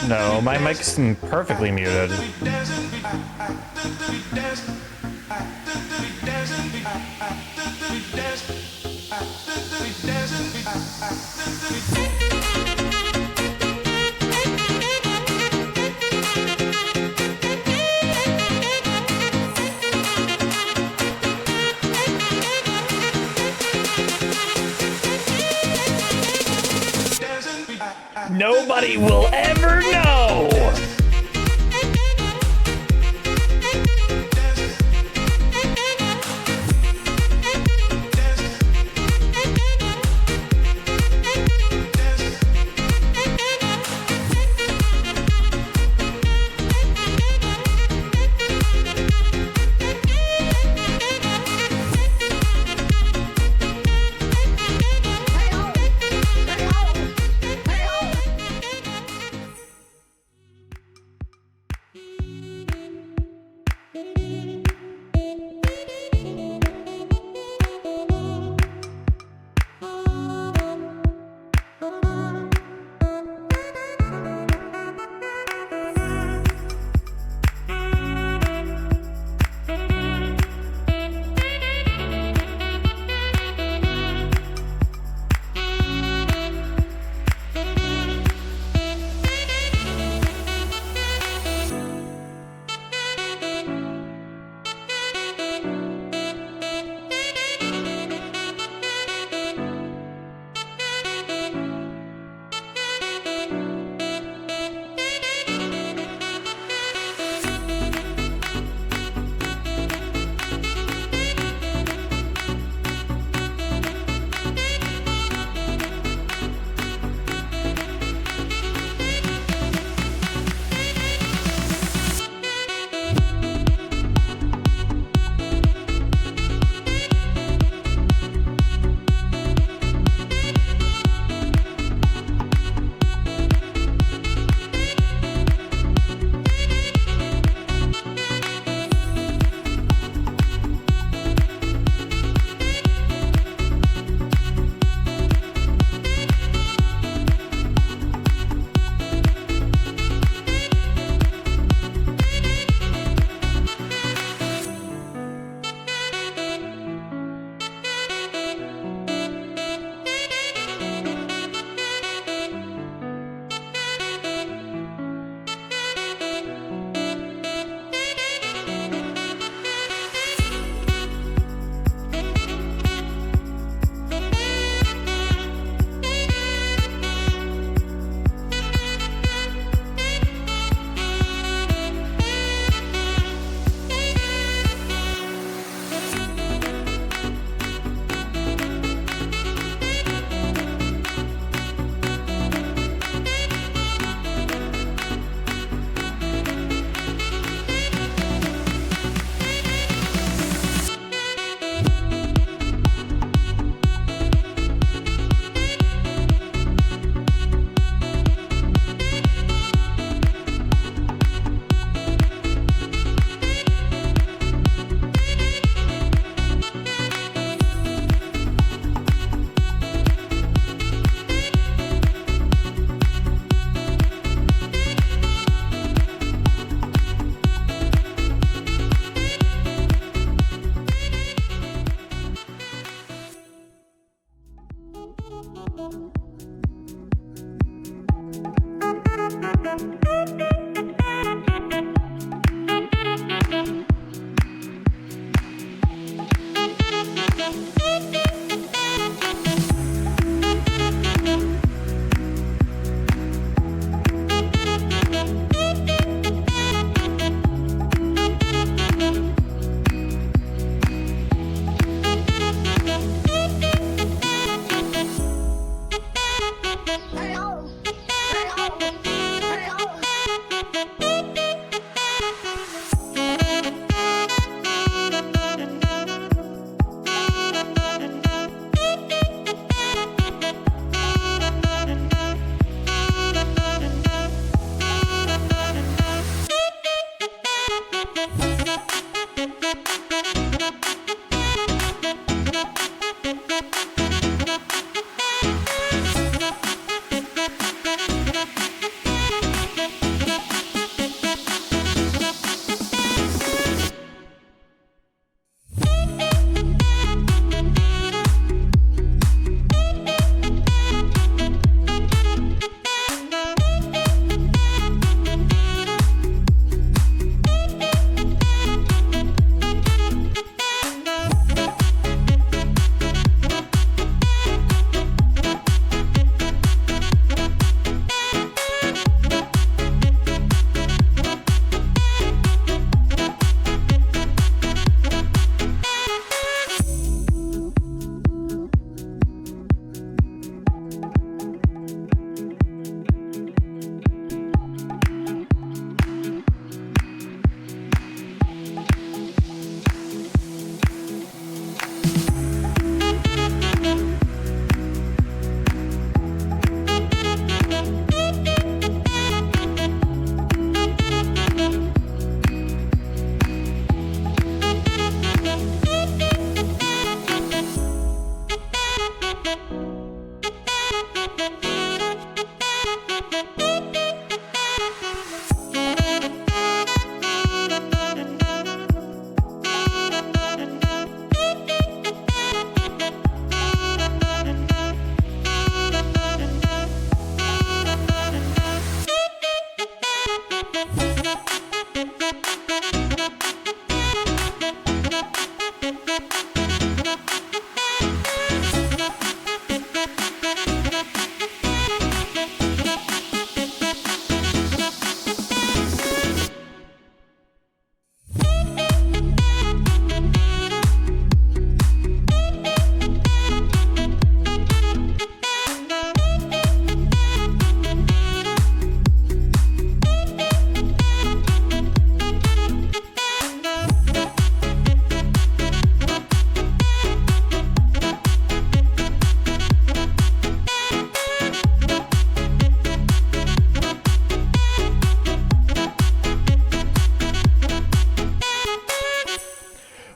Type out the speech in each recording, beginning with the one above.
No, my mic's perfectly muted. Nobody will ever know!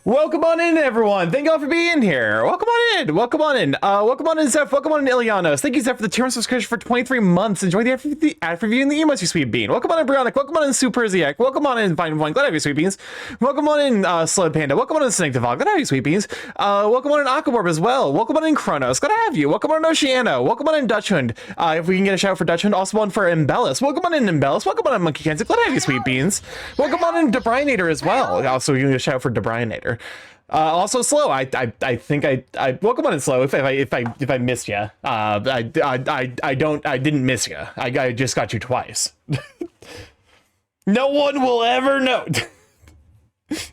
Welcome on in, everyone. Thank y'all for being here. Welcome on in. Welcome on in. Welcome on in, Zeph. Welcome on in, Ilianos. Thank you, Zeph, for the tier 1 subscription for 23 months. Enjoy the ad review and the emotes, you sweet bean. Welcome on in, Brionic. Welcome on in, Superziac. Welcome on in, Fine One. Glad to have you, sweet beans. Welcome on in, Sled Panda. Welcome on in, Snake Devog. Glad to have you, sweet beans. Welcome on in, Aquaborb as well. Welcome on in, Kronos. Glad to have you. Welcome on in, Oceano. Welcome on in, Dutchhund. If we can get a shout out for Dutchhund, also one for Embellis. Welcome on in, Embellis. Welcome on in, Monkey Kansas. Glad to have you, sweet beans. Welcome on in, Debrinator as well. Also, you can get a shout out for Debrinator. Also, Slow. I think I welcome on in, Slow. If I missed you, I didn't miss you. I just got you twice. No one will ever know.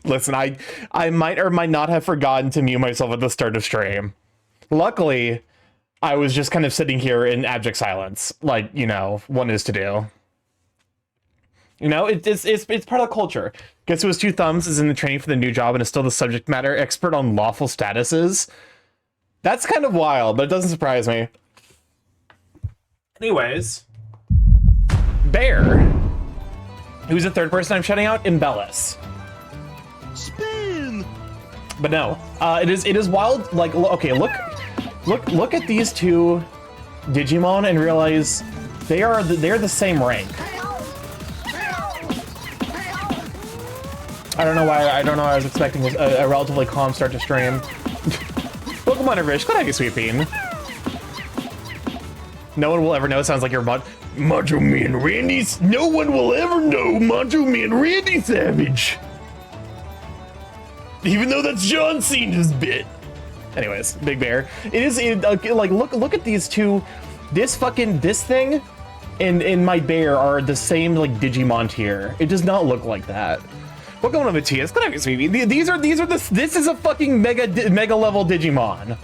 Listen, I might or might not have forgotten to mute myself at the start of stream. Luckily, I was just kind of sitting here in abject silence, like, you know, one is to do. You know, it's part of the culture. Guess who has 2 thumbs, is in the training for the new job, and is still the subject matter expert on lawful statuses? That's kind of wild, but it doesn't surprise me. Anyways, Bear, who's the third person I'm shouting out? Embellis. Spin. But no, it is wild. Like, okay, look at these 2 Digimon and realize they're the same rank. I don't know why I was expecting a relatively calm start to stream. Welcome on, Rish. Glad to have you, sweet bean. No one will ever know. It sounds like you're Macho Man Randy. No one will ever know Macho Man Randy Savage. Even though that's John Cena's bit. Anyways, Big Bear. Like, look at these two. This thing and my bear are the same, like, Digimon tier. It does not look like that. What going on, Matthias? This is a fucking mega level Digimon.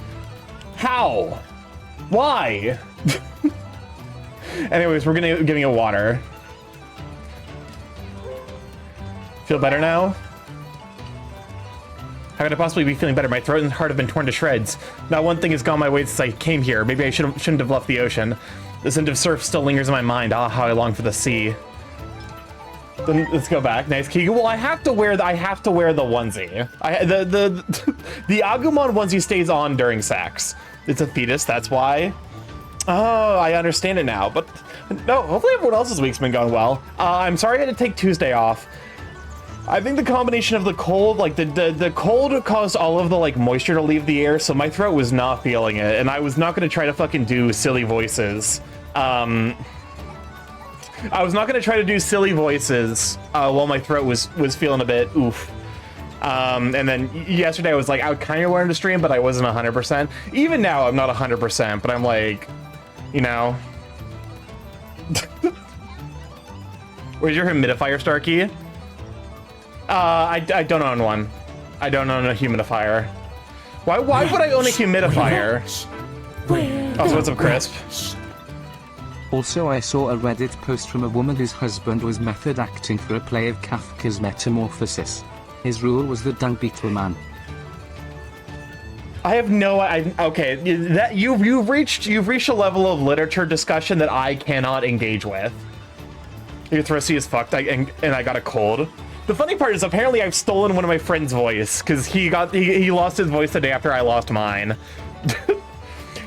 How? Why? Anyways, we're giving it water. Feel better now? How could I possibly be feeling better? My throat and heart have been torn to shreds. Not one thing has gone my way since I came here. Maybe I shouldn't have left the ocean. The scent of surf still lingers in my mind. Ah, how I long for the sea. Then let's go back. Nice, Keegan. Well, I have to wear the onesie. The Agumon onesie stays on during sex. It's a fetus. That's why. Oh, I understand it now. But no, hopefully everyone else's week's been going well. I'm sorry I had to take Tuesday off. I think the combination of the cold, like the cold caused all of the like moisture to leave the air, so my throat was not feeling it, and I was not gonna try to fucking do silly voices. I was not gonna try to do silly voices while my throat was feeling a bit oof. And then yesterday I was like, I kind of wanted to stream, but I wasn't 100%. Even now I'm not 100%, but I'm like, you know. Where's your humidifier, Starky? I don't own one. I don't own a humidifier. Why would I own a humidifier? Oh, so what's up, Crisp? Also, I saw a Reddit post from a woman whose husband was method acting for a play of Kafka's Metamorphosis. His rule was the dung beetle man. I have no. Okay, that you've reached a level of literature discussion that I cannot engage with. Your throaty as fucked, and I got a cold. The funny part is apparently I've stolen one of my friend's voice because he lost his voice the day after I lost mine.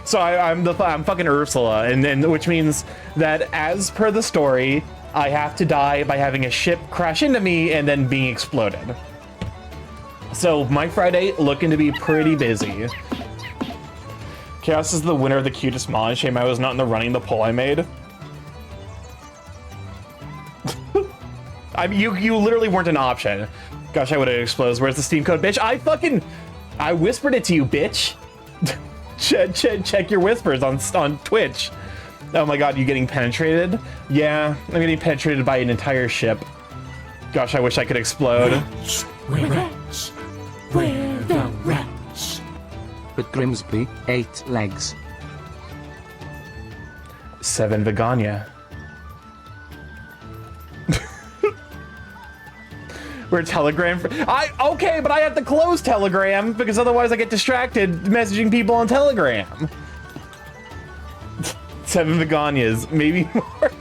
So I'm fucking Ursula, and which means that as per the story, I have to die by having a ship crash into me and then being exploded. So my Friday looking to be pretty busy. Chaos is the winner of the cutest mon. Shame I was not in the running the poll I made. I mean, you literally weren't an option. Gosh, I would have exploded. Where's the Steam code, bitch? I whispered it to you, bitch. Check your whispers on Twitch. Oh my god, you getting penetrated? Yeah, I'm getting penetrated by an entire ship. Gosh, I wish I could explode. Rats. Where the rats? But Grimsby, 8 legs. 7 Vegania. We're Telegram. Okay, but I have to close Telegram because otherwise I get distracted messaging people on Telegram. 7 Veganias, maybe more.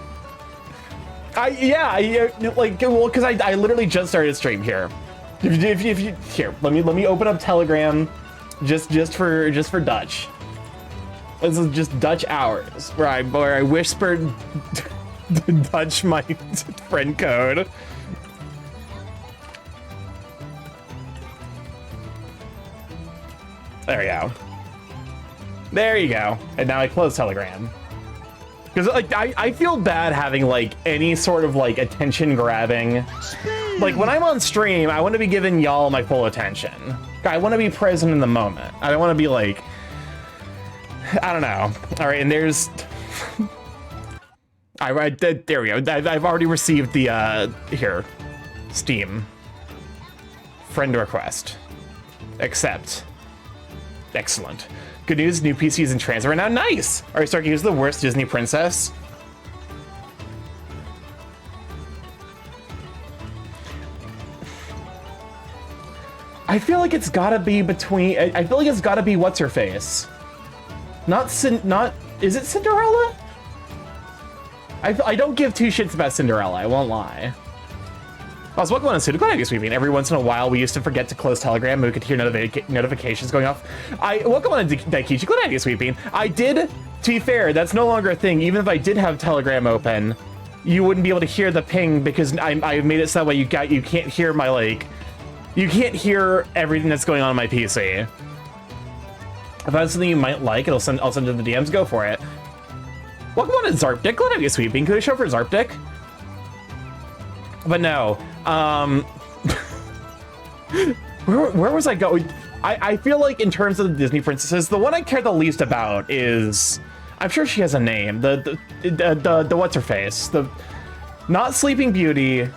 Because I literally just started stream here. If you here, let me open up Telegram, just for Dutch. This is just Dutch hours where I whispered Dutch my friend code. There we go. There you go. And now I close Telegram. Because like I feel bad having like any sort of like attention grabbing. Like when I'm on stream, I want to be giving y'all my full attention. I want to be present in the moment. I don't want to be like, I don't know. All right, and there's, there we go. I've already received the here, Steam friend request. Accept. Excellent. Good news, new PC is in transit right now. Nice! All right, Starky, who's the worst Disney princess? I feel like it's gotta be between, I feel like it's gotta be what's her face. Is it Cinderella? I don't give two shits about Cinderella, I won't lie. Also, welcome on Sudoku this weekend. Every once in a while, we used to forget to close Telegram, and we could hear notifications going off. Welcome on Daikichi. Glad you sweeping. I did, to be fair, that's no longer a thing. Even if I did have Telegram open, you wouldn't be able to hear the ping because I made it so that way you can't hear my you can't hear everything that's going on my PC. If that's something you might like, I'll send it to the DMs. Go for it. Welcome on to Zarpdick. Glad to have you, Sweet Bean. Could I show for Zarpdick? But no. Where was I going? I feel like in terms of the Disney princesses, the one I care the least about is, I'm sure she has a name. The what's her face? Not Sleeping Beauty.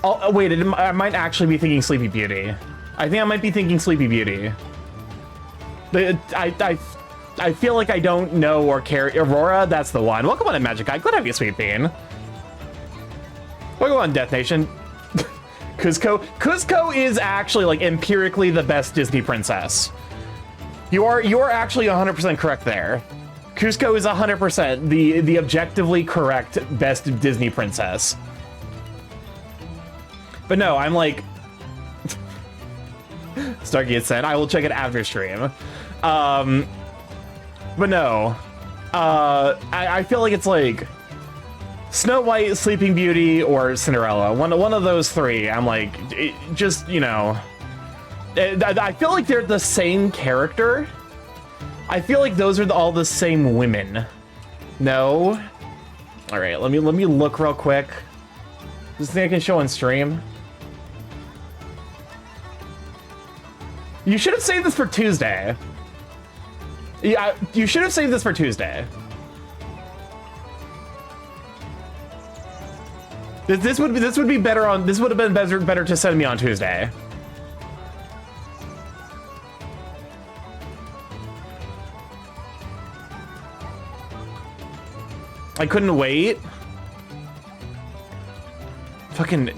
Oh wait, I might actually be thinking Sleepy Beauty. I think I might be thinking Sleepy Beauty. I feel like I don't know or care. Aurora, that's the one. Welcome on in Magic Eye. Glad to have you, Sweet Bean. Welcome on, Death Nation. Kuzco is actually like empirically the best Disney princess. You are actually 100% correct there. Kuzco is 100% the objectively correct best Disney princess. But no, I'm like Starky had said, I will check it after stream. But no, I feel like it's like Snow White, Sleeping Beauty, or Cinderella. One of those three. I'm like, just, you know, I feel like they're the same character. I feel like those are all the same women. No. All right, let me look real quick. This thing I can show on stream. You should have saved this for Tuesday. Yeah, you should have saved this for Tuesday. This would be better on. This would have been better to send me on Tuesday. I couldn't wait. Fucking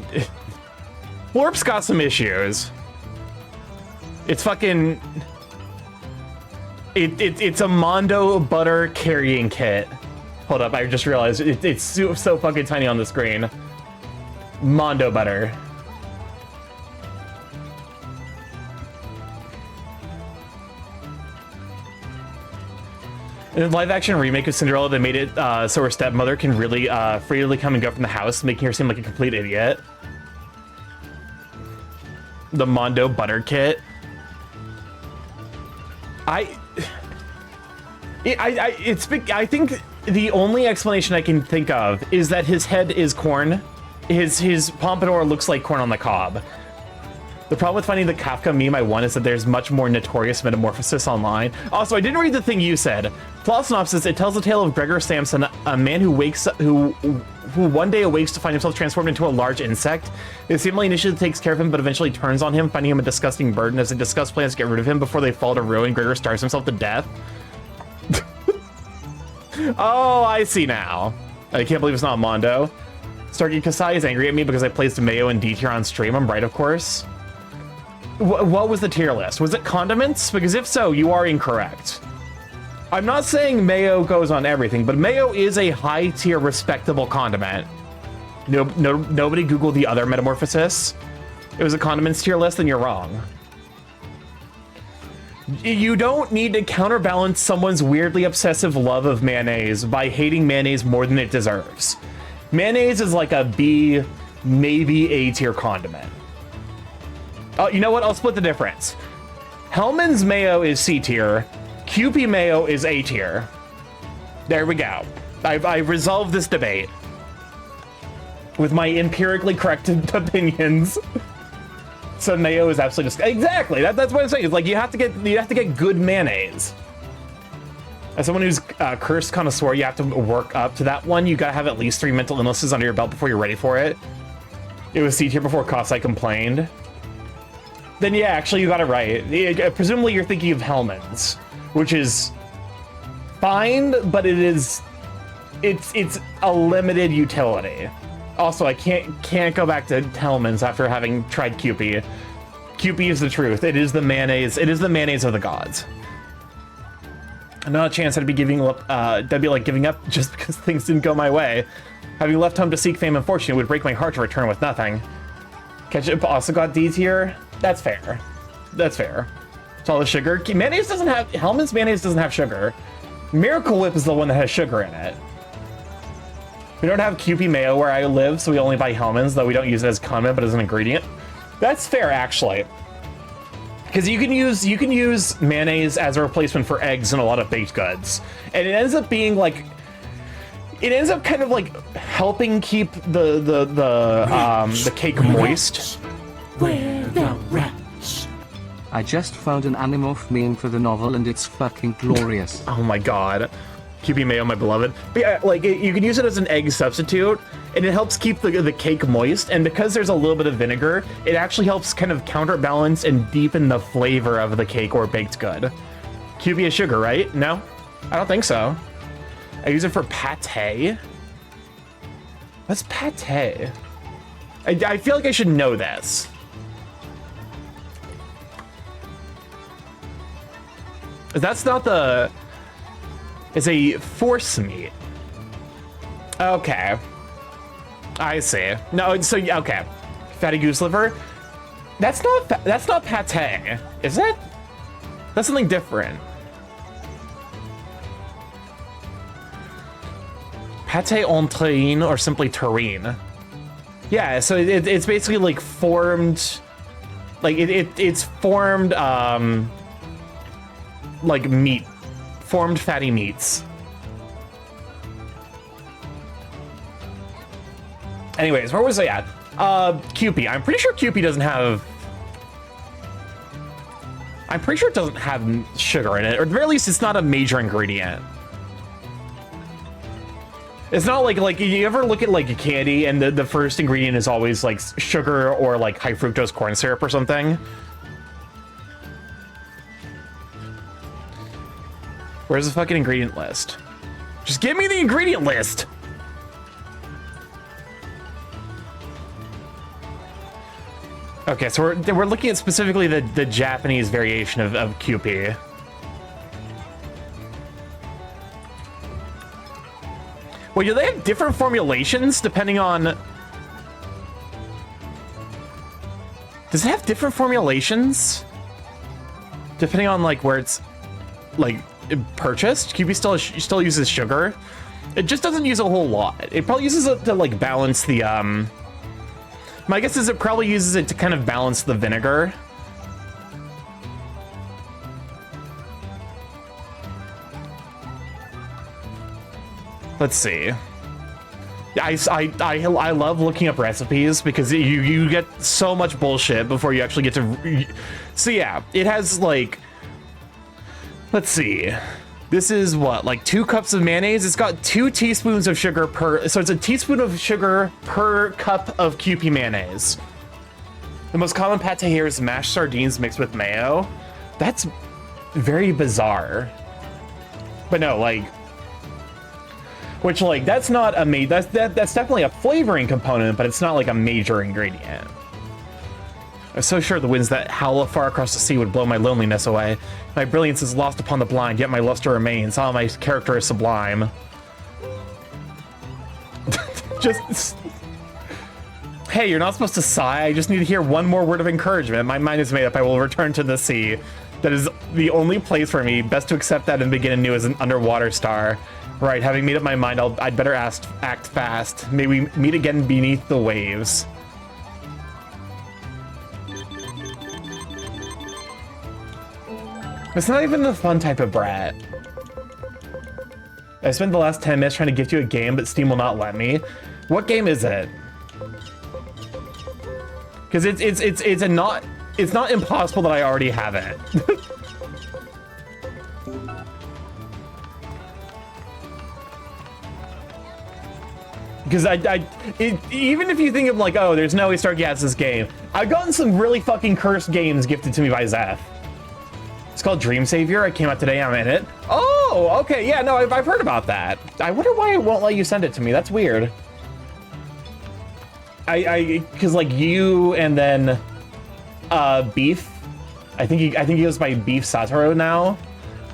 Warp's got some issues. It's fucking. It's a Mondo butter carrying kit. Hold up, I just realized it's so fucking tiny on the screen. Mondo butter. In the live action remake of Cinderella, they made it so her stepmother can really freely come and go from the house, making her seem like a complete idiot. The Mondo butter kit. I think the only explanation I can think of is that his head is corn. His pompadour looks like corn on the cob. The problem with finding the Kafka meme I want is that there's much more notorious metamorphosis online. Also, I didn't read the thing you said. Plot synopsis: it tells the tale of Gregor Samson, a man who one day awakes to find himself transformed into a large insect. It seemingly initially takes care of him, but eventually turns on him, finding him a disgusting burden. As they discuss plans to get rid of him before they fall to ruin, Gregor starves himself to death. Oh, I see now. I can't believe it's not Mondo. Starky Kasai is angry at me because I placed Mayo and D tier on stream. I'm right, of course. What was the tier list? Was it condiments? Because if so, you are incorrect. I'm not saying mayo goes on everything, but mayo is a high tier respectable condiment. Nobody Googled the other metamorphosis. It was a condiments tier list, then you're wrong. You don't need to counterbalance someone's weirdly obsessive love of mayonnaise by hating mayonnaise more than it deserves. Mayonnaise is like a B, maybe A tier condiment. Oh, you know what? I'll split the difference. Hellman's mayo is C tier. Kewpie mayo is A tier. There we go. I've resolved this debate with my empirically correct opinions. So mayo is absolutely just exactly that's what I'm saying. It's like you have to get good mayonnaise. As someone who's cursed connoisseur, you have to work up to that one. You gotta have at least 3 mental illnesses under your belt before you're ready for it. It was C tier before Kosai complained. Then yeah, actually you got it right. Presumably you're thinking of Hellman's, which is fine, but it's a limited utility. Also, I can't go back to Hellman's after having tried Kewpie. Kewpie is the truth. It is the mayonnaise. It is the mayonnaise of the gods. Not a chance I'd be giving up just because things didn't go my way. Having left home to seek fame and fortune, it would break my heart to return with nothing. Ketchup also got D tier. That's fair. That's fair. It's all the sugar. Mayonnaise doesn't have... Hellman's mayonnaise doesn't have sugar. Miracle Whip is the one that has sugar in it. We don't have Kewpie mayo where I live, so we only buy Hellman's, though we don't use it as condiment, but as an ingredient. That's fair, actually. Because you can use mayonnaise as a replacement for eggs in a lot of baked goods. And it ends up being like... it ends up kind of like helping keep the cake moist. Where the rats? I just found an Animorph meme for the novel and it's fucking glorious. Oh my god. QP Mayo, my beloved. But yeah, like, you can use it as an egg substitute, and it helps keep the cake moist, and because there's a little bit of vinegar, it actually helps kind of counterbalance and deepen the flavor of the cake or baked good. QP is sugar, right? No? I don't think so. I use it for pate. What's pate? I feel like I should know this. That's not the... It's a force meat. Okay. I see. No, so, okay. Fatty goose liver? That's not pate, is it? That's something different. Pate entraîne or simply terrine. Yeah, so it's basically like formed... Like, it's formed, like meat. Formed fatty meats. Anyways, where was I at? QP. I'm pretty sure QP doesn't have... I'm pretty sure it doesn't have sugar in it, or at the very least, it's not a major ingredient. It's not like you ever look at like a candy and the first ingredient is always like sugar or like high fructose corn syrup or something. Where's the fucking ingredient list? Just give me the ingredient list! Okay, so we're looking at specifically the Japanese variation of QP. Well, do they have different formulations depending on... Does it have different formulations? Depending on like where it's like purchased? QP still uses sugar. It just doesn't use a whole lot. It probably uses it to like balance the my guess is it probably uses it to kind of balance the vinegar. Let's see. I love looking up recipes because you get so much bullshit before you actually get to... So yeah, it has like... Let's see. This is what, like 2 cups of mayonnaise? It's got 2 teaspoons of sugar per... So it's a teaspoon of sugar per cup of QP mayonnaise. The most common pate here is mashed sardines mixed with mayo. That's very bizarre. But no, like... Which, like, that's not a that's definitely a flavoring component, but it's not like a major ingredient. I'm so sure the winds that howl far across the sea would blow my loneliness away. My brilliance is lost upon the blind, yet my luster remains. Ah, my character is sublime. Just... Hey, you're not supposed to sigh. I just need to hear one more word of encouragement. My mind is made up. I will return to the sea. That is the only place for me. Best to accept that and begin anew as an underwater star. Right, having made up my mind, I'd better act fast. May we meet again beneath the waves. It's not even the fun type of brat. I spent the last 10 minutes trying to get you a game, but Steam will not let me. What game is it? Because it's not impossible that I already have it. Because even if you think of like, oh, there's no way Starky has this game, I've gotten some really fucking cursed games gifted to me by Zeph. It's called Dream Savior. It came out today. I'm in it. Oh, okay. Yeah, no, I've heard about that. I wonder why it won't let you send it to me. That's weird. Because like you and then Beef, I think he goes by Beef Satoru now,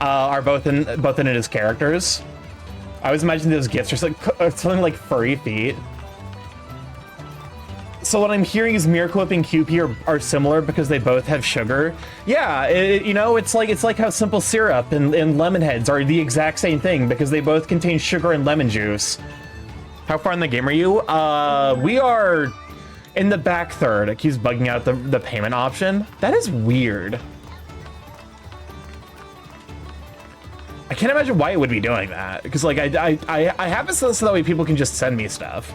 are both in it as characters. I was imagining those gifts are something like furry feet. So what I'm hearing is Miracle Whip and QP are similar because they both have sugar. Yeah, you know, it's like how Simple Syrup and Lemon Heads are the exact same thing because they both contain sugar and lemon juice. How far in the game are you? We are in the back third. It keeps bugging out the payment option. That is weird. I can't imagine why it would be doing that, because like I have it so that way people can just send me stuff.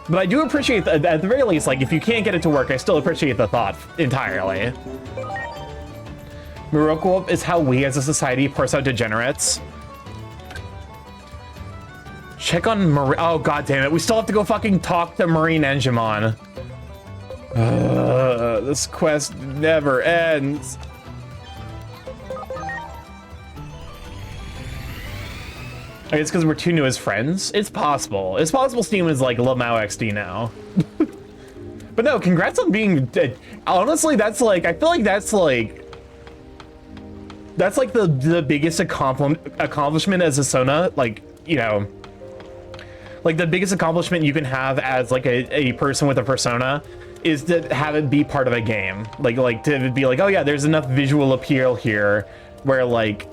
But I do appreciate at the very least, like if you can't get it to work, I still appreciate the thought entirely. Muroko is how we as a society parse out degenerates. Check on Marine. Oh god damn it! We still have to go fucking talk to Marine Enjimon. This quest never ends. I guess because we're too new as friends. It's possible. It's possible Steam is like Lamau XD now. But no, congrats on being. Honestly, that's like I feel like that's like the biggest accomplishment as a Sona. Like you know. Like the biggest accomplishment you can have as like a person with a persona is to have it be part of a game. Like to be like, oh yeah, there's enough visual appeal here where like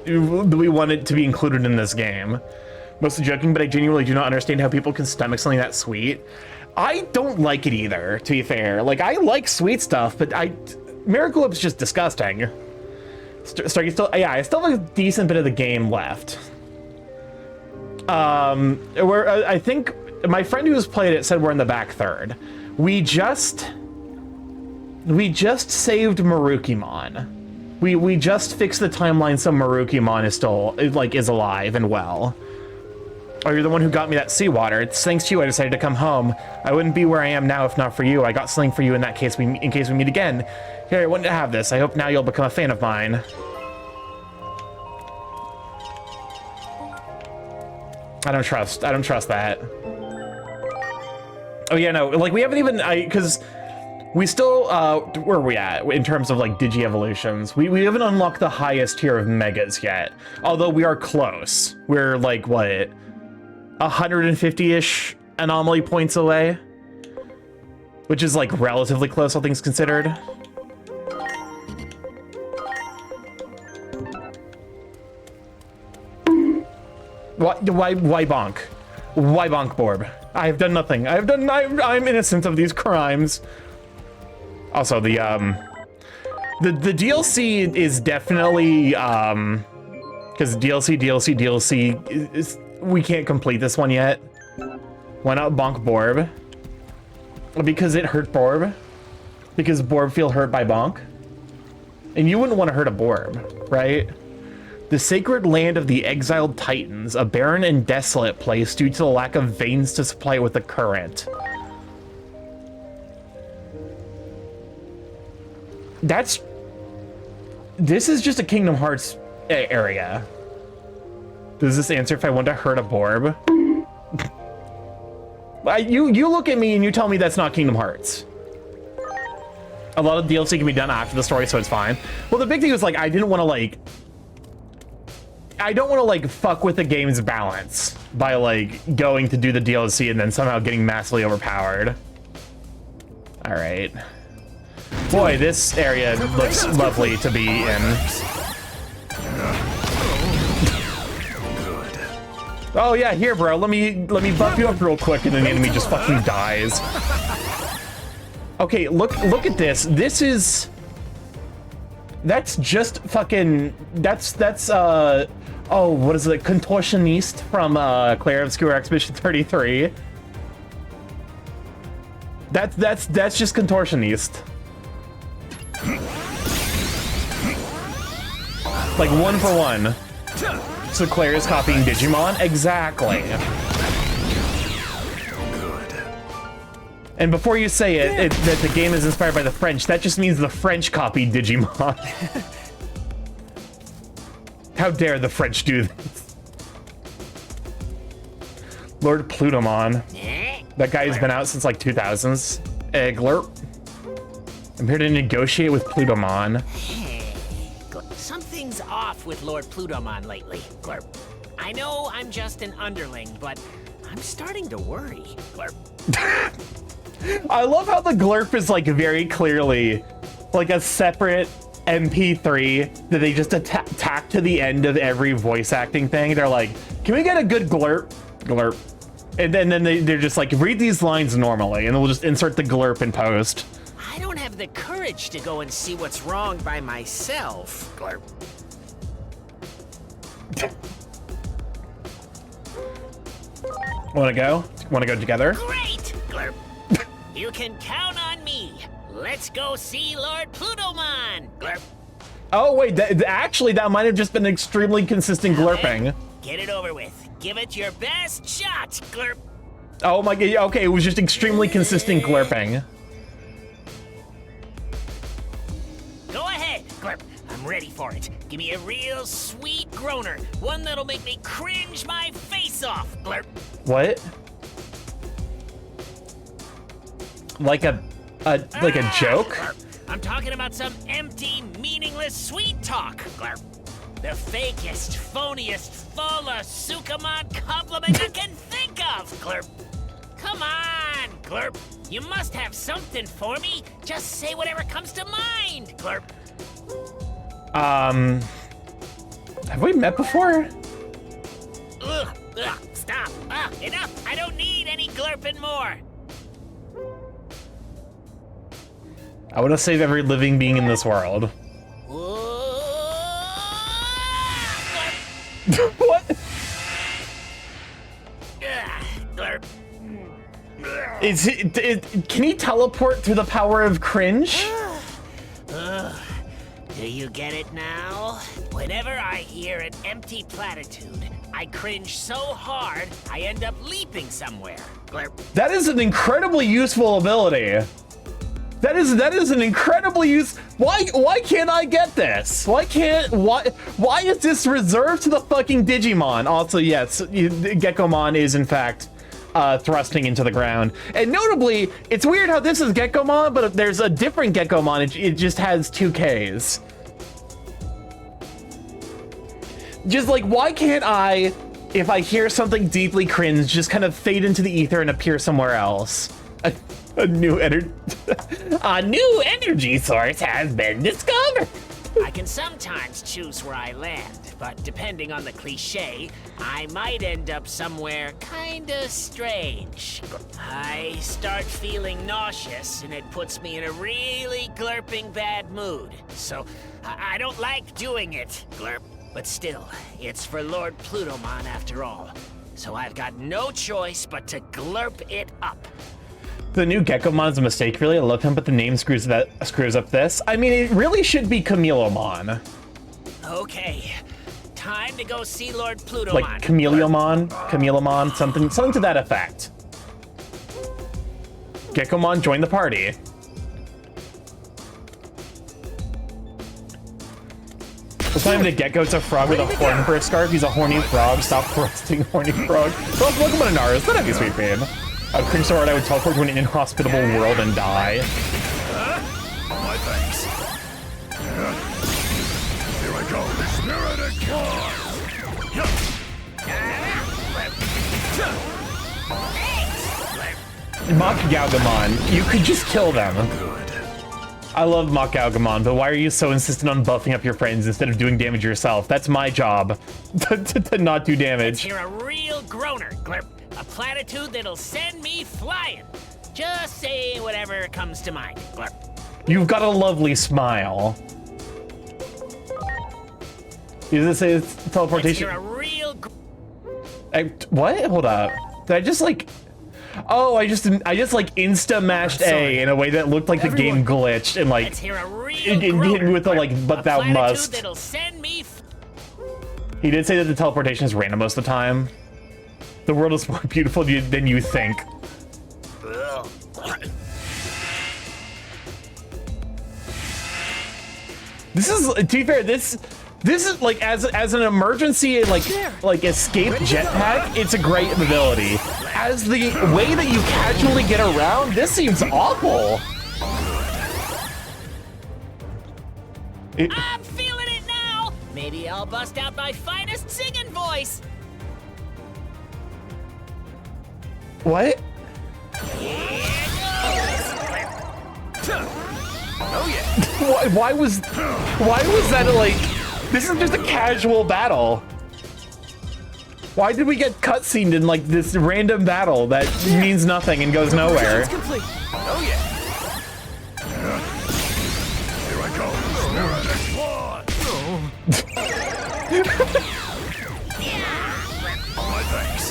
we want it to be included in this game. Mostly joking, but I genuinely do not understand how people can stomach something that sweet. I don't like it either, to be fair. Like I like sweet stuff, but Miracle Whip's just disgusting. Starky still, yeah, I still have a decent bit of the game left. Where I think my friend who's played it said we're in the back third. We just saved Marukimon. We just fixed the timeline so Marukimon is still is alive and well. Oh, you're the one who got me that seawater. It's thanks to you I decided to come home. I wouldn't be where I am now if not for you. I got something for you in case we meet again. Here, I wanted to have this. I hope now you'll become a fan of mine. I don't trust that. Oh yeah, no, like we haven't even, because we still, where are we at in terms of like Digi-evolutions? We haven't unlocked the highest tier of Megas yet, although we are close. We're like, what, 150-ish anomaly points away? Which is like relatively close, all things considered. Why bonk? Why bonk, Borb? I have done nothing. I'm innocent of these crimes. Also, the DLC is definitely, because DLC, we can't complete this one yet. Why not bonk Borb? Because it hurt Borb. Because Borb feel hurt by bonk. And you wouldn't want to hurt a Borb, right? The sacred land of the exiled titans, a barren and desolate place due to the lack of veins to supply it with the current. This is just a Kingdom Hearts area. Does this answer if I want to hurt a Borb? You look at me and you tell me that's not Kingdom Hearts. A lot of DLC can be done after the story, so it's fine. Well, the big thing is like I don't want to like fuck with the game's balance by like going to do the DLC and then somehow getting massively overpowered. All right. Boy, this area looks lovely to be in. Oh yeah, here bro, let me buff you up real quick and then the enemy just fucking dies. Okay, look at this. That's just fucking, that's oh, what is it? Contortioniste from Claire Obscure Expedition 33. That's just Contortioniste. Like 1 for 1. So Claire is copying Digimon? Exactly. And before you say that the game is inspired by the French, that just means the French copied Digimon. How dare the French do this? Lord Plutomon. That guy has been out since like 2000s. Glurp. I'm here to negotiate with Plutomon. Something's off with Lord Plutomon lately, Glurp. I know I'm just an underling, but I'm starting to worry, Glurp. I love how the Glurp is like very clearly like a separate MP3 that they just tack to the end of every voice acting thing. They're like, can we get a good Glurp? Glurp. And then they're just like, read these lines normally, and we'll just insert the Glurp in post. I don't have the courage to go and see what's wrong by myself, Glurp. Want to go? Want to go together? Great, Glurp. You can count on me. Let's go see Lord Plutomon, Glurp. Oh wait, actually that might have just been extremely consistent glurping. Get it over with. Give it your best shot, Glurp. Oh my god, okay, it was just extremely consistent glurping. Go ahead, Glurp. I'm ready for it. Give me a real sweet groaner. One that'll make me cringe my face off, Glurp. What? Like a joke? Glurp. I'm talking about some empty, meaningless sweet talk, Glurp. The fakest, phoniest, full of Sukamon compliment you can think of, Glurp. Come on, Glurp. You must have something for me. Just say whatever comes to mind, Glurp. Have we met before? Ugh, stop. Enough. I don't need any glurping more. I want to save every living being in this world. What? Glurp. Can he teleport through the power of cringe? Do you get it now? Whenever I hear an empty platitude, I cringe so hard, I end up leaping somewhere. Glurp. That is an incredibly useful ability. That is an incredibly Why can't I get this? Why is this reserved to the fucking Digimon? Also, yes, Gekkomon is in fact thrusting into the ground. And notably, it's weird how this is Gekkomon, but there's a different Gekkomon. It just has 2 Ks. Just like, why can't I, if I hear something deeply cringe, just kind of fade into the ether and appear somewhere else? A new energy source has been discovered. I can sometimes choose where I land, but depending on the cliche, I might end up somewhere kinda strange. I start feeling nauseous, and it puts me in a really glurping bad mood. So, I don't like doing it, Glurp. But still, it's for Lord Plutomon after all. So I've got no choice but to glurp it up. The new Gekkomon is a mistake, really. I love him, but the name screws up this. I mean, it really should be Camillomon. Okay, time to go see Lord Plutomon. Like Camillomon, something to that effect. Gekkomon, join the party. It's not even a gecko, it's a frog with a horn for a scarf. He's a horny frog. Stop thrusting, horny frog. Well, welcome to Naruto. That'd be sweet fame. I would cringe so hard I would teleport to an inhospitable world and die. My thanks. Here I go. Spirited Claws. Mock Galgamon, you could just kill them. Good. I love Mock Galgamon, but why are you so insistent on buffing up your friends instead of doing damage yourself? That's my job, to not do damage. You're a real groaner, Glurp. A platitude that'll send me flying. Just say whatever comes to mind, Glurp. You've got a lovely smile. Does it say it's teleportation? You're a real What? Hold up. Did I just like... Oh, I just like insta-mashed A in a way that looked like the game glitched and like... It hit me with the like, but thou must. That'll send me He did say that the teleportation is random most of the time. The world is more beautiful than you think. This is, to be fair, this is like as an emergency like escape jetpack, it's a great ability. As the way that you casually get around, this seems awful. I'm feeling it now. Maybe I'll bust out my finest singing voice. What? Oh yeah. Why was that like? This is just a casual battle. Why did we get cutscened in like this random battle that means nothing and goes nowhere? Oh yeah. Here I go. My thanks.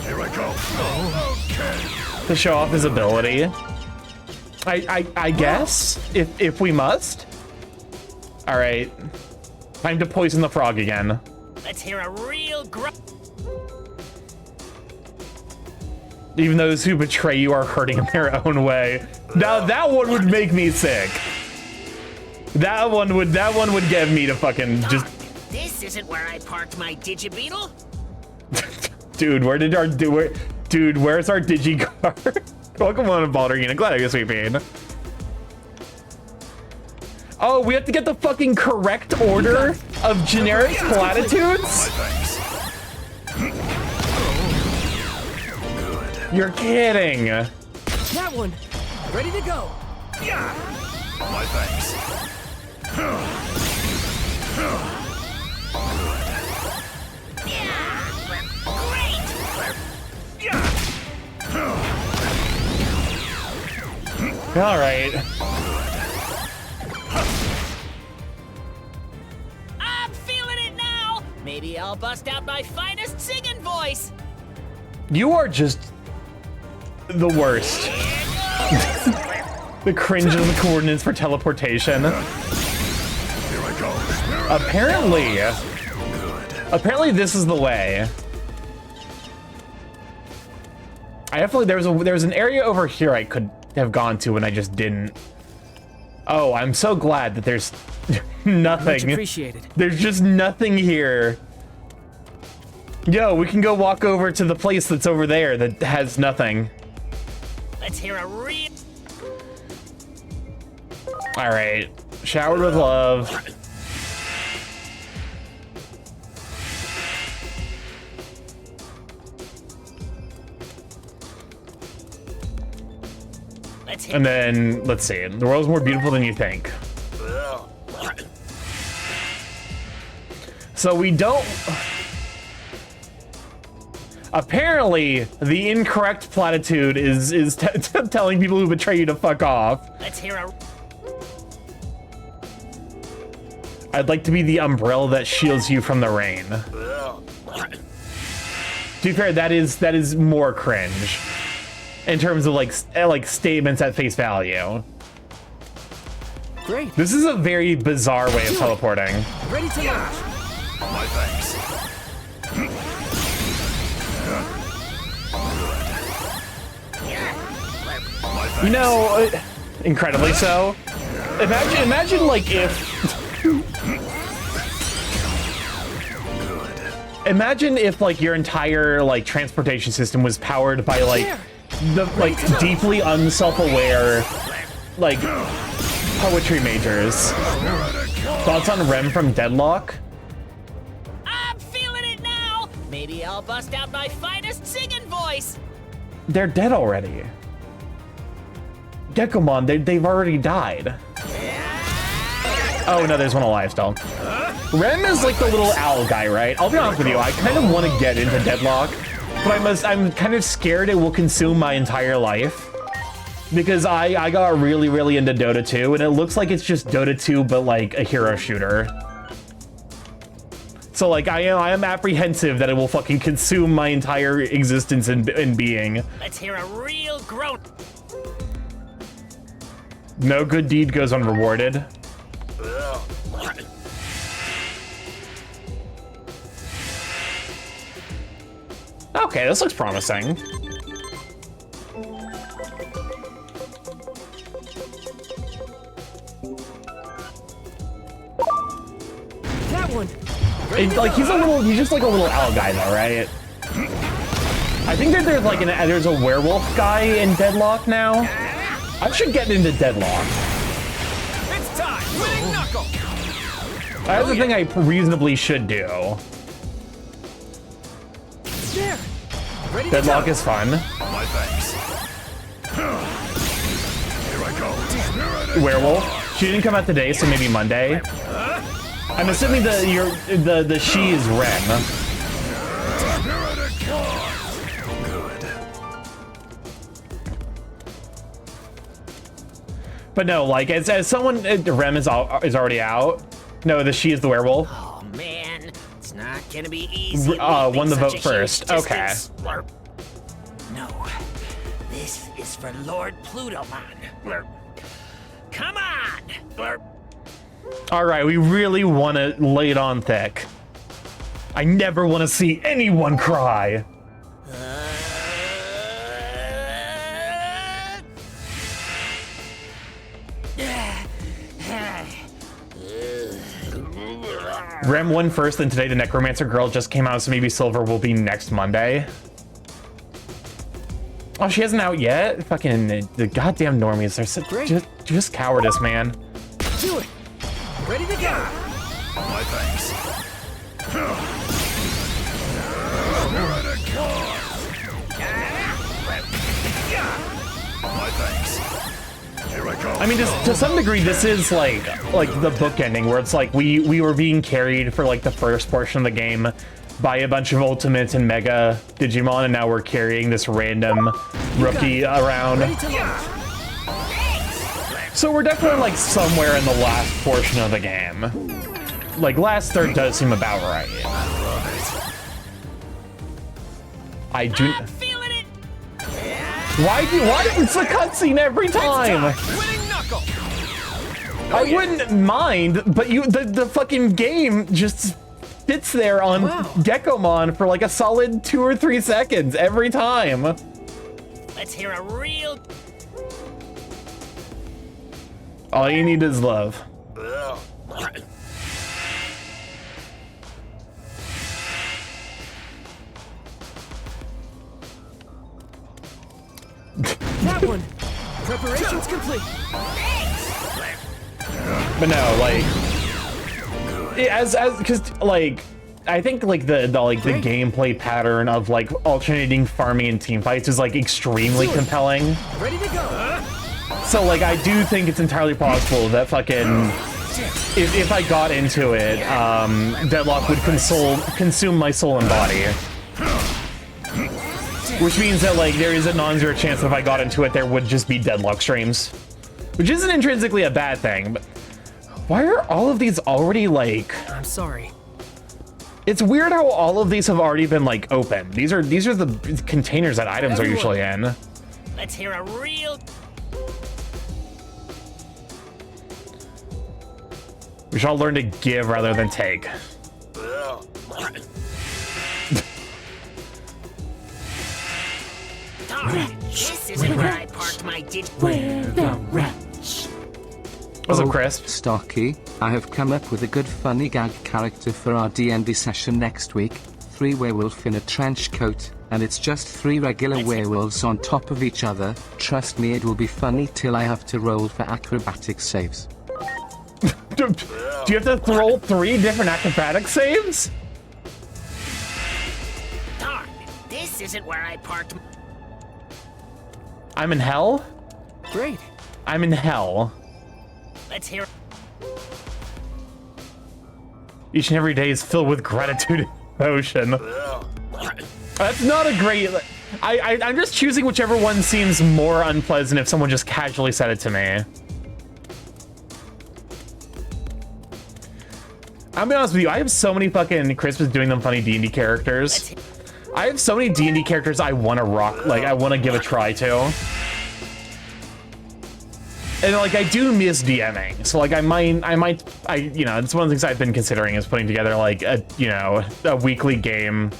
Here I go. Okay. To show off his ability. I guess if we must. All right, time to poison the frog again. Let's hear a real Even those who betray you are hurting in their own way. Now that one would make me sick. That one would get me to fucking just. This isn't where I parked my Digibeetle. Dude, where's our Digicard? Welcome on, Baldurina. Glad I guess we paid. Oh, we have to get the fucking correct order of generic platitudes? You're kidding. That one. Ready to go. Yeah. My thanks. All right. I'm feeling it now. Maybe I'll bust out my finest singing voice. You are just the worst. The cringe of the coordinates for teleportation. Here I go. Apparently this is the way. I definitely there was an area over here I could have gone to and I just didn't. Oh, I'm so glad that there's nothing. Much appreciated. There's just nothing here. Yo, we can go walk over to the place that's over there that has nothing. Let's hear a real. All right, showered with love. And then, let's see, the world's more beautiful than you think. So we don't... Apparently, the incorrect platitude is telling people who betray you to fuck off. Let's hear a... I'd like to be the umbrella that shields you from the rain. To be fair, that is more cringe. In terms of like statements at face value. Great. This is a very bizarre way of teleporting. Ready to launch. My thanks. You know, incredibly so. Imagine like if... Imagine if like your entire like transportation system was powered by like the like deeply unself-aware like poetry majors. Thoughts on Rem from Deadlock? I'm feeling it now. Maybe I'll bust out my finest singing voice. They're dead already. Gekomon, they've already died. Oh no, there's one alive still. Rem is like the little owl guy, right? I'll be honest with you, I kind of want to get into Deadlock, but I'm kind of scared it will consume my entire life. Because I got really, really into Dota 2, and it looks like it's just Dota 2, but like a hero shooter. So like, I am apprehensive that it will fucking consume my entire existence in being. Let's hear a real groan. No good deed goes unrewarded. Okay, this looks promising. That one. Like he's just like a little owl guy though, right? I think that there's a werewolf guy in Deadlock now. I should get into Deadlock. It's time. Winning knuckle. That's the thing I reasonably should do. There. Ready to Deadlock go. is fun. My thanks. Here I go. Werewolf. She didn't come out today, so maybe Monday. I'm assuming the she is Ren. But no, like as someone, Rem is already out. No, the she is the werewolf. Oh man, it's It's not gonna be easy. Won the leaping vote such a first. huge Okay. distance. No, this is for Lord Plutomon. Come on! All right, we really want to lay it on thick. I never want to see anyone cry. Rem won first, and today the Necromancer Girl just came out, so maybe Silver will be next Monday. Oh, she hasn't out yet? Fucking the goddamn normies. They're such just cowardice, man. Do it. Ready to go. My thanks. My thanks. Here I go. I mean, to some degree, this is like the book ending, where it's like we were being carried for like the first portion of the game by a bunch of Ultimate and Mega Digimon, and now we're carrying this random rookie around. Ready to launch. So we're definitely like somewhere in the last portion of the game. Like last third does seem about right. I do. I'm feeling it! Why it's a cutscene every time? Winning knuckle. I wouldn't mind, but the fucking game just sits there on Gekomon for like a solid 2 or 3 seconds every time. Let's hear a real... All you need is love. That one. Preparations complete. But no, like, because like, I think like the gameplay pattern of like alternating farming and team fights is like extremely compelling. Ready to go. So like, I do think it's entirely possible that fucking if I got into it, Deadlock would consume my soul and body. Which means that like there is a non-zero chance that if I got into it, there would just be Deadlock streams, which isn't intrinsically a bad thing. But why are all of these already like? I'm sorry. It's weird how all of these have already been like open. These are the containers that items are usually in. Let's hear a real... We should all learn to give rather than take. Darn, this isn't where I parked my What's up, Chris? Starky, I have come up with a good funny gag character for our D&D session next week. 3 werewolf in a trench coat, and it's just 3 regular werewolves on top of each other. Trust me, it will be funny till I have to roll for acrobatic saves. Do you have to roll 3 different acrobatic saves? Darn, this isn't where I parked... I'm in hell? Great. I'm in hell. Let's hear... Each and every day is filled with gratitude and emotion. That's not a great... I'm just choosing whichever one seems more unpleasant if someone just casually said it to me. I'll be honest with you, I have so many fucking Christmas doing them funny D&D characters. I have so many D&D characters I want to rock, like I want to give a try to. And like I do miss DMing, so like I might, you know, it's one of the things I've been considering is putting together like a, you know, a weekly game.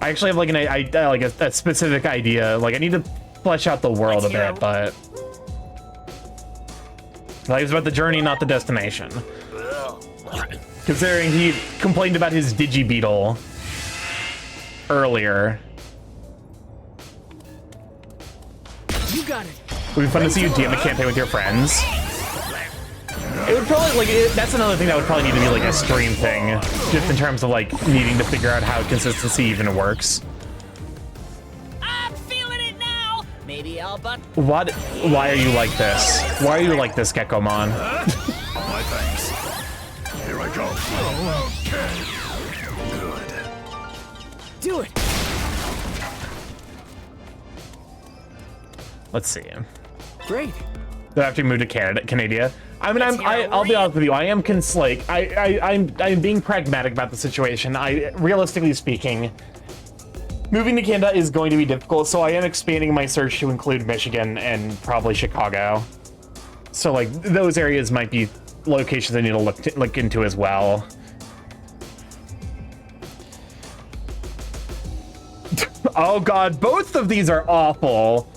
I actually have like a specific idea. Like I need to flesh out the world a bit, but like it's about the journey, not the destination. Considering he complained about his Digibeetle earlier. You got it. It would be fun to see you DM a campaign with your friends. It would probably, like, that's another thing that would probably need to be, like, a stream thing. Just in terms of, like, needing to figure out how consistency even works. I'm feeling it now! Maybe I'll but... What? Why are you like this? Why are you like this, Gekomon? My thanks. Here I go. Okay. Good. Do it. Let's see. Great. Do I have to move to Canada? I mean, I'll be honest with you. I am I'm being pragmatic about the situation. Realistically speaking, moving to Canada is going to be difficult, so I am expanding my search to include Michigan and probably Chicago. So like those areas might be locations I need to look into as well. Oh god, both of these are awful.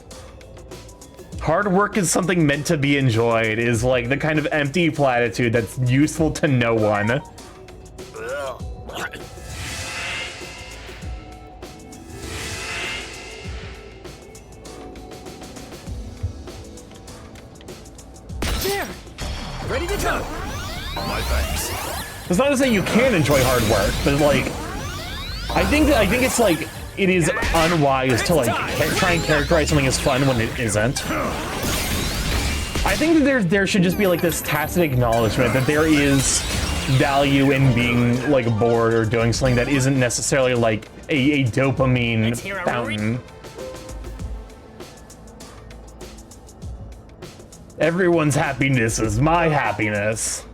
Hard work is something meant to be enjoyed is like the kind of empty platitude that's useful to no one. There! Ready to go! My thanks. It's not to say you can enjoy hard work, but like, I think it's like, it is unwise to like try and characterize something as fun when it isn't. I think that there should just be like this tacit acknowledgement that there is value in being like bored or doing something that isn't necessarily like a dopamine fountain. Everyone's happiness is my happiness.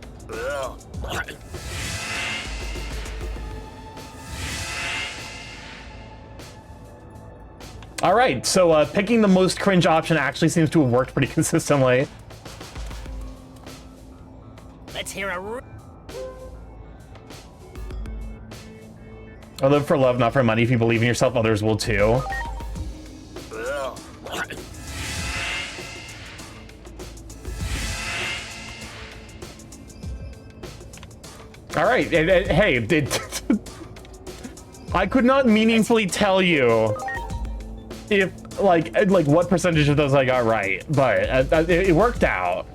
All right, so picking the most cringe option actually seems to have worked pretty consistently. Let's hear a... I live for love, not for money. If you believe in yourself, others will too. All right, hey, I could not meaningfully tell you if like what percentage of those I got right, but it worked out.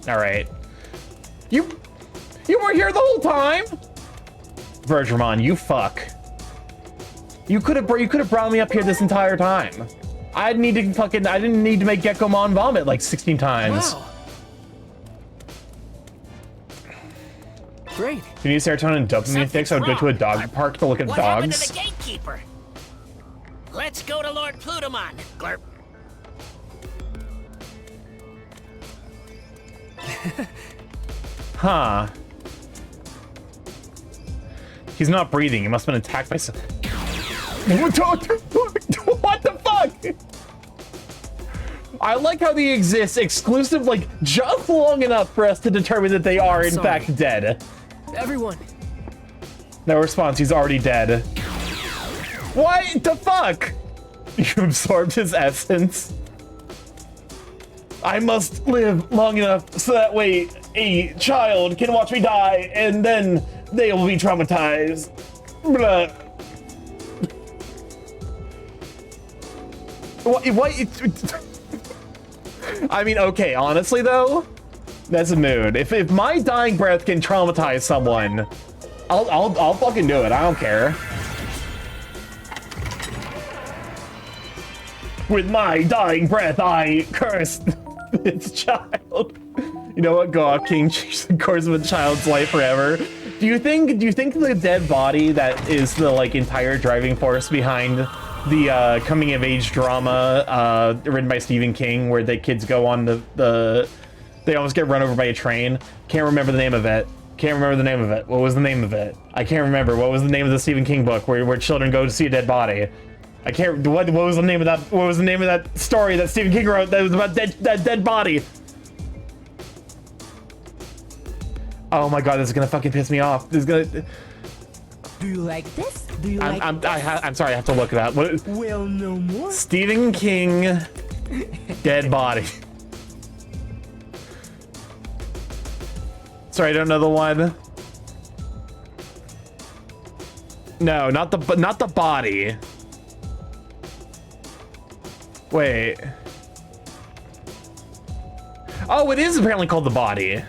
All right, you were here the whole time, Virgimon. You fuck. You could have brought me up here this entire time. I didn't need to make Geckomon vomit like 16 times. Wow. Great. If you need serotonin and dopamine fix, I would go to a dog park to look at What happened to dogs. the gatekeeper? Let's go to Lord Plutomon. Glurp. Huh. He's not breathing. He must have been attacked by some... What the fuck? I like how they exist exclusive, like, just long enough for us to determine that they are, in fact, dead. Everyone. No response. He's already dead. What the fuck? You absorbed his essence. I must live long enough so that way a child can watch me die, and then they will be traumatized. Blah. What? I mean, okay, honestly though, that's a mood. If my dying breath can traumatize someone, I'll fucking do it. I don't care. With my dying breath, I curse this child. You know what? Go off, King. Change the course of a child's life forever. Do you think the dead body that is the like entire driving force behind the coming of age drama written by Stephen King, where the kids go on they almost get run over by a train? Can't remember the name of it. What was the name of it? I can't remember. What was the name of the Stephen King book where children go to see a dead body? I can't. What was the name of that? What was the name of that story that Stephen King wrote that was about that dead body? Oh my god, this is gonna fucking piss me off. This is gonna. Do you like this? Do you like I'm sorry, I have to look it up. What? Well, no more. Stephen King, dead body. Sorry, I don't know the one. No, not the body. Wait. Oh, it is apparently called The Body.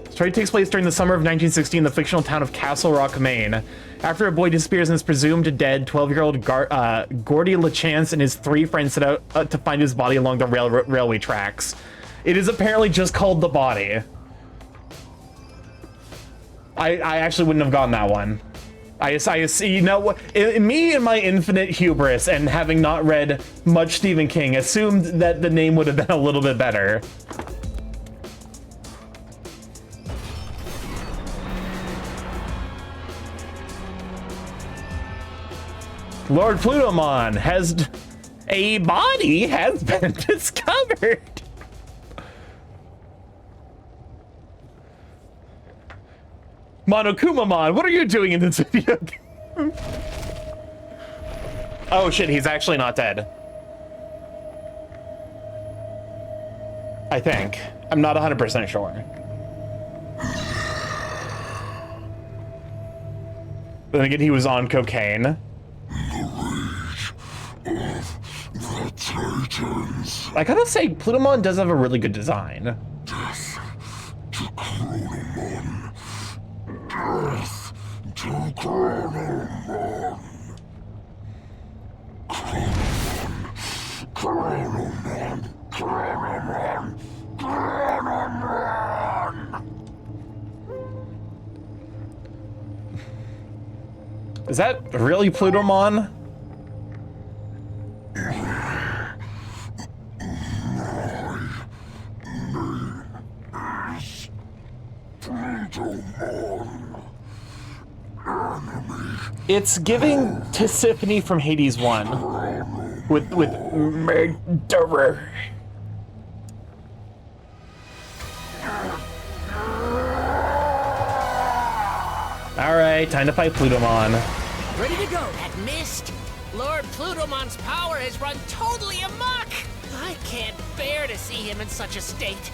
The story takes place during the summer of 1960 in the fictional town of Castle Rock, Maine. After a boy disappears and is presumed dead, 12-year-old Gordy LeChance and his 3 friends set out to find his body along the railway tracks. It is apparently just called The Body. I actually wouldn't have gotten that one. I see, you know what? Me and my infinite hubris and having not read much Stephen King assumed that the name would have been a little bit better. Lord Plutomon has a body has been discovered. Monokumamon, what are you doing in this video game? Oh shit, he's actually not dead. I think. I'm not 100% sure. Then again, he was on cocaine. The Titans. I gotta say, Plutomon does have a really good design. Death to Chronomon. Death to Chronomon. Chronomon. Chronomon. Chronomon. Is that really Plutomon? It's giving Tisiphone from Hades 1 with murderer. All right, time to fight Plutomon. Ready to go. That mist! Lord Plutomon's power has run totally amok! I can't bear to see him in such a state.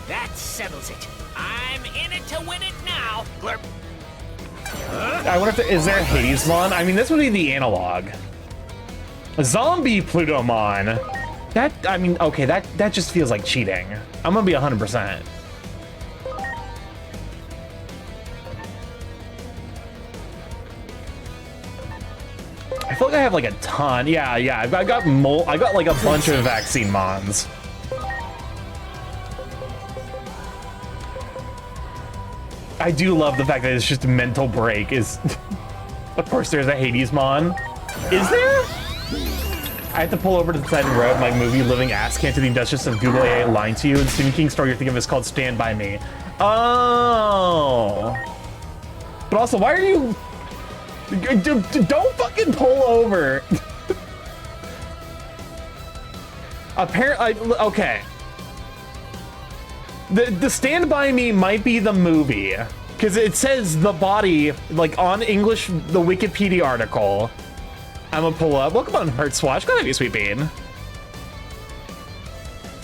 That settles it. I'm in it to win it now. Glurp. I wonder if is there a Hadesmon? I mean, this would be the analog. Zombie Plutomon. That, I mean, okay, that just feels like cheating. I'm gonna be 100%. I feel like I have like a ton. Yeah, I got like a bunch of vaccine mons. I do love the fact that it's just a mental break. Is of course there's a Hadesmon. Is there? I have to pull over to the side of the road. My movie Living Ass Can't Do the Injustice of Google AI lying to you. And Stephen King story you're thinking of is called Stand By Me. Oh. But also, why are you? Don't fucking pull over. Apparently, okay. The Stand By Me might be the movie, because it says the body, like on English, the Wikipedia article. I'm gonna pull up. Welcome on Hertzwatch. Go ahead, you sweet bean.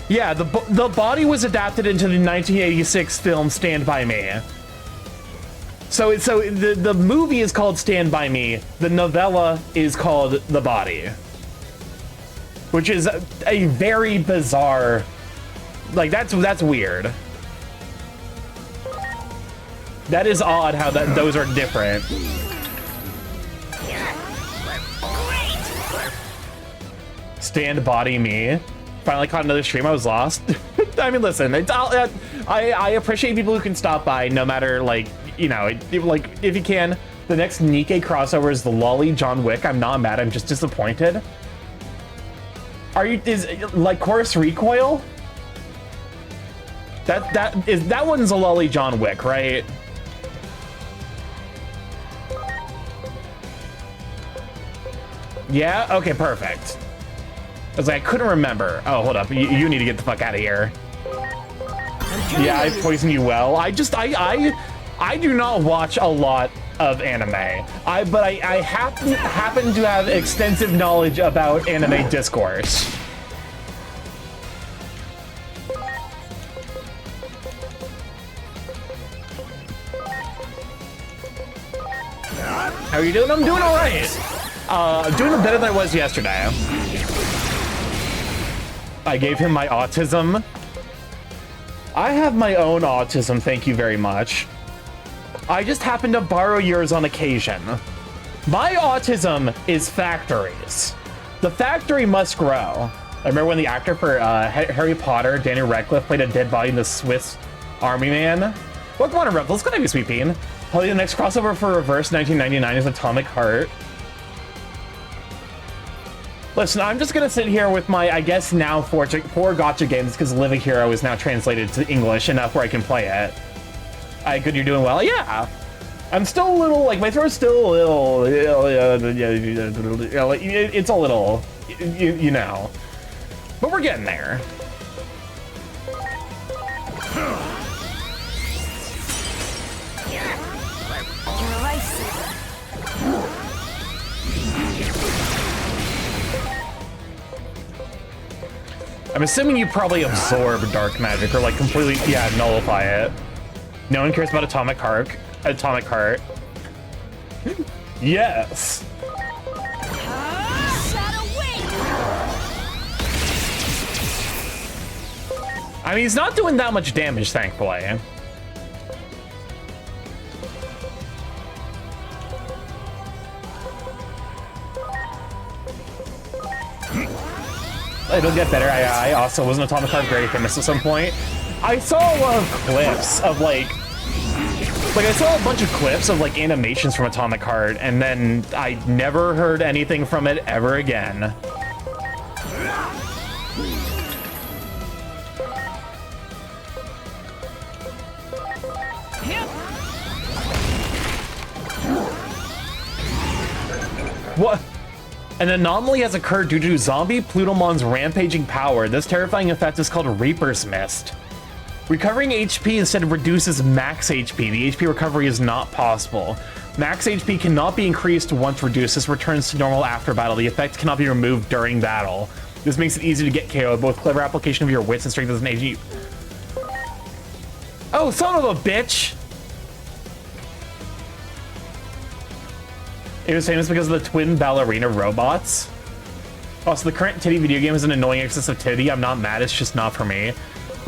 Yeah, the body was adapted into the 1986 film Stand By Me. So the movie is called Stand By Me. The novella is called The Body, which is a very bizarre. Like that's weird. That is odd how those are different. Stand Body Me. Finally caught another stream. I was lost. I mean, listen. I appreciate people who can stop by, no matter like like if you can. The next Nikkei crossover is the Lolly John Wick. I'm not mad. I'm just disappointed. Is like Chorus Recoil? That one's a Lolly John Wick, right? Yeah? Okay, perfect. I was like, I couldn't remember. Oh, hold up. You need to get the fuck out of here. Yeah, I poisoned you well. I do not watch a lot of anime. But I happen to have extensive knowledge about anime discourse. How are you doing? I'm doing all right. Doing better than I was yesterday. I gave him my autism. I have my own autism, thank you very much. I just happen to borrow yours on occasion. My autism is factories. The factory must grow. I remember when the actor for Harry Potter, Daniel Radcliffe, played a dead body in the Swiss Army Man. Welcome on, Rebels. Let's go to you, sweet bean. Probably the next crossover for Reverse 1999 is Atomic Heart. Listen, I'm just gonna sit here with my, I guess now, four gacha games because Live a Hero is now translated to English enough where I can play it. Good, you're doing well? Yeah. I'm still a little, like, my throat's still a little, it's a little, you know. But we're getting there. I'm assuming you probably absorb dark magic or like completely, yeah, nullify it. No one cares about Atomic Heart. Atomic Heart. Yes. I mean, he's not doing that much damage, thankfully. It'll get better. I also was an Atomic Heart very famous at some point. I saw a lot of clips of like I saw a bunch of clips of like animations from Atomic Heart, and then I never heard anything from it ever again. What? An anomaly has occurred due to zombie Plutomon's rampaging power. This terrifying effect is called Reaper's Mist. Recovering HP instead reduces max HP. The HP recovery is not possible. Max HP cannot be increased once reduced. This returns to normal after battle. The effect cannot be removed during battle. This makes it easy to get KO'd. Both clever application of your wits and strength as an agent. Oh, son of a bitch! It was famous because of the twin ballerina robots. Also, the current titty video game is an annoying excess of titty. I'm not mad, it's just not for me.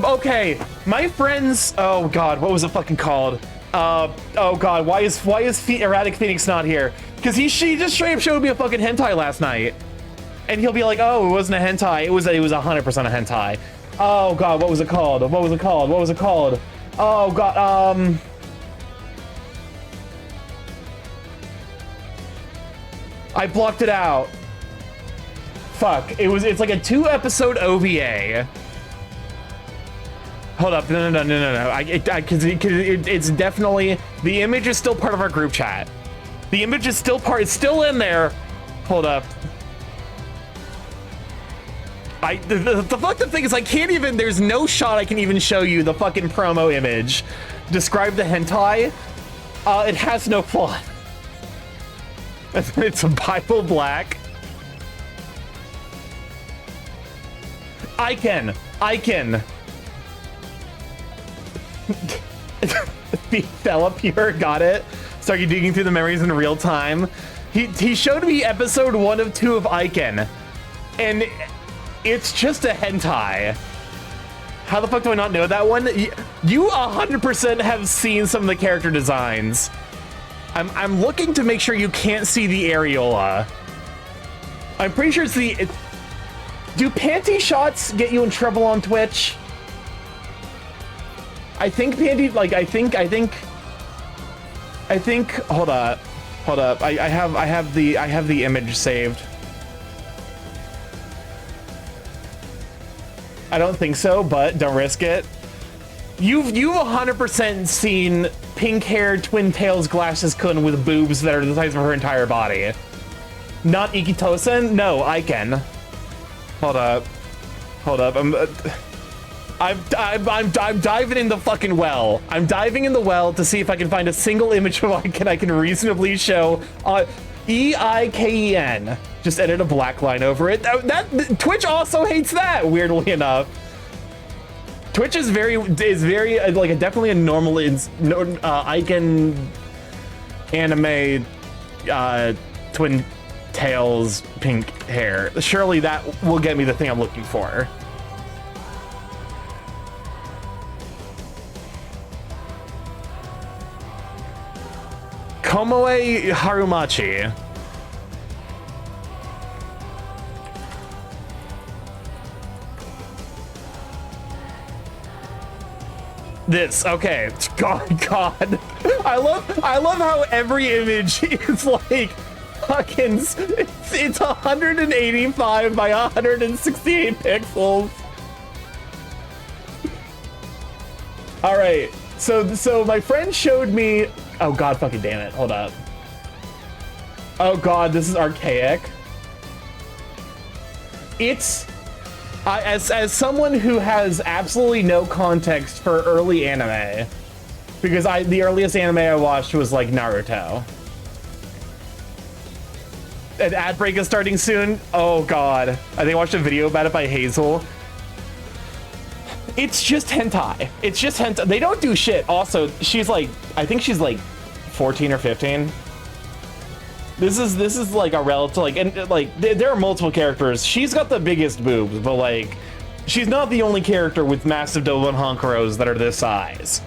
Okay, my friends, oh god, what was it fucking called? Oh god, why is Erratic Phoenix not here? Because she just straight up showed me a fucking hentai last night. And he'll be like, oh, it wasn't a hentai, it was 100% a hentai. Oh god, what was it called? What was it called? What was it called? Oh god, I blocked it out. Fuck, it's like a 2-episode OVA. Hold up, no. Cause it's definitely, the image is still part of our group chat. The image is still it's still in there. Hold up. The fucking thing is I can't even, there's no shot I can even show you the fucking promo image. Describe the hentai. It has no plot. It's a Bible Black. I can. Pure got it. Started digging through the memories in real time. He showed me episode 1 of 2 of Icon, and it's just a hentai. How the fuck do I not know that one? You 100% have seen some of the character designs. I'm looking to make sure you can't see the areola. I'm pretty sure it's the... Do panty shots get you in trouble on Twitch? I think panty... Like, I think... Hold up. I have the image saved. I don't think so, but don't risk it. You've 100% seen pink-haired, twin-tails glasses kun with boobs that are the size of her entire body. Not Ikitosen? No, I can. Hold up. I'm diving in the fucking well. I'm diving in the well to see if I can find a single image of Icon I can reasonably show. E-I-K-E-N. Just edit a black line over it. That Twitch also hates that, weirdly enough. Twitch is very like definitely a normal Icon anime twin tails pink hair. Surely that will get me the thing I'm looking for. Komoe Harumachi. This, okay. God. I love how every image is like fucking, it's 185 by 168 pixels. All right, so my friend showed me, oh God, fucking damn it, hold up. Oh God, this is archaic. It's, as someone who has absolutely no context for early anime, because the earliest anime I watched was like Naruto. An ad break is starting soon. Oh God, I think I watched a video about it by Hazel. It's just hentai. It's just hentai. They don't do shit. Also, she's like, I think she's like 14 or 15. This is like a relative, like, and like there are multiple characters. She's got the biggest boobs, but like, she's not the only character with massive Dolan Honkaros that are this size.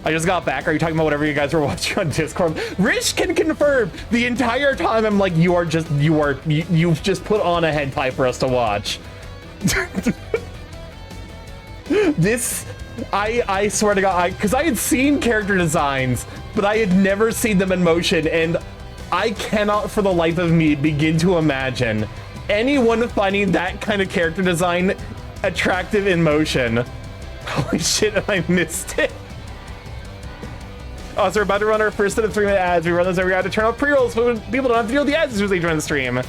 I just got back. Are you talking about whatever you guys were watching on Discord? Rich can confirm the entire time. I'm like, you've just put on a hentai for us to watch. This, I swear to God, because I had seen character designs, but I had never seen them in motion, and I cannot for the life of me begin to imagine anyone finding that kind of character design attractive in motion. Holy shit, I missed it. Oh, so we're about to run our first set of 3-minute ads. We run those every hour to turn off pre-rolls, so people don't have to deal with the ads as they join the stream.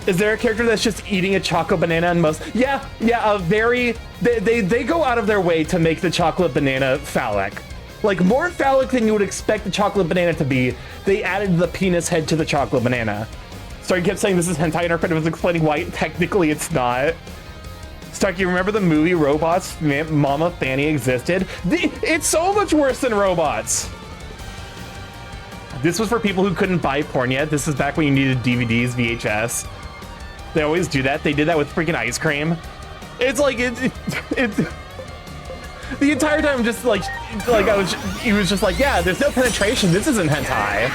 Is there a character that's just eating a chocolate banana and most? Yeah, a very, they go out of their way to make the chocolate banana phallic. Like, more phallic than you would expect the chocolate banana to be. They added the penis head to the chocolate banana. Starky kept saying this is hentai, and our friend was explaining why technically it's not. Starky, remember the movie Robots? Mama Fanny existed? It's so much worse than Robots. This was for people who couldn't buy porn yet. This is back when you needed DVDs, VHS. They always do that. They did that with freaking ice cream. It's like, the entire time, just like he was just like, yeah, there's no penetration. This isn't hentai.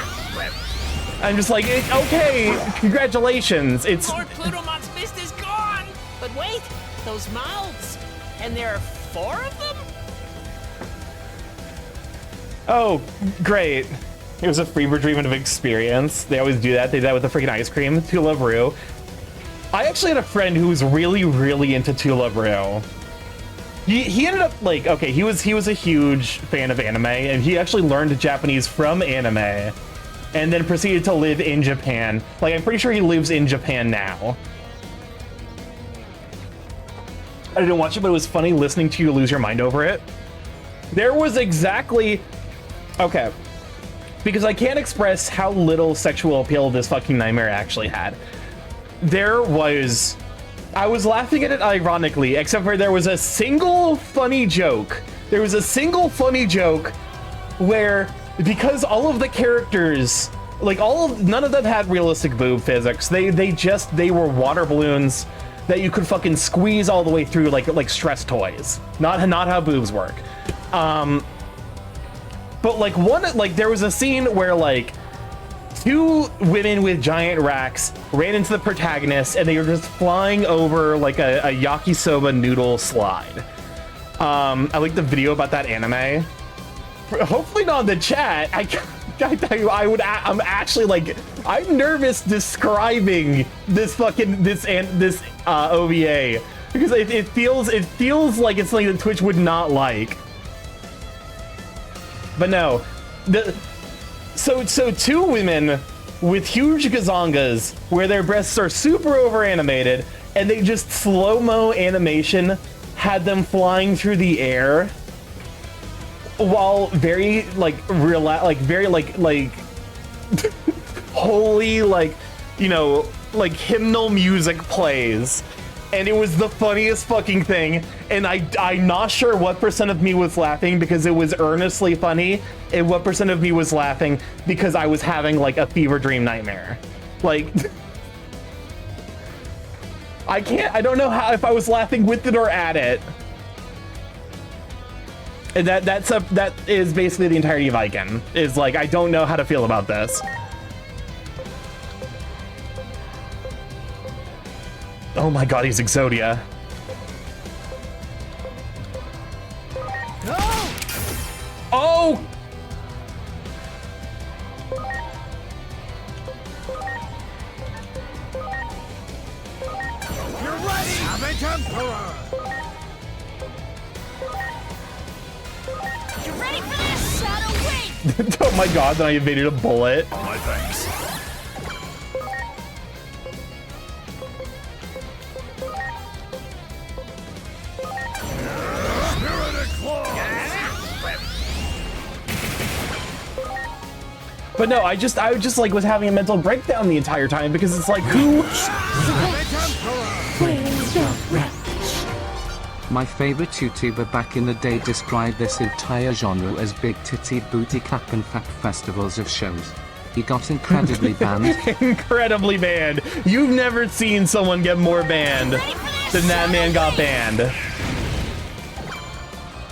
I'm just like, okay, congratulations. It's Lord Plutomon's fist is gone. But wait, those mouths, and there are 4 of them. Oh, great. It was a fever dream of experience. They always do that. They did that with the freaking ice cream. Tula Brew. I actually had a friend who was really, really into Tula Brew. He ended up like, okay, he was a huge fan of anime, and he actually learned Japanese from anime, and then proceeded to live in Japan. Like, I'm pretty sure he lives in Japan now. I didn't watch it, but it was funny listening to you lose your mind over it. There was exactly, okay, because I can't express how little sexual appeal this fucking nightmare actually had. There was, I was laughing at it ironically, except for there was a single funny joke. There was a single funny joke where, because all of the characters, like none of them had realistic boob physics. They were water balloons that you could fucking squeeze all the way through like stress toys. Not how boobs work. But like there was a scene where like 2 women with giant racks ran into the protagonist, and they were just flying over like a yakisoba noodle slide. I like the video about that anime. Hopefully not in the chat. I tell you, I'm actually like, I'm nervous describing this OVA because it feels like it's something that Twitch would not like. But no, so 2 women with huge gazongas where their breasts are super over animated, and they just slow-mo animation had them flying through the air while very like holy, like, you know, like hymnal music plays. And it was the funniest fucking thing, and I'm not sure what percent of me was laughing because it was earnestly funny, and what percent of me was laughing because I was having like a fever dream nightmare. Like, I don't know if I was laughing with it or at it. And that is basically the entirety of Icon. Is like, I don't know how to feel about this. Oh my god, he's Exodia. Oh my god, then I evaded a bullet. My thanks. But no, I just like was having a mental breakdown the entire time because it's like, who? My favorite YouTuber back in the day described this entire genre as big titty booty clap and fap festivals of shows. He got incredibly banned. Incredibly banned. You've never seen someone get more banned than that man got banned.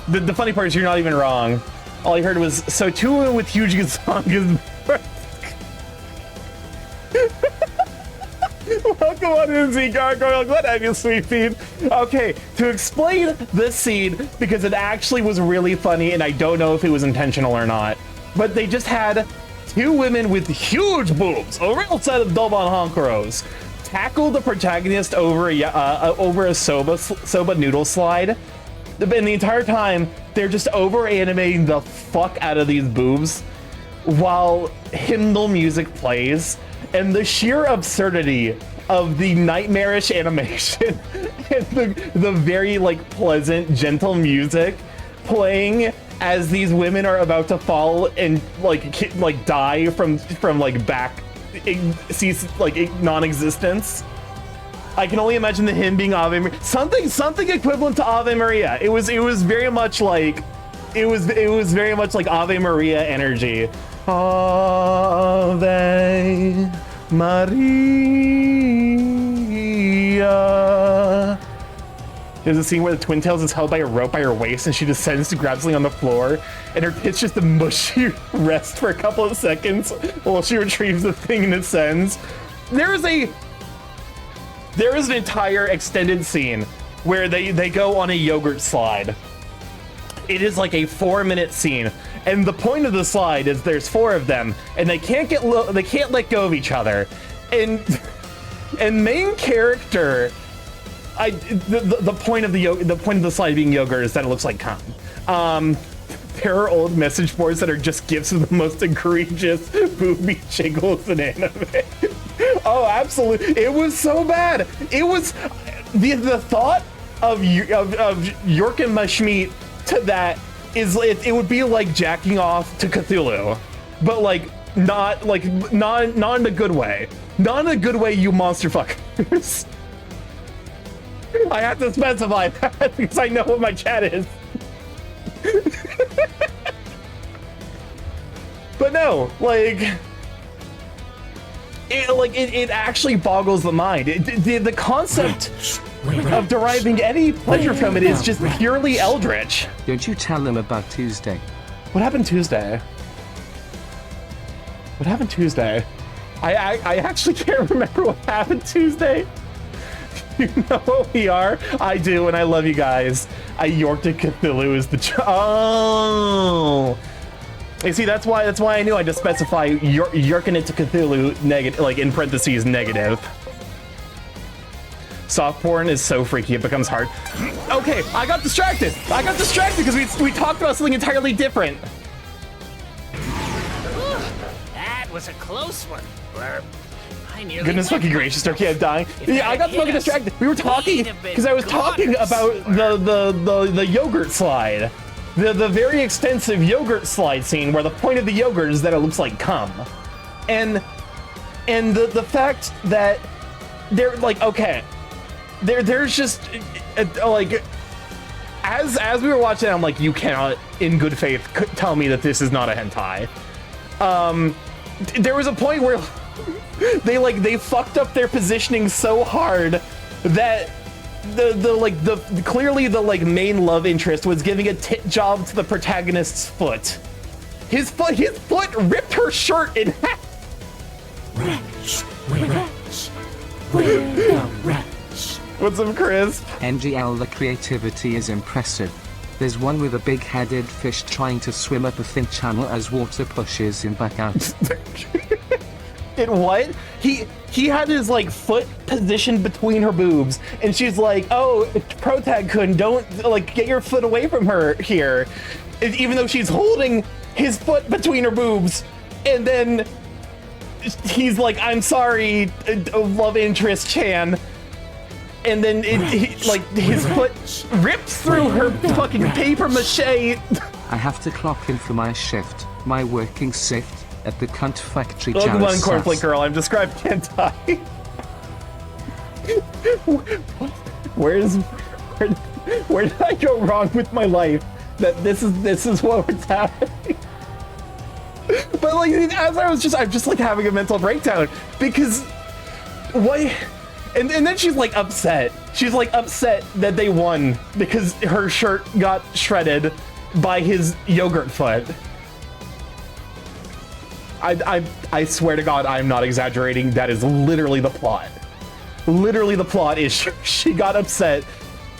The funny part is you're not even wrong. All I heard was, so two women with huge gazongas. Welcome on in, Z Gargoyle. Glad to have you, sweet feed. Okay, to explain this scene, because it actually was really funny, and I don't know if it was intentional or not, but they just had two women with huge boobs, a real set of Dobon Honkaros, tackle the protagonist over a soba noodle slide. And the entire time, they're just over animating the fuck out of these boobs while hymnal music plays, and the sheer absurdity of the nightmarish animation and the very like pleasant, gentle music playing as these women are about to fall and like die from like back non-existence. I can only imagine the hymn being Ave Maria, something equivalent to Ave Maria. It was very much like it was very much like Ave Maria energy. Ave Maria. There's a scene where the Twin Tails is held by a rope by her waist and she descends to grab something on the floor, and her pit's just a mushy rest for a couple of seconds while she retrieves the thing and ascends. There is an entire extended scene where they go on a yogurt slide. It is like a 4-minute scene, and the point of the slide is there's 4 of them, and they can't let go of each other, and main character. The point of the slide being yogurt is that it looks like cum. There are old message boards that are just gifs of the most egregious booby jiggles in anime. Oh, absolutely! It was so bad. It was the thought of York and Mashmeet to that is it would be like jacking off to Cthulhu, but like not in a good way. Not in a good way, you monster fuckers. I have to specify that because I know what my chat is. But no, it actually boggles the mind. The concept of deriving any pleasure from it is just purely eldritch. Don't you tell them about Tuesday. What happened Tuesday? What happened Tuesday? I actually can't remember what happened Tuesday. You know what we are? I do, and I love you guys. York to Cthulhu is the oh. You see, that's why I knew I had to specify Yorking it to Cthulhu negative, like in parentheses negative. Soft porn is so freaky it becomes hard. Okay, I got distracted because we talked about something entirely different. That was a close one. Goodness fucking gracious, Starky, I'm dying. Yeah, I got fucking distracted. We were talking because I was talking about the yogurt slide. The very extensive yogurt slide scene where the point of the yogurt is that it looks like cum. And the fact that they're like, okay, there's just like as we were watching, I'm like, you cannot in good faith tell me that this is not a hentai. There was a point where they fucked up their positioning so hard that clearly the main love interest was giving a tit job to the protagonist's foot. His foot ripped her shirt in half. What's up, Chris? NGL, the creativity is impressive. There's one with a big-headed fish trying to swim up a thin channel as water pushes him back out. It what? He had his foot positioned between her boobs, and she's like, "Oh, Protag-kun, don't get your foot away from her here." even though she's holding his foot between her boobs, and then he's like, "I'm sorry, love interest Chan," and then his foot rips through her fucking paper mache. I have to clock in for my shift, my working shift at the cunt factory. Welcome on Cornflake Girl. I'm described hentai. Where did I go wrong with my life? That this is what was happening. But like, as I'm just like having a mental breakdown because what? And then she's like upset. She's like upset that they won because her shirt got shredded by his yogurt foot. I swear to God, I'm not exaggerating. That is literally the plot. Literally the plot is she got upset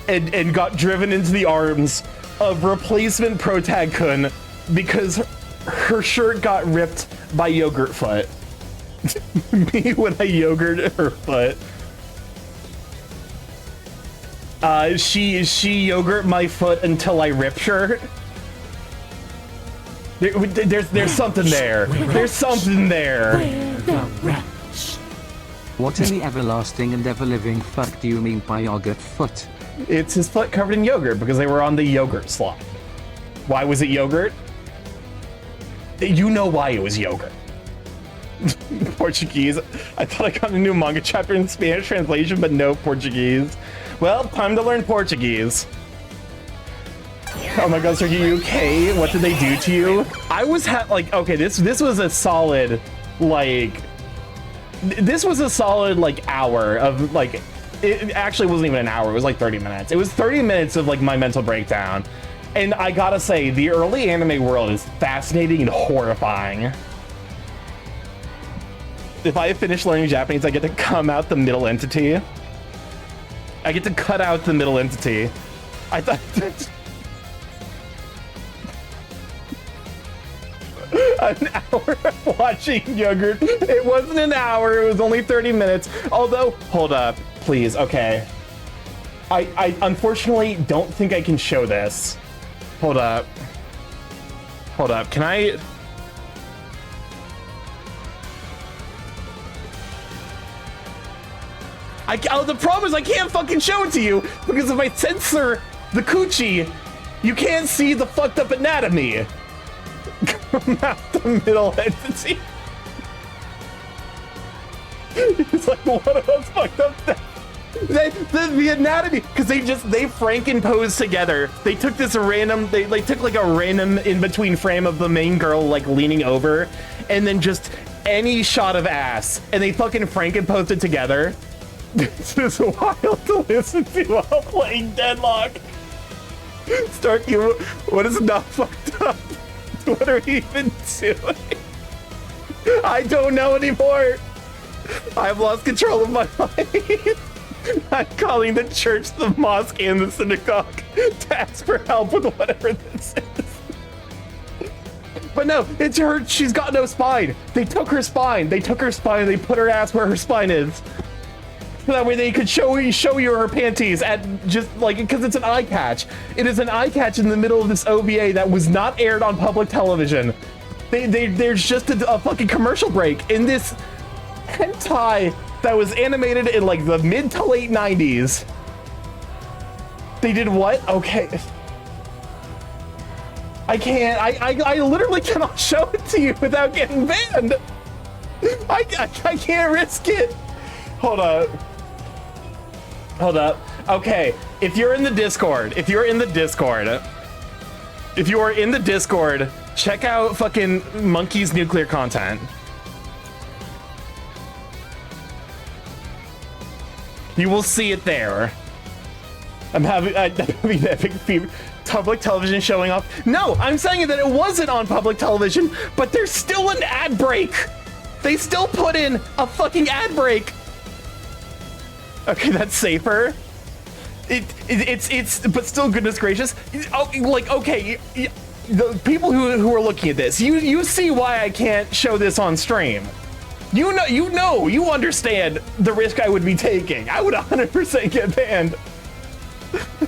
and got driven into the arms of replacement Protag-kun because her shirt got ripped by yogurt foot. Me when I yogurted her foot. She yogurt my foot until I ripped her. There's something there. There's something there. What in the everlasting and ever-living fuck do you mean by yogurt foot? It's his foot covered in yogurt because they were on the yogurt slide. Why was it yogurt? You know why it was yogurt. Portuguese. I thought I got a new manga chapter in Spanish translation, but no Portuguese. Well, time to learn Portuguese. Oh my God, Starky, you okay? What did they do to you? I was like, okay, this was a solid, like, this was a solid, like, hour of, like, it actually wasn't even an hour, it was like 30 minutes. It was 30 minutes of, like, my mental breakdown. And I gotta say, the early anime world is fascinating and horrifying. If I finish learning Japanese, I get to come out the middle entity. I get to cut out the middle entity. I thought... An hour of watching yogurt. It wasn't an hour, it was only 30 minutes. Although, hold up, please, okay. I unfortunately don't think I can show this. Hold up. Hold up, can I... Oh, the problem is I can't fucking show it to you because if I censor the coochie, you can't see the fucked up anatomy. Come out the middle entity. It's like one of those fucked up things. The anatomy, because they frankenposed together. They took this random, they took like a random in-between frame of the main girl like leaning over, and then just any shot of ass, and they fucking frankenposed it together. This is wild to listen to while playing Deadlock. Starky, what is not fucked up? What are we even doing? I don't know anymore. I've lost control of my mind. I'm calling the church, the mosque, and the synagogue to ask for help with whatever this is. But no, it's her. She's got no spine. They took her spine. They took her spine. They put her ass where her spine is. That way they could show you her panties at just like, because it's an eye catch. It is an eye catch in the middle of this OVA that was not aired on public television. There's just a fucking commercial break in this hentai that was animated in like the mid to late 90s. They did what? Okay. I can't, I literally cannot show it to you without getting banned. I can't risk it. Hold up. Hold up. Okay, if you're in the Discord, check out fucking Monkey's nuclear content. You will see it there. I'm having epic fever. Public television showing off. No, I'm saying that it wasn't on public television, but there's still an ad break. They still put in a fucking ad break. Okay, that's safer. It's but still, goodness gracious. Like, okay, the people who are looking at this, you see why I can't show this on stream. You understand the risk I would be taking. I would 100% get banned.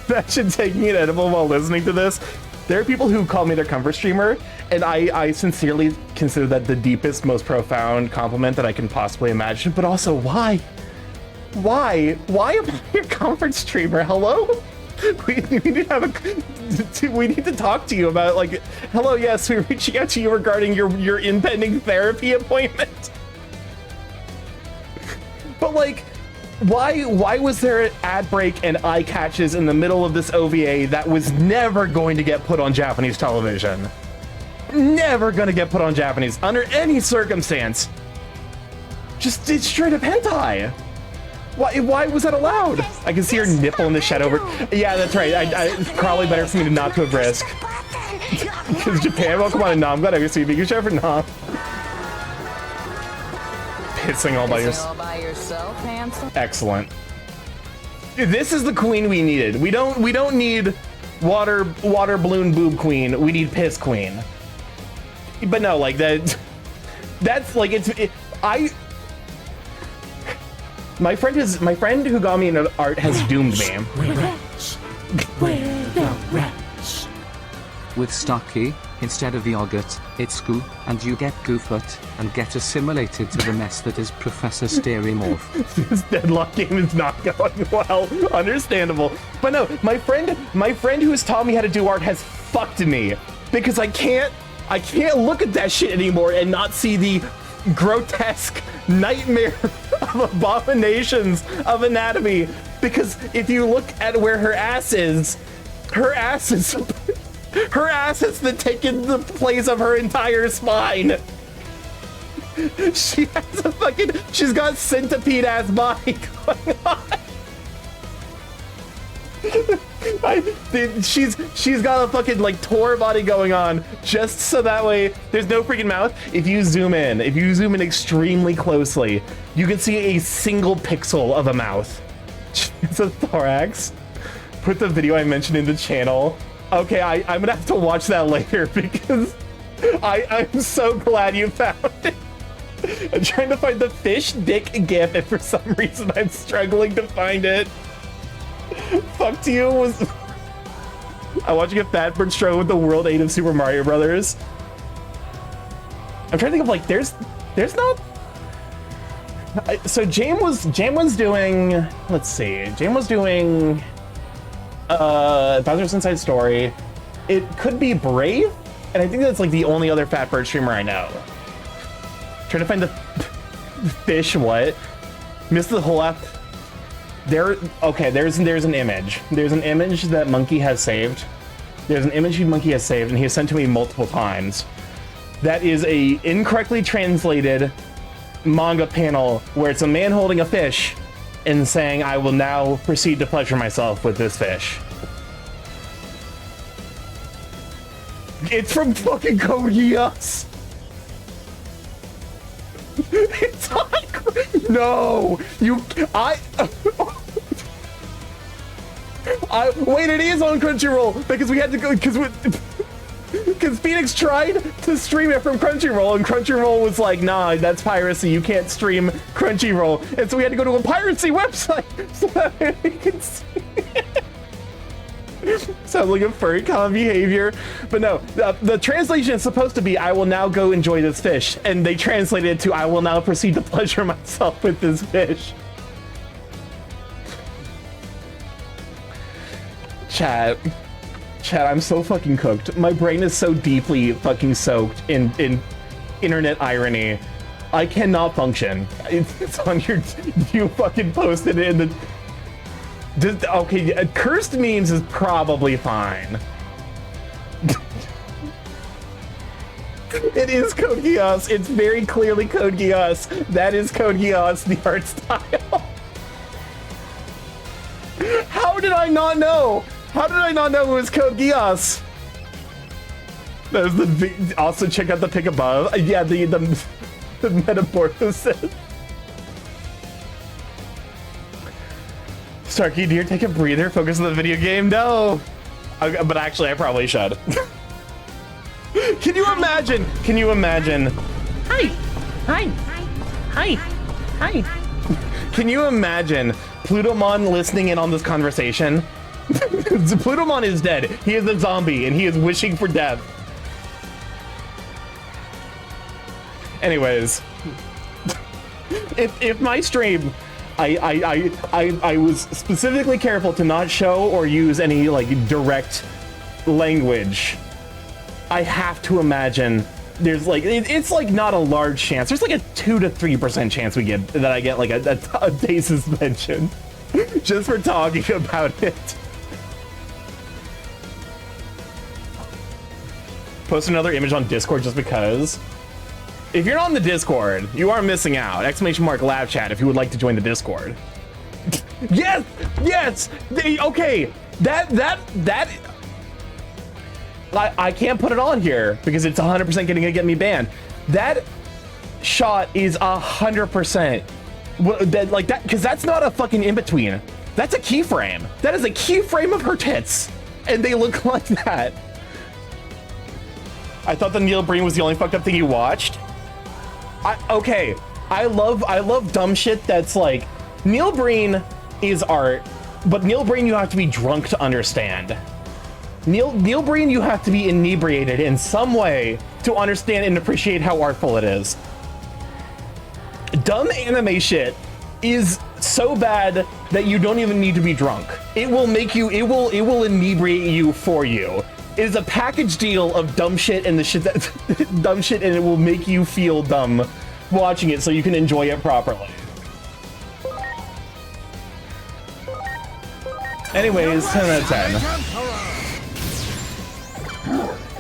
Imagine taking an edible while listening to this. There are people who call me their comfort streamer, and I sincerely consider that the deepest, most profound compliment that I can possibly imagine. But also, why? Why am I your comfort streamer? Hello? We need to have we need to talk to you about, like, hello, yes, we're reaching out to you regarding your impending therapy appointment. But like, why was there an ad break and eye catches in the middle of this OVA that was never going to get put on Japanese television? Never gonna get put on Japanese under any circumstance. Just it's straight up hentai. Why was that allowed? I can see her nipple in the shadow. Yeah, that's right. It's probably better for me to not to risk. Because Japan, well, come on, no, I'm glad I can see you for Nom. Pissing all by yourself, handsome. Excellent. This is the queen we needed. We don't need water balloon boob queen. We need piss queen. But no, like that's like my friend who got me into art has doomed me. With Starky, instead of yogurt, it's goo, and you get goofoot, and get assimilated to the mess that is Professor StarkyMorph. This deadlock game is not going well. Understandable. But no, my friend who has taught me how to do art has fucked me. Because I can't look at that shit anymore and not see the grotesque nightmare of abominations of anatomy. Because if you look at where her ass is the taken the place of her entire spine. She has she's got centipede ass body going on. She's got a fucking like tour body going on just so that way there's no freaking mouth. If you zoom in extremely closely, you can see a single pixel of a mouth. It's a thorax. Put the video I mentioned in the channel. Okay, I'm gonna have to watch that later because I'm so glad you found it. I'm trying to find the fish dick gif and for some reason I'm struggling to find it. Fuck to you was I'm watching a fat bird struggle with the World 8 of Super Mario Brothers. I'm trying to think of like there's not. So Jam was doing, let's see, Jam was doing Bowser's Inside Story. It could be Brave, and I think that's like the only other fat bird streamer I know. Trying to find the fish. What? Missed the whole app. Okay, there's an image. There's an image that Monkey has saved. There's an image Monkey has saved, and he has sent to me multiple times. That is a incorrectly translated manga panel where it's a man holding a fish and saying, "I will now proceed to pleasure myself with this fish." It's from fucking Code Geass. It's like, no, wait, it is on Crunchyroll because we had to go because Phoenix tried to stream it from Crunchyroll and Crunchyroll was like, nah, that's piracy. You can't stream Crunchyroll, and so we had to go to a piracy website so that we could see it. Sounds like a furry con behavior, but no. The translation is supposed to be, "I will now go enjoy this fish," and they translated it to, "I will now proceed to pleasure myself with this fish." Chat, I'm so fucking cooked. My brain is so deeply fucking soaked in internet irony. I cannot function. It's on your, you fucking posted it in the. Okay, cursed memes is probably fine. It is Code Geass. It's very clearly Code Geass. That is Code Geass, the art style. How did I not know? How did I not know it was Code Geass? There's the also check out the pic above. Yeah, the metamorphosis. Starky, dear, take a breather. Focus on the video game. No, but actually, I probably should. Can you imagine? Can you imagine? Hi, hi, hi, hi. Can you imagine Plutomon listening in on this conversation? Plutomon is dead. He is a zombie, and he is wishing for death. Anyways, if my stream, I was specifically careful to not show or use any like direct language. I have to imagine there's like it's like not a large chance. There's like a 2 to 3% chance we get that I get like a day suspension just for talking about it. Post another image on Discord just because. If you're not on the Discord, you are missing out. !live chat if you would like to join the Discord. Yes, yes. Okay, that. I can't put it on here because it's 100% gonna get me banned. That shot is 100%. Like that, because that's not a fucking in between. That's a keyframe. That is a keyframe of her tits, and they look like that. I thought the Neil Breen was the only fucked up thing you watched. Okay, I love dumb shit that's like, Neil Breen is art, but Neil Breen you have to be drunk to understand. Neil Breen you have to be inebriated in some way to understand and appreciate how artful it is. Dumb anime shit is so bad that you don't even need to be drunk. It will make you, it will inebriate you for you. It is a package deal of dumb shit and the shit that dumb shit, and it will make you feel dumb watching it so you can enjoy it properly. Anyways, 10 out of 10.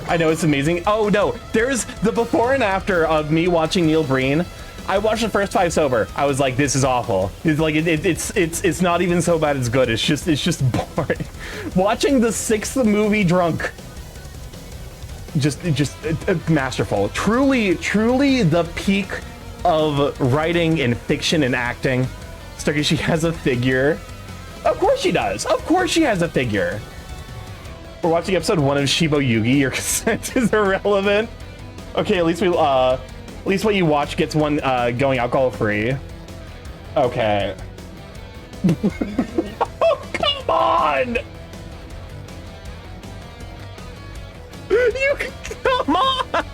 I know, it's amazing. Oh no, there's the before and after of me watching Neil Breen. I watched the first 5 sober. I was like, this is awful. It's like it's not even so bad it's good. It's just boring. Watching the 6th movie drunk. Just masterful. Truly the peak of writing and fiction and acting. Starky, she has a figure. Of course she does. Of course she has a figure. We're watching episode 1 of Shibo Yugi. Your consent is irrelevant. Okay, at least what you watch gets one going alcohol free. Okay. Oh, come on! You come on!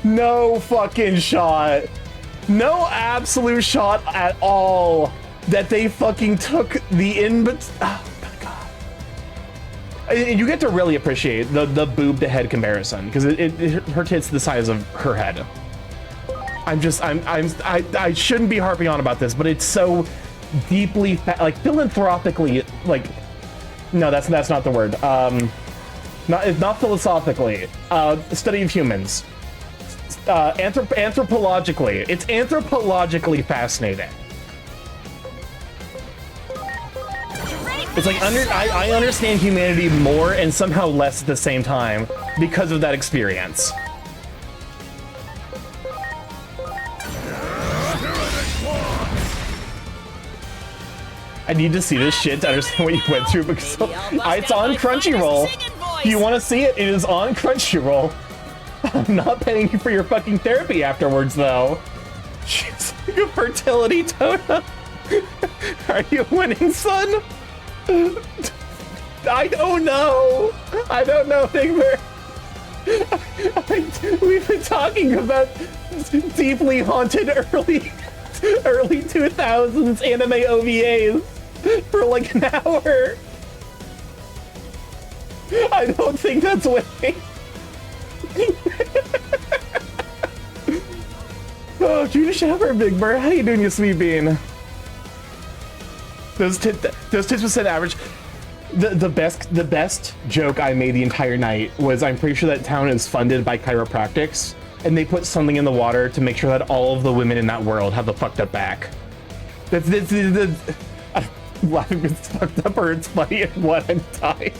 No fucking shot. No absolute shot at all that they fucking took the oh my god. You get to really appreciate the boob to head comparison because her tits the size of her head. I shouldn't be harping on about this, but it's so deeply like philanthropically like. No, that's not the word. Not philosophically. Study of humans. Anthropologically. It's anthropologically fascinating. It's like I understand humanity more and somehow less at the same time because of that experience. I need to see this shit to understand what you went through because it's on Crunchyroll. If you want to see it, it is on Crunchyroll. I'm not paying you for your fucking therapy afterwards, though. She's like a fertility totem. Are you winning, son? I don't know. I don't know, Figber. We've been talking about deeply haunted early 2000s anime OVAs for like an hour. I don't think that's winning. Oh, Judah Shepard, Big Bird, how you doing, you sweet bean? Those tits percent average. The best joke I made the entire night was I'm pretty sure that town is funded by chiropractics, and they put something in the water to make sure that all of the women in that world have the fucked up back. I'm laughing because it's fucked up or it's funny at what I'm dying.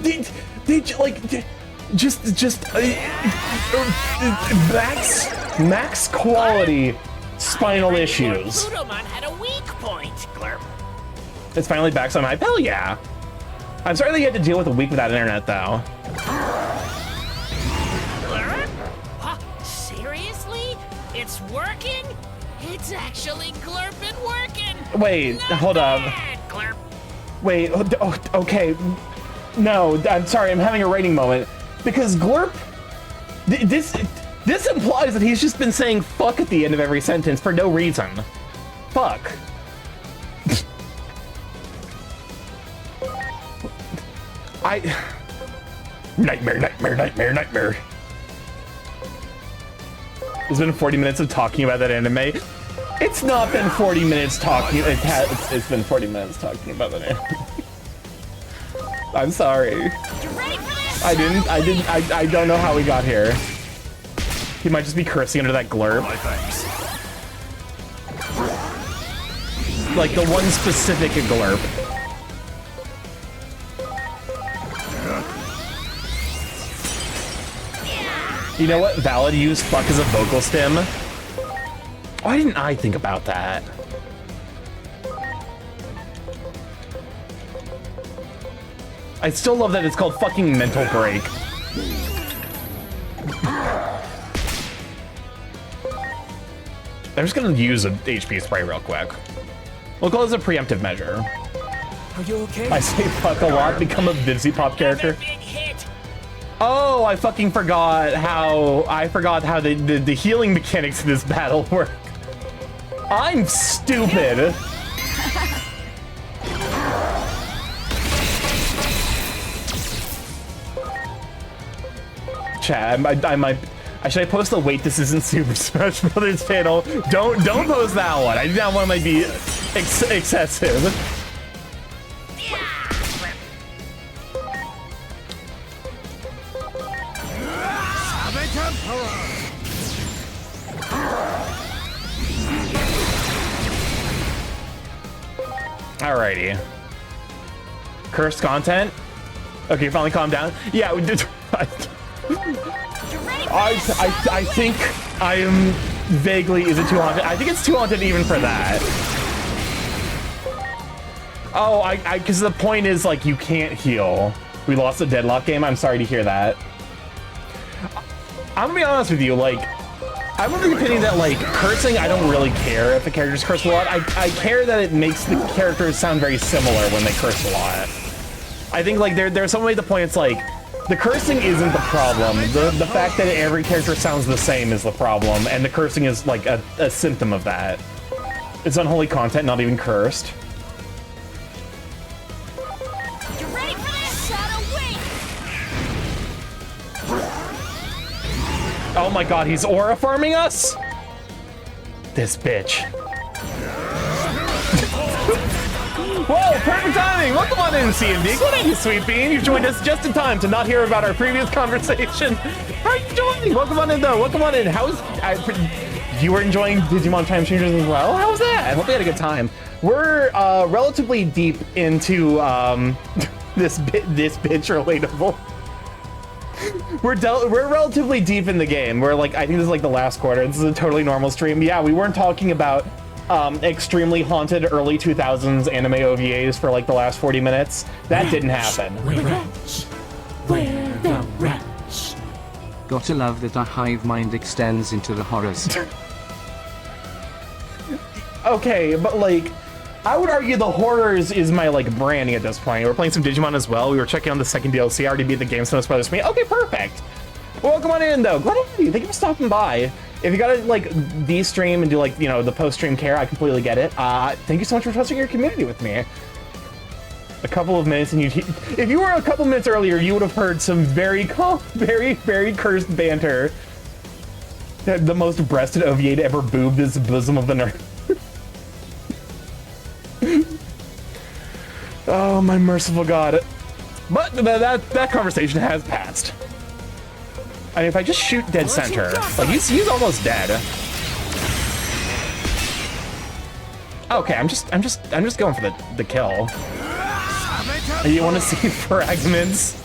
They just max quality spinal issues. Plutomon had a weak point. Glurp. It's finally back on my hell yeah. I'm sorry that you had to deal with a week without internet though. Glurp? Huh? Seriously? It's working? It's actually glurping working. Wait, hold up. Glurp. Wait, okay. No, I'm sorry, I'm having a rating moment. Because Glurp, this implies that he's just been saying fuck at the end of every sentence for no reason. Fuck. Nightmare. It's been 40 minutes of talking about that anime. It's not been 40 minutes talking. It's been 40 minutes talking about that anime. I'm sorry. You ready for this? I don't know how we got here. He might just be cursing under that glurp. My thanks. Like the one specific glurp. You know what? Valid use fuck as a vocal stem. Why didn't I think about that? I still love that it's called fucking mental break. I'm just gonna use a HP spray real quick. We'll call this a preemptive measure. Are you okay? I say fuck a lot, become a Vivzy Pop character. Another big hit. Oh, I fucking forgot how the healing mechanics of this battle work. I'm stupid. Chat, should I post the wait this isn't Super Smash Brothers panel? Don't post that one. I think that one might be excessive. Alrighty. Cursed content? Okay, finally calm down. Yeah, we did. I think I am vaguely. Is it too haunted? I think it's too haunted even for that. Oh, because the point is like you can't heal. We lost the deadlock game. I'm sorry to hear that. I'm gonna be honest with you. Like, I'm of the opinion that like cursing, I don't really care if the characters curse a lot. I care that it makes the characters sound very similar when they curse a lot. I think like there's some way the point. It's like. The cursing isn't the problem. The fact that every character sounds the same is the problem, and the cursing is like a symptom of that. It's unholy content, not even cursed. You ready for this? Shadow Wing. Oh my god, he's aura farming us? This bitch. Whoa, perfect timing! Welcome on in, CMD. Good day, Sweet Bean. You've joined us just in time to not hear about our previous conversation. How are you doing? Welcome on in, though. Welcome on in. You were enjoying Digimon Time Changers as well? How was that? I hope you had a good time. We're relatively deep into this bitch relatable. We're relatively deep in the game. We're like, I think this is like the last quarter. This is a totally normal stream. Yeah, we weren't talking about extremely haunted early 2000s anime OVAs for like the last 40 minutes. That didn't happen. Where the rats? Gotta love that our hive mind extends into the horrors. Okay, but like, I would argue the horrors is my like branding at this point. We're playing some Digimon as well. We were checking on the second DLC. I already beat the game, so no spoilers for me. Okay, perfect. Well, welcome on in though. Glad to have you. Thank you for stopping by. If you gotta like de-stream and do like, you know, the post-stream care, I completely get it. Thank you so much for trusting your community with me. A couple of minutes and if you were a couple minutes earlier, you would have heard some very cursed banter. The most breasted OVA to ever boob this bosom of the nerd. Oh my merciful god. But that conversation has passed. I mean, if I just shoot dead center, like he's almost dead. Okay, I'm just going for the kill. You want to see fragments?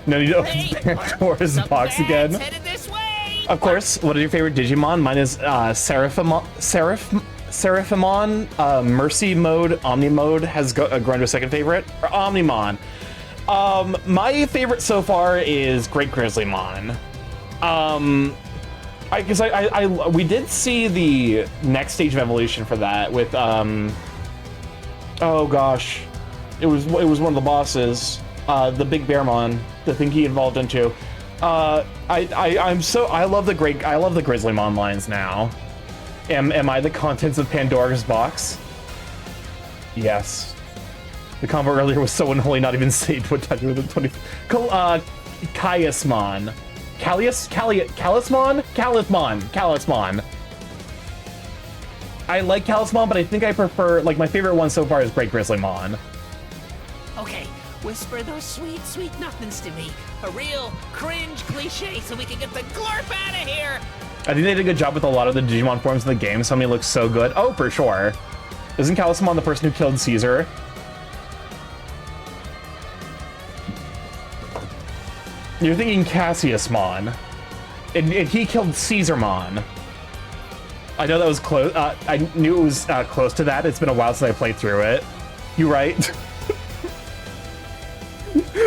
No need to open Pandora's box again. Headed this way. Of course. What is your favorite Digimon? Mine is Seraphimon. Mercy mode, Omni mode has grown to a second favorite. Or Omnimon. My favorite so far is Great Grizzlymon. Because we did see the next stage of evolution for that with oh gosh, it was one of the bosses, the big Bearmon, the thing he evolved into. I love the Grizzlymon lines now. Am I the contents of Pandora's box? Yes. The combo earlier was so unholy, not even saved what touch with the 20. Caiusmon. Calismon. I like Calismon, but I think I prefer, like, my favorite one so far is Great Grizzlymon. Okay, whisper those sweet, sweet nothings to me. A real cringe cliche so we can get the glorp out of here. I think they did a good job with a lot of the Digimon forms in the game. Some of them look so good. Oh, for sure. Isn't Calismon the person who killed Caesar? You're thinking Cassiusmon. And he killed Caesarmon. I know that was close. I knew it was close to that. It's been a while since I played through it. You right?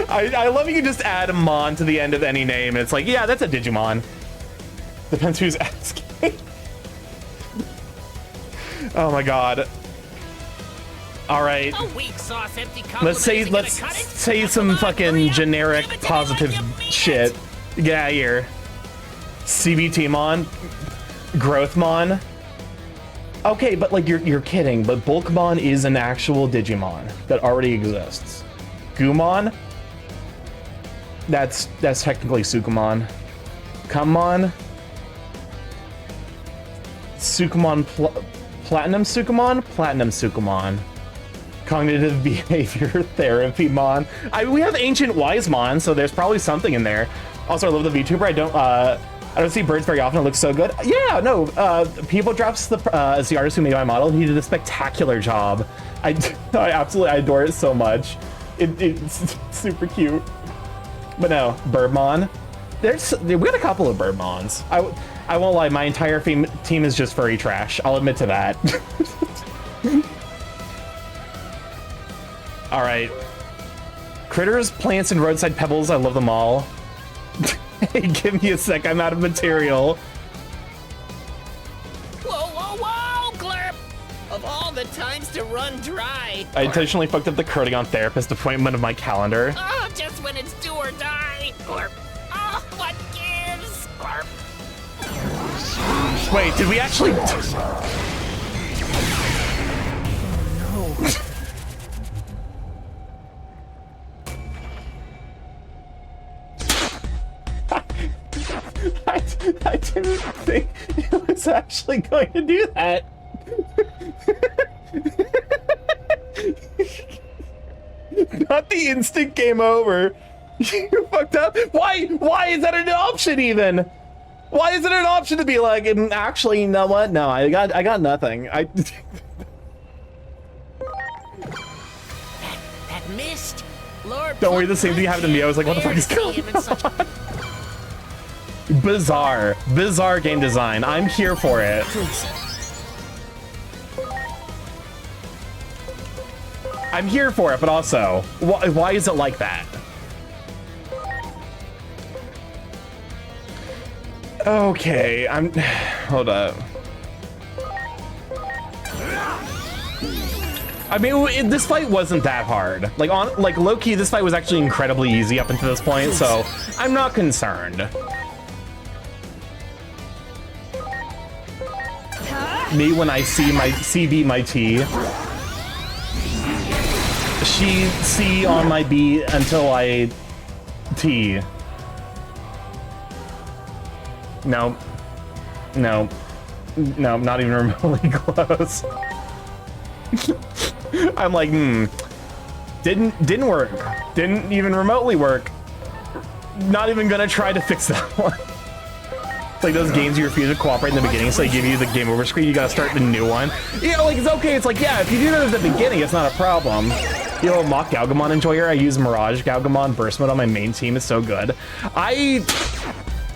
I love you can just add a mon to the end of any name, and it's like, yeah, that's a Digimon. Depends who's asking. Oh my god. All right. Let's say some fucking generic positive shit. Get out of here. CBTmon, Growthmon. Okay, but like you're kidding. But Bulkmon is an actual Digimon that already exists. Gumon. That's technically Sukumon. Kummon. Sukumon Platinum Sukumon. Cognitive behavior therapy mon. We have ancient wise mon, so there's probably something in there. Also, I love the VTuber. I don't see birds very often. It looks so good. Yeah, no. People drops as the artist who made my model. He did a spectacular job. I absolutely adore it so much. It's super cute. But no, Birdmon. We got a couple of Birdmons. I won't lie. My entire team is just furry trash. I'll admit to that. All right. Critters, plants, and roadside pebbles. I love them all. Hey, give me a sec. I'm out of material. Whoa, Glurp! Of all the times to run dry. I intentionally fucked up the Crotagon therapist appointment of my calendar. Oh, just when it's do or die. Glurp. Oh, what gives? Glurp. Wait, did we actually... I didn't think it was actually going to do that. Not the instant game over. You fucked up. Why is that an option even? Why is it an option to be like, actually, you know what? No, I got nothing. That mist. Lord, don't worry, the same thing happened to me. I was like, what the fuck is going on? Bizarre game design. I'm here for it. I'm here for it, but also, why is it like that? Okay, hold up. I mean, this fight wasn't that hard. Like low-key, this fight was actually incredibly easy up until this point, so I'm not concerned. Me when I see my CV my T. She C on my B until I T. No, not even remotely close. I'm like, didn't work. Didn't even remotely work. Not even gonna try to fix that one. It's like those games you refuse to cooperate in the beginning, so they give you the game over screen, you gotta start the new one. Yeah, like, it's okay, it's like, yeah, if you do that at the beginning, it's not a problem. You know, Mock Galgamon enjoyer, I use Mirage Galgamon Burst Mode on my main team, it's so good.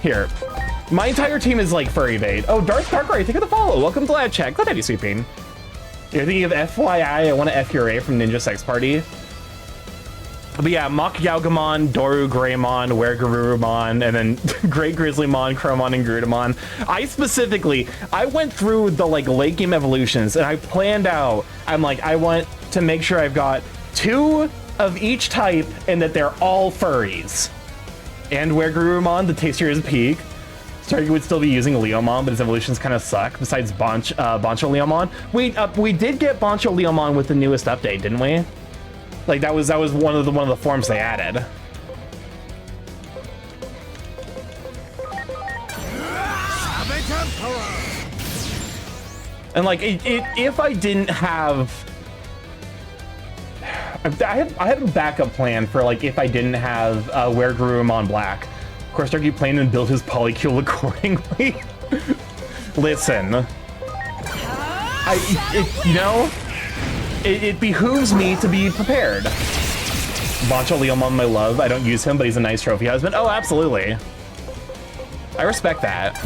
Here. My entire team is like furry bait. Oh, Darth Parker, thank you for the follow. Welcome to Live Chat. Glad to have you, Sweet Bean. You're thinking of FYI, I want to F your A from Ninja Sex Party. But yeah, Mach Yaogamon, Doru Greymon, Weregarurumon, and then Great Grizzlymon, Chromon, and Grudamon. I went through the like late game evolutions and I planned out, I want to make sure I've got 2 of each type and that they're all furries. And Weregarurumon, the tastier his peak. Starky would still be using Leomon, but his evolutions kind of suck, besides Bancho Leomon. We did get Bancho Leomon with the newest update, didn't we? Like that was one of the forms they added. And like if I didn't have, I had a backup plan for like if I didn't have Weregarurumon Black. Of course, Starky planned and built his Polycule accordingly. Listen, it behooves me to be prepared. Bancho Leomon, my love. I don't use him, but he's a nice trophy husband. Oh, absolutely. I respect that.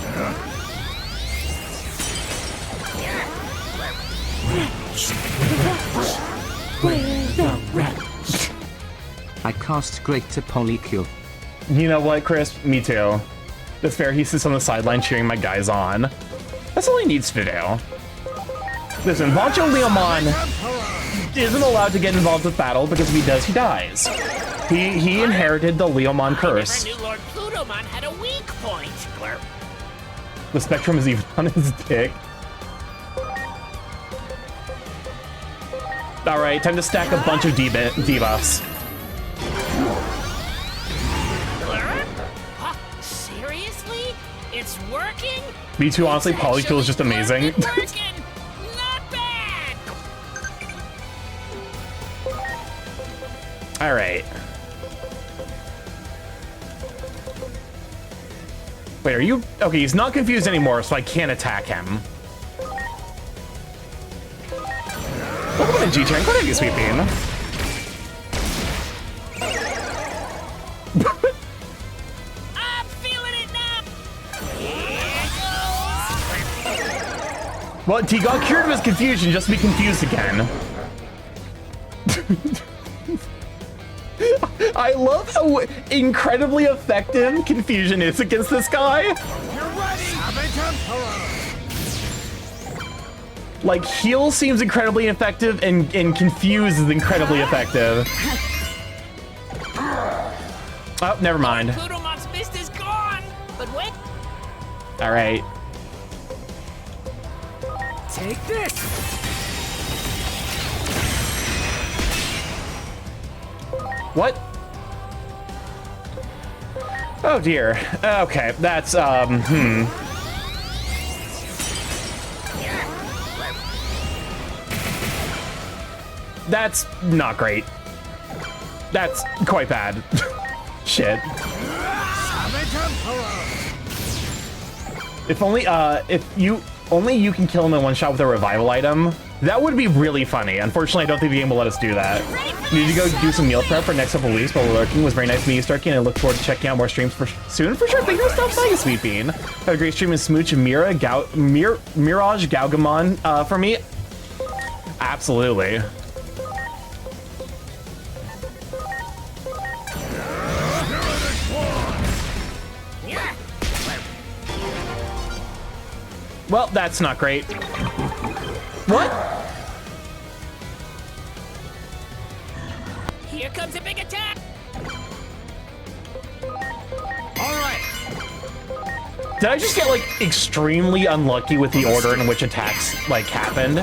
I cast Great to Polycule. You know what, Chris? Me too. That's fair. He sits on the sideline cheering my guys on. That's all he needs to do. Listen, Bancho Leomon isn't allowed to get involved with battle because if he does, he dies. He inherited the Leomon curse. I never knew Lord Plutomon had a weak point. Glurp. The spectrum is even on his dick. All right, time to stack a bunch of debuffs. Seriously? It's working? Me too, honestly, Polycule is just amazing. Working. Not bad. All right. Wait, are you... Okay, he's not confused anymore, so I can't attack him. Welcome to G-Turn. Go ahead, you sweet bean. I'm feeling it now. Here goes. Well, he got cured of his confusion just to be confused again. I love how incredibly effective confusion is against this guy. You're ready! Like, heal seems incredibly effective, and confuse is incredibly effective. Oh, never mind. Plutomon's mist is gone. But wait. All right. Take this! What? Oh dear. Okay, that's That's not great. That's quite bad. Shit. If only you can kill him in one shot with a revival item. That would be really funny. Unfortunately, I don't think the game will let us do that. Need to go do some meal prep for next couple weeks while we're lurking. It was very nice meeting you, Starky, and I look forward to checking out more streams soon. For sure. Thank you for stopping by, you sweet bean. Have a great stream and smooch and Mirage Gaugamon for me. Absolutely. Well, that's not great. What? Here comes a big attack. All right. Did I just get, like, extremely unlucky with the order in which attacks, like, happened?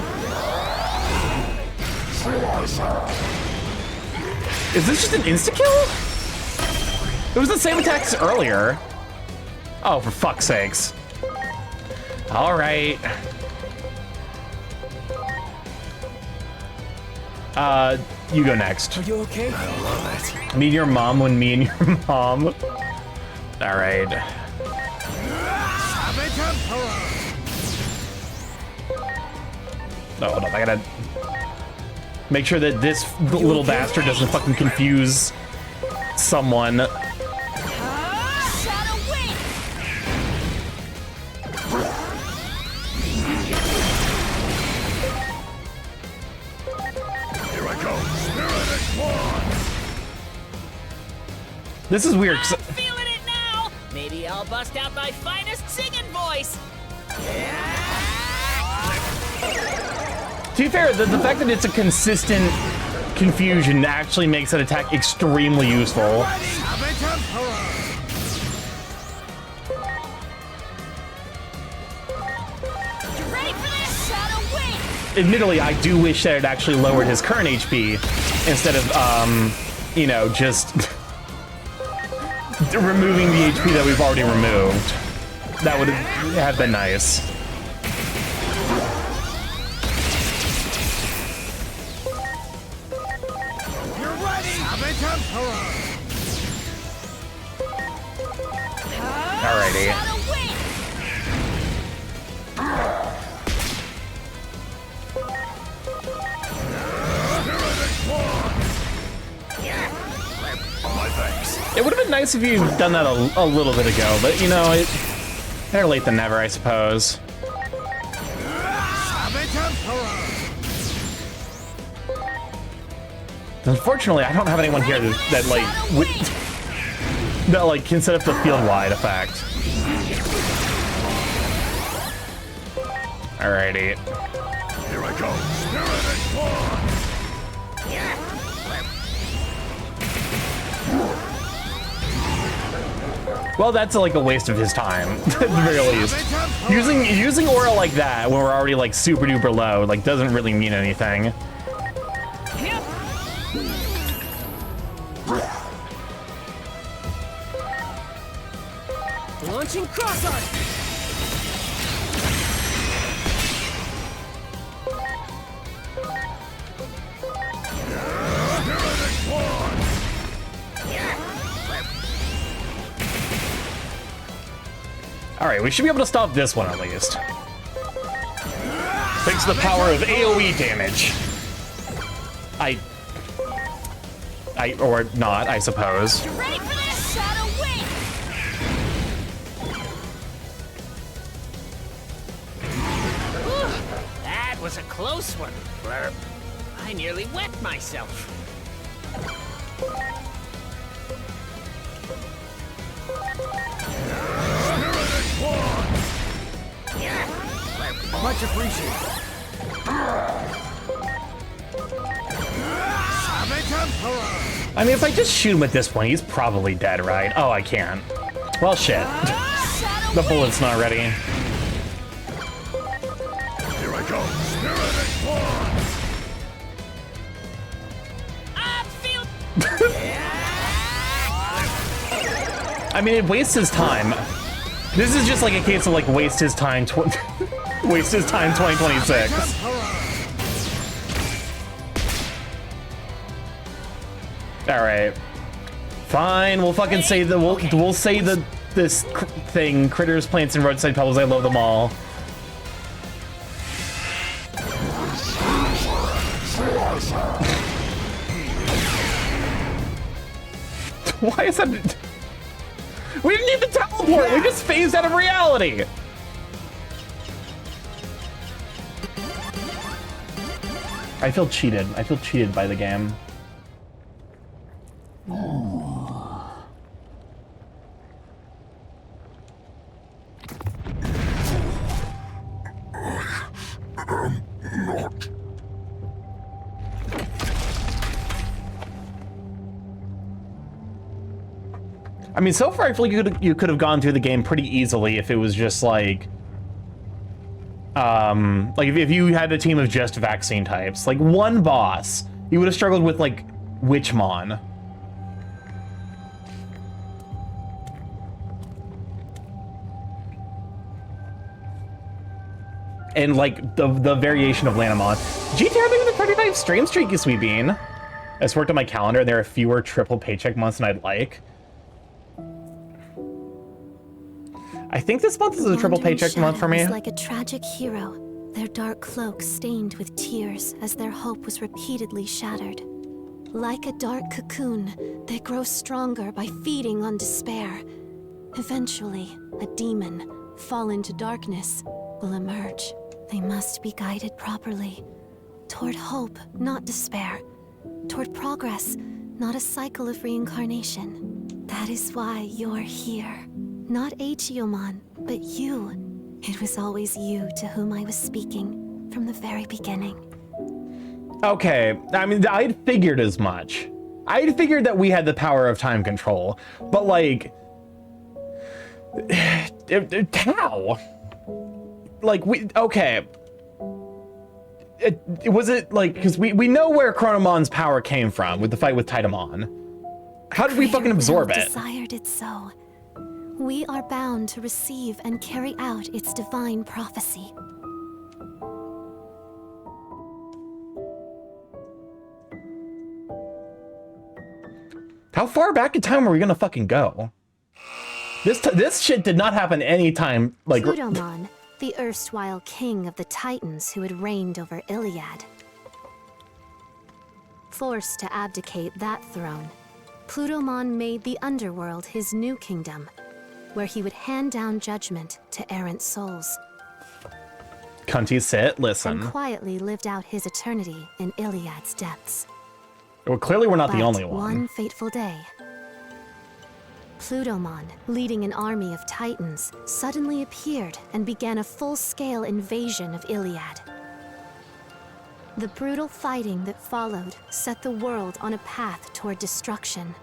Is this just an insta-kill? It was the same attacks earlier. Oh, for fuck's sakes. All right. You go next. Are you okay? I love it. Me and your mom when me and your mom. All right. No, hold up. I gotta make sure that this little bastard doesn't fucking confuse someone. Shadow Wing. Here I go. Spirit Swan. This is weird. I'm feeling it now. Maybe I'll bust out my finest singing voice. To be fair, the fact that it's a consistent confusion actually makes that attack extremely useful. You ready for this? Shadow Wing! Admittedly, I do wish that it actually lowered his current HP instead of, you know, just removing the HP that we've already removed. That would have been nice. You're ready! Alrighty. Shadow Wing! My thanks. It would have been nice if you'd done that a little bit ago, but you know, better late than never, I suppose. Unfortunately, I don't have anyone here that like can set up the field wide effect. Alrighty. Here I go. Spirit and claw. Well, that's like a waste of his time, at the very least. Using aura like that when we're already like super duper low, like doesn't really mean anything. Launching cross arc. Alright, we should be able to stop this one at least. Thanks to the power of AoE damage. Or not, I suppose. You ready for this? Shadow Wing! That was a close one, Blurb. I nearly wet myself. Much appreciated. I mean, if I just shoot him at this point, he's probably dead, right? Oh, I can't. Well, shit. The bullet's not ready. Here I go. Spirit and claw. I feel... I mean, it wastes his time. This is just like a case of like waste his time 2026. All right, fine. We'll fucking say the we'll say this thing: critters, plants, and roadside pebbles. I love them all. Why is that? We didn't even teleport. We just phased out of reality. I feel cheated. I feel cheated by the game. I mean, so far I feel like you could have gone through the game pretty easily if it was just like if you had a team of just vaccine types, like one boss, you would have struggled with like Witchmon. And like the variation of Lanamon. GTA having the 35 stream streak is sweet bean. I just worked on my calendar and there are fewer triple paycheck months than I'd like. I think this month is a triple paycheck month for me. Like a tragic hero, their dark cloaks stained with tears as their hope was repeatedly shattered. Like a dark cocoon, they grow stronger by feeding on despair. Eventually, a demon, fallen to darkness, will emerge. They must be guided properly. Toward hope, not despair. Toward progress, not a cycle of reincarnation. That is why you're here. Not Achiomon, but you. It was always you to whom I was speaking from the very beginning. Okay, I mean, I'd figured as much. I'd figured that we had the power of time control, but like, how? Like, okay. Was it like, because we know where Chronomon's power came from with the fight with Titamon. How did we fucking absorb it? Desired it so. We are bound to receive and carry out its divine prophecy. How far back in time are we gonna fucking go? This shit did not happen anytime, like... Plutomon, the erstwhile king of the Titans who had reigned over Iliad. Forced to abdicate that throne, Plutomon made the underworld his new kingdom, where he would hand down judgment to errant souls. Cunty, sit, listen. And quietly lived out his eternity in Iliad's depths. Well, clearly we're not the But only one. One fateful day, Plutomon, leading an army of Titans, suddenly appeared and began a full-scale invasion of Iliad. The brutal fighting that followed set the world on a path toward destruction.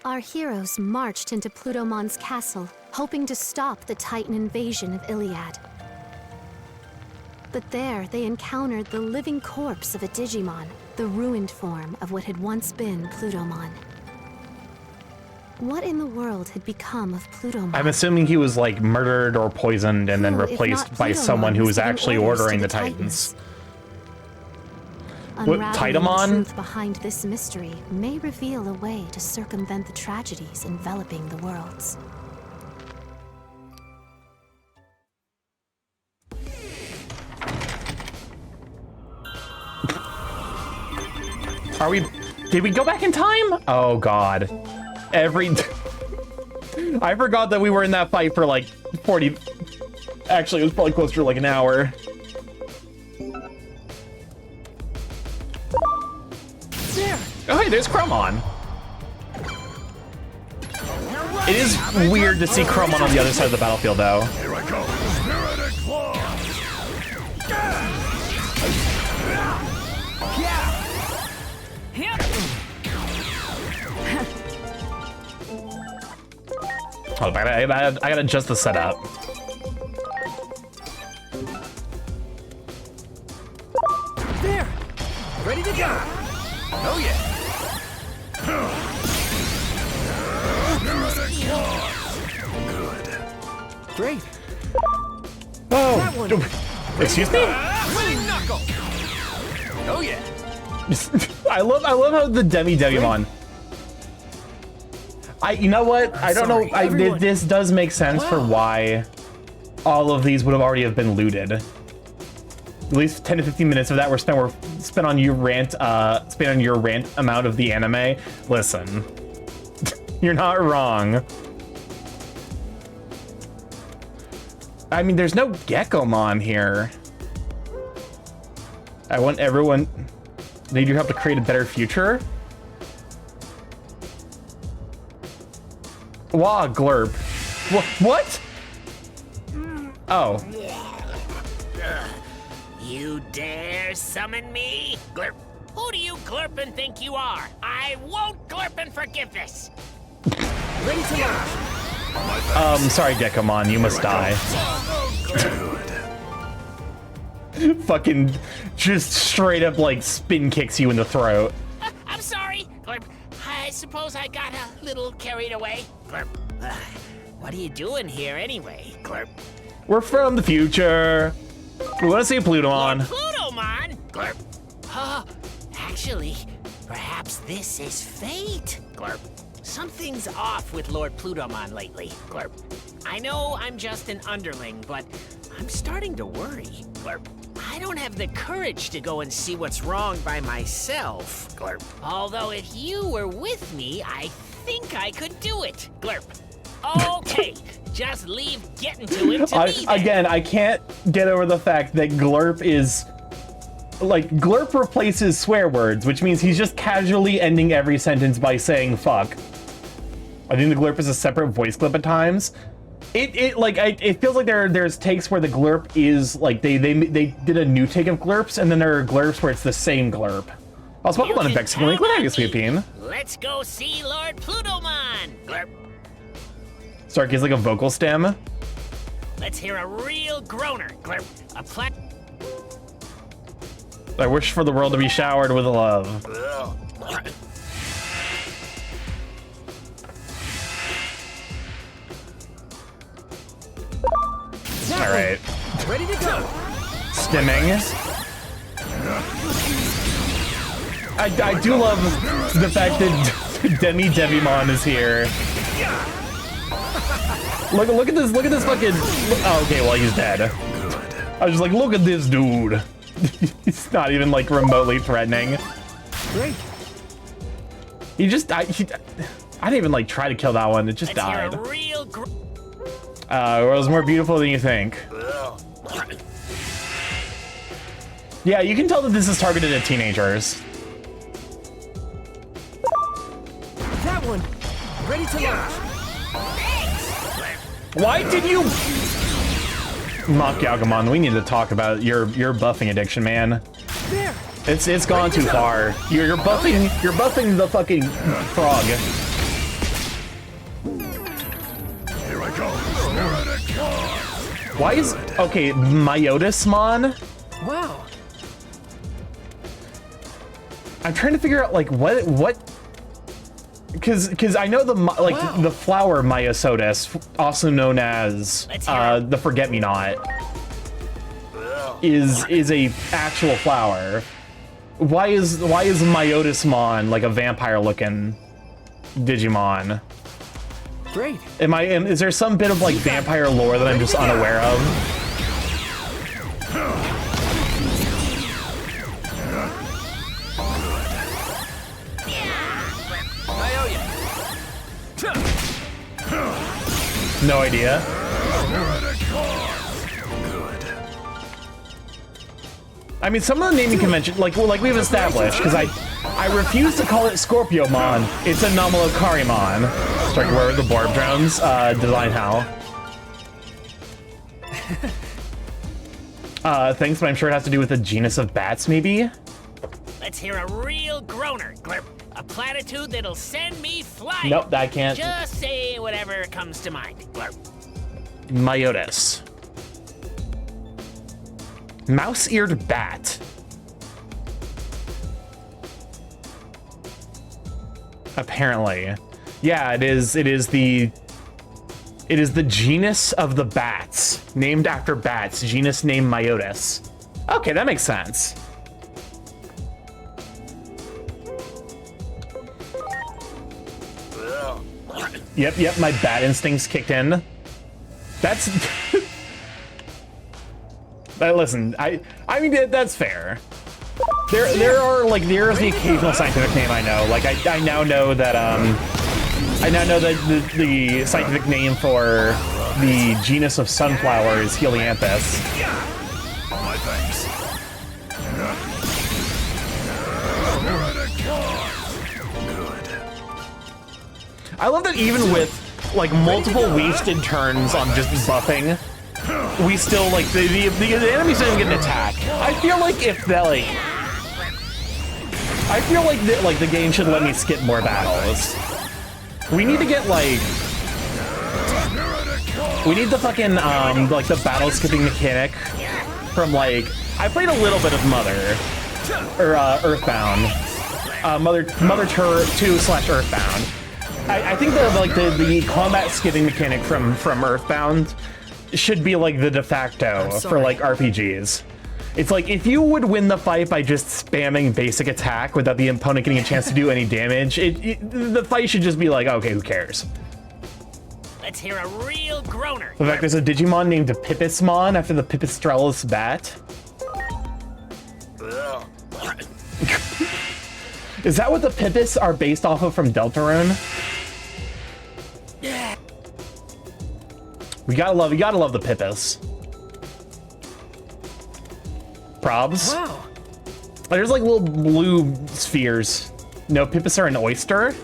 Our heroes marched into Plutomon's castle, hoping to stop the Titan invasion of Iliad. But there, they encountered the living corpse of a Digimon, the ruined form of what had once been Plutomon. What in the world had become of Plutomon? I'm assuming he was like murdered or poisoned and then Who, if replaced not by Plutomon, someone who was giving actually orders to ordering the the Titans. What, Unraveling the Titamon? truth behind this mystery may reveal a way to circumvent the tragedies enveloping the worlds. Did we go back in time? Oh god. I forgot that we were in that fight for like 40, actually it was probably closer to like an hour. There! Oh hey, there's Chromon. It is weird to see Chromon on the other side of the battlefield though. Here I go. Spirited Claw. Oh, I gotta adjust the setup. There! Ready to go! Oh yeah! Spirited Claw. Good. Great! Oh, That one. excuse me? Clean knuckle! Oh yeah! I love how the Digimon. You know what? I don't know. Sorry, everyone. This does make sense for why all of these would have already have been looted. At least 10 to 15 minutes of that were spent on your rant. Spent on your rant amount of the anime. Listen, you're not wrong. I mean, there's no Geckomon here. I want everyone. Need your help to create a better future. Wah, glurp. What? Oh. You dare summon me? Glurp. Who do you glurp and think you are? I won't glurp and forgive this. Ready to launch! Sorry, Geckomon, you must die. Fucking just straight up like spin kicks you in the throat. I'm sorry, Glurp. I suppose I got a little carried away. Glurp. What are you doing here anyway, Glurp? We're from the future. We want to see Plutomon. Plutomon? Glurp. Actually, perhaps this is fate, Glurp. Something's off with Lord Plutomon lately, Glurp. I know I'm just an underling, but I'm starting to worry, Glurp. I don't have the courage to go and see what's wrong by myself, Glurp. Although if you were with me, I think I could do it, Glurp. Okay, just leave getting to him to me then. Again, I can't get over the fact that Glurp is like Glurp replaces swear words, which means he's just casually ending every sentence by saying fuck. I think the Glurp is a separate voice clip at times. It feels like there's takes where the Glurp is like they did a new take of Glurps, and then there are Glurps where it's the same Glurp. Also, welcome on Vex. Sweet Bean. Let's go see Lord Plutomon. Glurp. Starky's like a vocal stem. Let's hear a real groaner. Glurp. A plat. I wish for the world to be showered with love. All right. Ready to go. Stimming. I do love the fact that Devimon is here. Look at this fucking. Oh, okay, well he's dead. I was just like, look at this dude. He's not even like remotely threatening. Great. He just I didn't even like try to kill that one. It just died. It was more beautiful than you think. Yeah, you can tell that this is targeted at teenagers. That one. Ready to launch. Why did you mock Yagamon? We need to talk about your buffing addiction, man. There. It's gone too far. You're buffing the fucking frog. Here I go. Why is okay, Myotismon? Wow. I'm trying to figure out like what because I know the flower Myosotis, also known as the Forget-Me-Not, is a actual flower. Why is Myotismon like a vampire looking Digimon? Great. Is there some bit of like vampire lore that I'm just unaware of? No idea. I mean, some of the naming convention, like we've established, because I refuse to call it Scorpiomon. It's Anomalocariamon. Starting where the Borb drones design how. Thanks, but I'm sure it has to do with the genus of bats, maybe. Let's hear a real groaner. Glurp. A platitude that'll send me flying. Nope, I can't. Just say whatever comes to mind. Glurp. Myotis. Mouse-eared bat. Apparently. Yeah, it is the genus of the bats, named after bats, genus named Myotis. Okay, that makes sense. Yep, my bat instincts kicked in. That's listen, I mean that's fair. There's the occasional scientific name I know. Like I now know that the scientific name for the genus of sunflower is Helianthus. My thanks. I love that even with like multiple wasted turns on just buffing, we still like the enemies don't even get an attack. I feel like if that the game should let me skip more battles. We need to get like the fucking like the battle skipping mechanic from like I played a little bit of Mother or Earthbound, Mother 2/Earthbound. I think the combat skipping mechanic from Earthbound should be like the de facto for like RPGs. It's like if you would win the fight by just spamming basic attack without the opponent getting a chance to do any damage, the fight should just be like, okay, who cares? Let's hear a real groaner. The fact there's a Digimon named Pipismon after the Pipistrellus bat. Is that what the Pipis are based off of from Deltarune? Yeah. You gotta love the Pipis. Probs. Wow. There's like little blue spheres. No, Pippus are an oyster?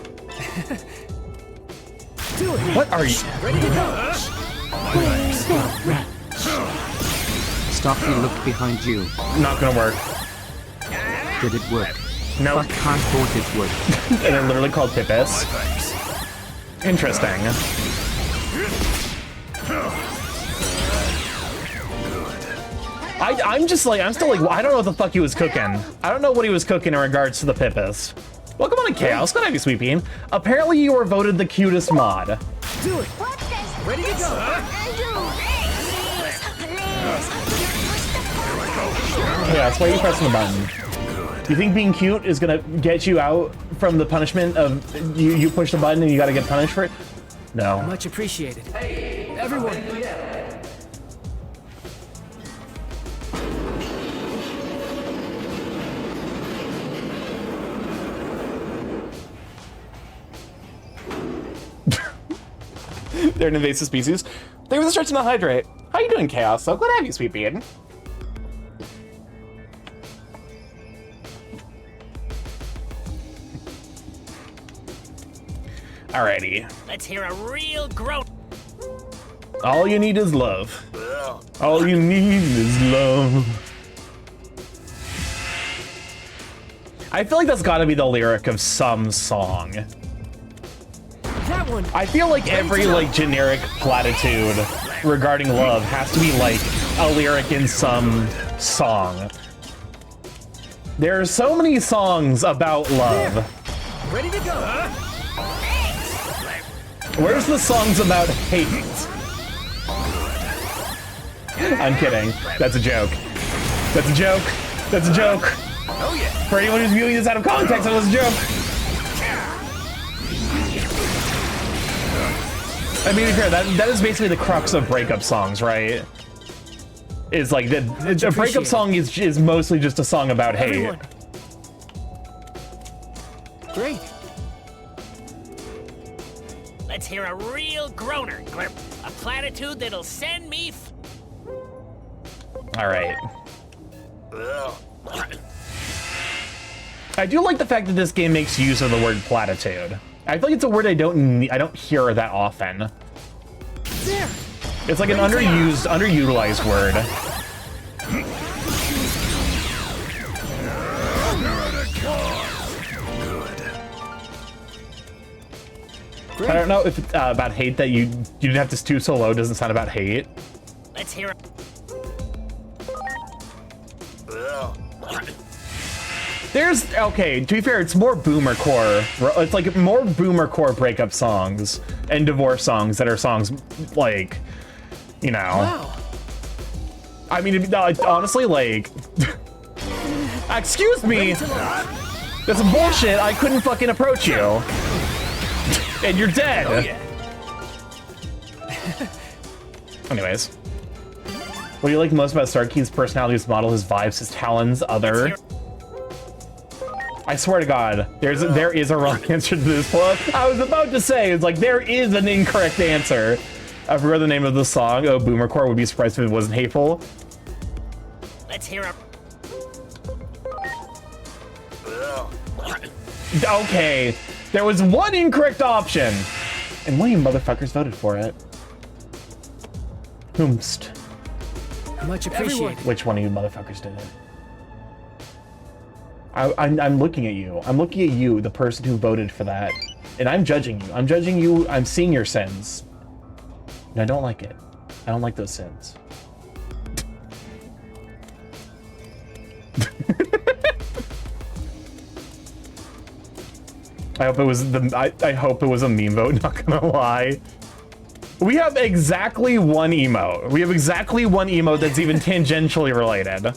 Do it. What are you? Ready to go. Starky, look behind you. Not gonna work. Did it work? Nope. Fuck, I thought it would. And they're literally called Pippus. Interesting. I'm just like, I'm still like, I don't know what the fuck he was cooking. I don't know what he was cooking in regards to the Pippus. Welcome on to Chaos. Good to have you, Sweet Bean. Apparently you were voted the cutest mod. Do it. Ready to go. Yeah, that's why you're pressing the button. You think being cute is gonna get you out from the punishment of you push the button and you gotta get punished for it? No. Much appreciated. Everyone. They're an invasive species. They were the stretch to not hydrate. How you doing, Chaos? So glad to have you, Sweet Bean. Alrighty. Let's hear a real groan. All you need is love. All you need is love. I feel like that's gotta be the lyric of some song. That one. I feel like every like generic platitude regarding love has to be like a lyric in some song. There are so many songs about love. Ready to go. Where's the songs about hate? I'm kidding. That's a joke. That's a joke. That's a joke. Oh yeah. For anyone who's viewing this out of context, that was a joke. I mean, to be fair, that is basically the crux of breakup songs, right? Is like a breakup song is mostly just a song about hate. Everyone. Great. Let's hear a real groaner, Glurp. A platitude that'll send me All right. I do like the fact that this game makes use of the word platitude. I feel like it's a word I don't hear that often. There. It's like an underutilized word. I don't know if it's about hate that you didn't have to stoop so low doesn't sound about hate. Let's hear it. There's, okay, to be fair, it's more boomer core. It's like more boomer core breakup songs and divorce songs that are songs like, you know. Wow. I mean, honestly, like, excuse me, that's bullshit. I couldn't fucking approach you. And you're dead. Oh yeah. Anyways. What do you like most about Starky's personality, his model, his vibes, his talents, other? I swear to God, there is a wrong answer to this. Well, I was about to say, it's like, there is an incorrect answer. I forgot the name of the song. Oh, Boomercore, would be surprised if it wasn't hateful. Let's hear a... Okay, there was one incorrect option. And one of you motherfuckers voted for it. Whomst. Much appreciated. Which one of you motherfuckers did it? I'm looking at you. I'm looking at you, the person who voted for that. And I'm judging you. I'm judging you. I'm seeing your sins. And I don't like it. I don't like those sins. I hope it was I hope it was a meme vote, not gonna lie. We have exactly one emote. We have exactly one emote that's even tangentially related.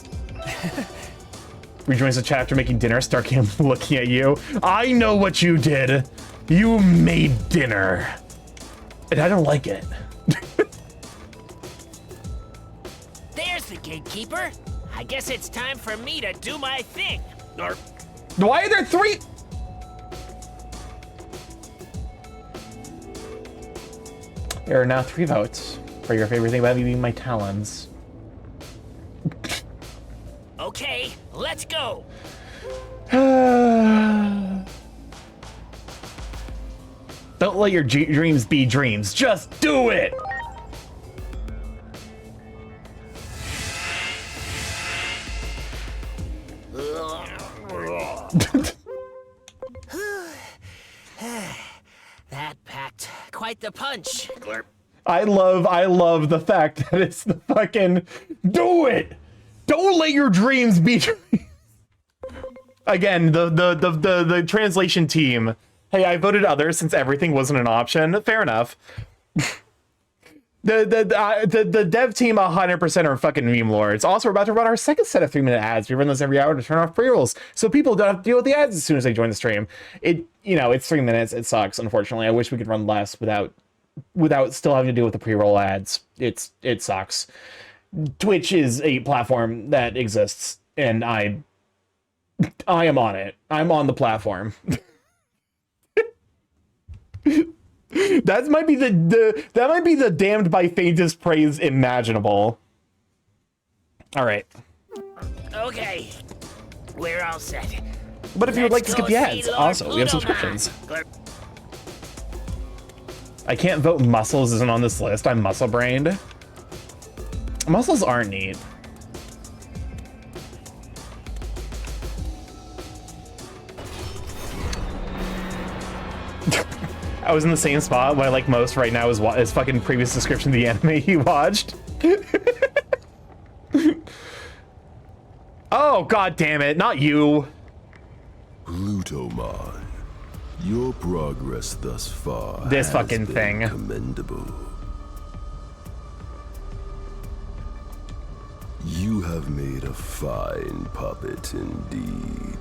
Rejoins the chat after making dinner. Starky, I'm looking at you. I know what you did. You made dinner. And I don't like it. There's the gatekeeper. I guess it's time for me to do my thing. Or... Why are there three? There are now 3 votes for your favorite thing about me being my talons. Okay, let's go. Don't let your dreams be dreams. Just do it. That packed quite the punch. I love the fact that it's the fucking do it. Don't let your dreams be dreams. Again, the translation team. Hey, I voted others since everything wasn't an option. Fair enough. The dev team 100% are fucking meme lords. Also, we're about to run our second set of 3-minute ads. We run those every hour to turn off pre-rolls, so people don't have to deal with the ads as soon as they join the stream. It's 3 minutes. It sucks, unfortunately. I wish we could run less without still having to deal with the pre-roll ads. It sucks. Twitch is a platform that exists, and I am on it. I'm on the platform. That might be the damned by faintest praise imaginable. All right. Okay, we're all set. But if you would like to skip the ads, also we have subscriptions. I can't vote Muscles isn't on this list. I'm muscle brained. Muscles aren't neat. I was in the same spot. What I like most right now is fucking previous description of the anime he watched. Oh, god damn it, not you. Plutomon, your progress thus far This has fucking been thing. commendable. You have made a fine puppet indeed.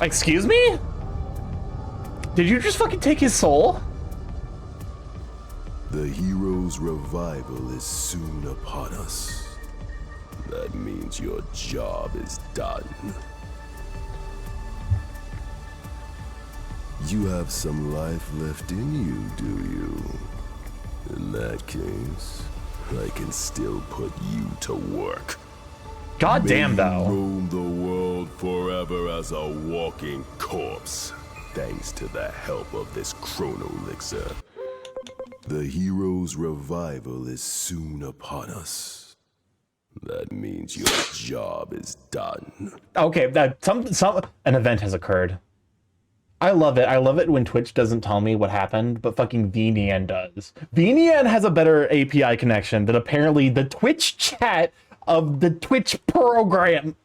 Excuse me? Did you just fucking take his soul? The hero's revival is soon upon us. That means your job is done. You have some life left in you, do you? In that case, I can still put you to work. God damn, May though. you roam the world forever as a walking corpse, thanks to the help of this chrono elixir. The hero's revival is soon upon us. That means your job is done. Okay, an event has occurred. I love it. I love it when Twitch doesn't tell me what happened, but fucking VNN does. VNN has a better API connection than apparently the Twitch chat of the Twitch program.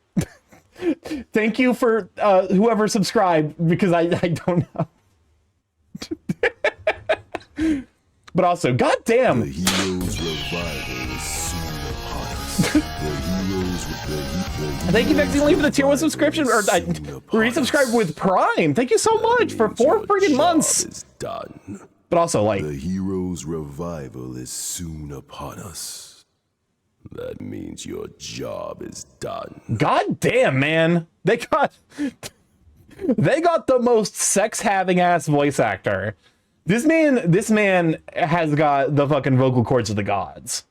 Thank you for whoever subscribed, because I don't know. But also, goddamn. The hero's revival is soon upon us. Thank you, Vexing, for the tier 1 subscription, or resubscribe with Prime. Thank you so much for 4 freaking months. Done. But also, like, The hero's revival is soon upon us. That means your job is done. god damn, man. They got the most sex-having ass voice actor. This man has got the fucking vocal cords of the gods.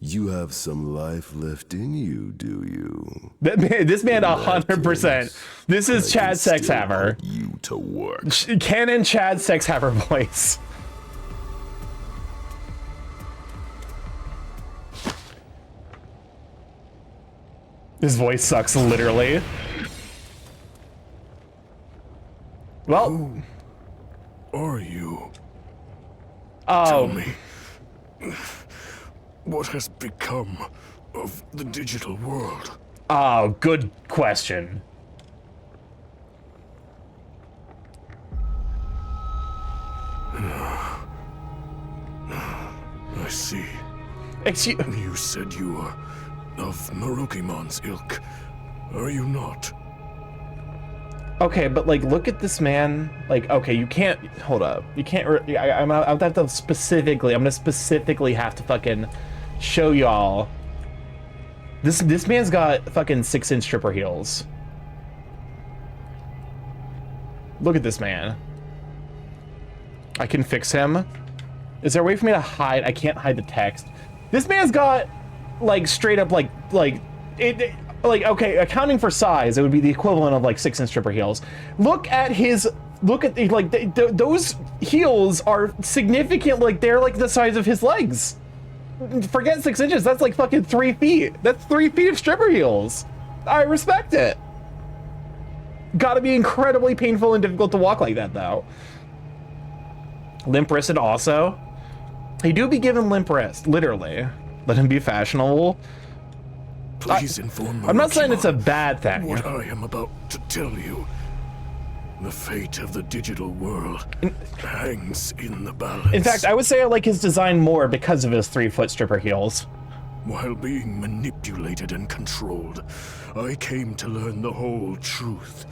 You have some life left in you, do you? This man 100%. This is Chad Sexhaver. You to work. Canon Chad Sexhaver voice. His voice sucks, literally. Well, Are you? oh, me. What has become of the digital world? oh, good question. I see. Excuse. You said you were of Marukimon's ilk. Are you not? Okay, but like, look at this man. Like, okay, you can't. Hold up. You can't. I'm have to specifically. I'm gonna specifically have to fucking show y'all. This man's got fucking 6-inch stripper heels. Look at this man. I can fix him. Is there a way for me to hide? I can't hide the text. This man's got, like, straight up, like, okay, accounting for size, it would be the equivalent of, like, 6-inch stripper heels. Look at, like, those heels are significant, like, they're, like, the size of his legs. Forget 6 inches, that's, like, fucking 3 feet. That's 3 feet of stripper heels. I respect it. Gotta be incredibly painful and difficult to walk like that, though. Limp wristed also. He do be given limp wrist, literally. Let him be fashionable. Please inform me. I'm not saying it's a bad thing. What I am about to tell you. The fate of the digital world hangs in the balance. In fact, I would say I like his design more because of his 3-foot stripper heels. While being manipulated and controlled, I came to learn the whole truth.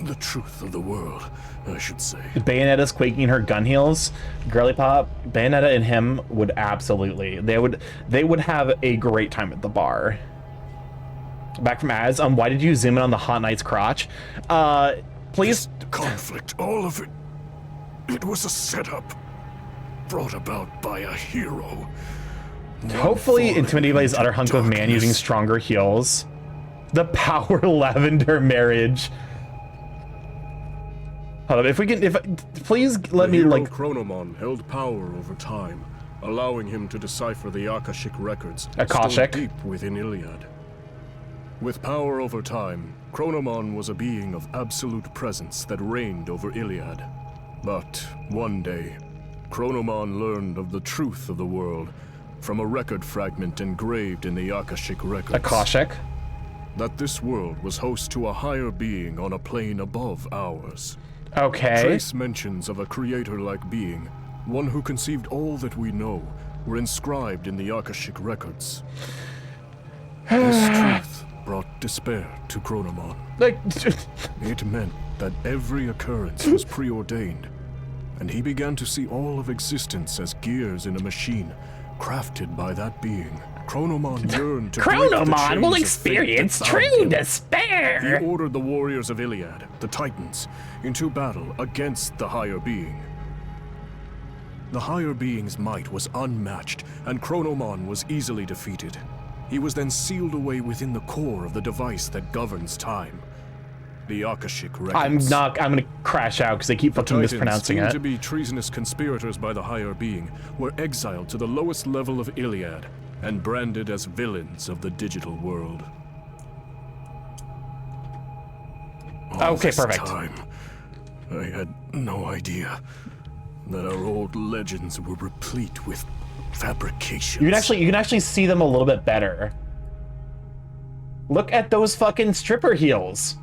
The truth of the world, I should say. Bayonetta's quaking her gun heels. Girly Pop, Bayonetta and him would absolutely, they would have a great time at the bar. Back from ads, why did you zoom in on the Hot Knight's crotch? Please. This conflict, all of it, it was a setup brought about by a hero. Hopefully intimidated by his utter hunk of man using stronger heels. The Power Lavender marriage. Hold up, please let me, like... Chronomon held power over time, allowing him to decipher the Akashic records Akashic? stored deep within Iliad. With power over time, Chronomon was a being of absolute presence that reigned over Iliad. But one day, Chronomon learned of the truth of the world from a record fragment engraved in the Akashic records. Akashic? That this world was host to a higher being on a plane above ours. Okay. Trace mentions of a creator-like being, one who conceived all that we know, were inscribed in the Akashic records. This truth brought despair to Chronomon. Like, it meant that every occurrence was preordained, and he began to see all of existence as gears in a machine, crafted by that being. Chronomon yearned to break the Chronomon will chains of fate that experience bound true him. despair. He ordered the warriors of Iliad, the Titans, into battle against the higher being. The higher being's might was unmatched, and Chronomon was easily defeated. He was then sealed away within the core of the device that governs time. The Akashic records. I'm gonna crash out because they keep fucking mispronouncing Titans, it. deemed to be treasonous conspirators by the higher being, were exiled to the lowest level of Iliad and branded as villains of the digital world. All Okay, this perfect. time, I had no idea that our old legends were replete with fabrications. You can actually see them a little bit better. Look at those fucking stripper heels.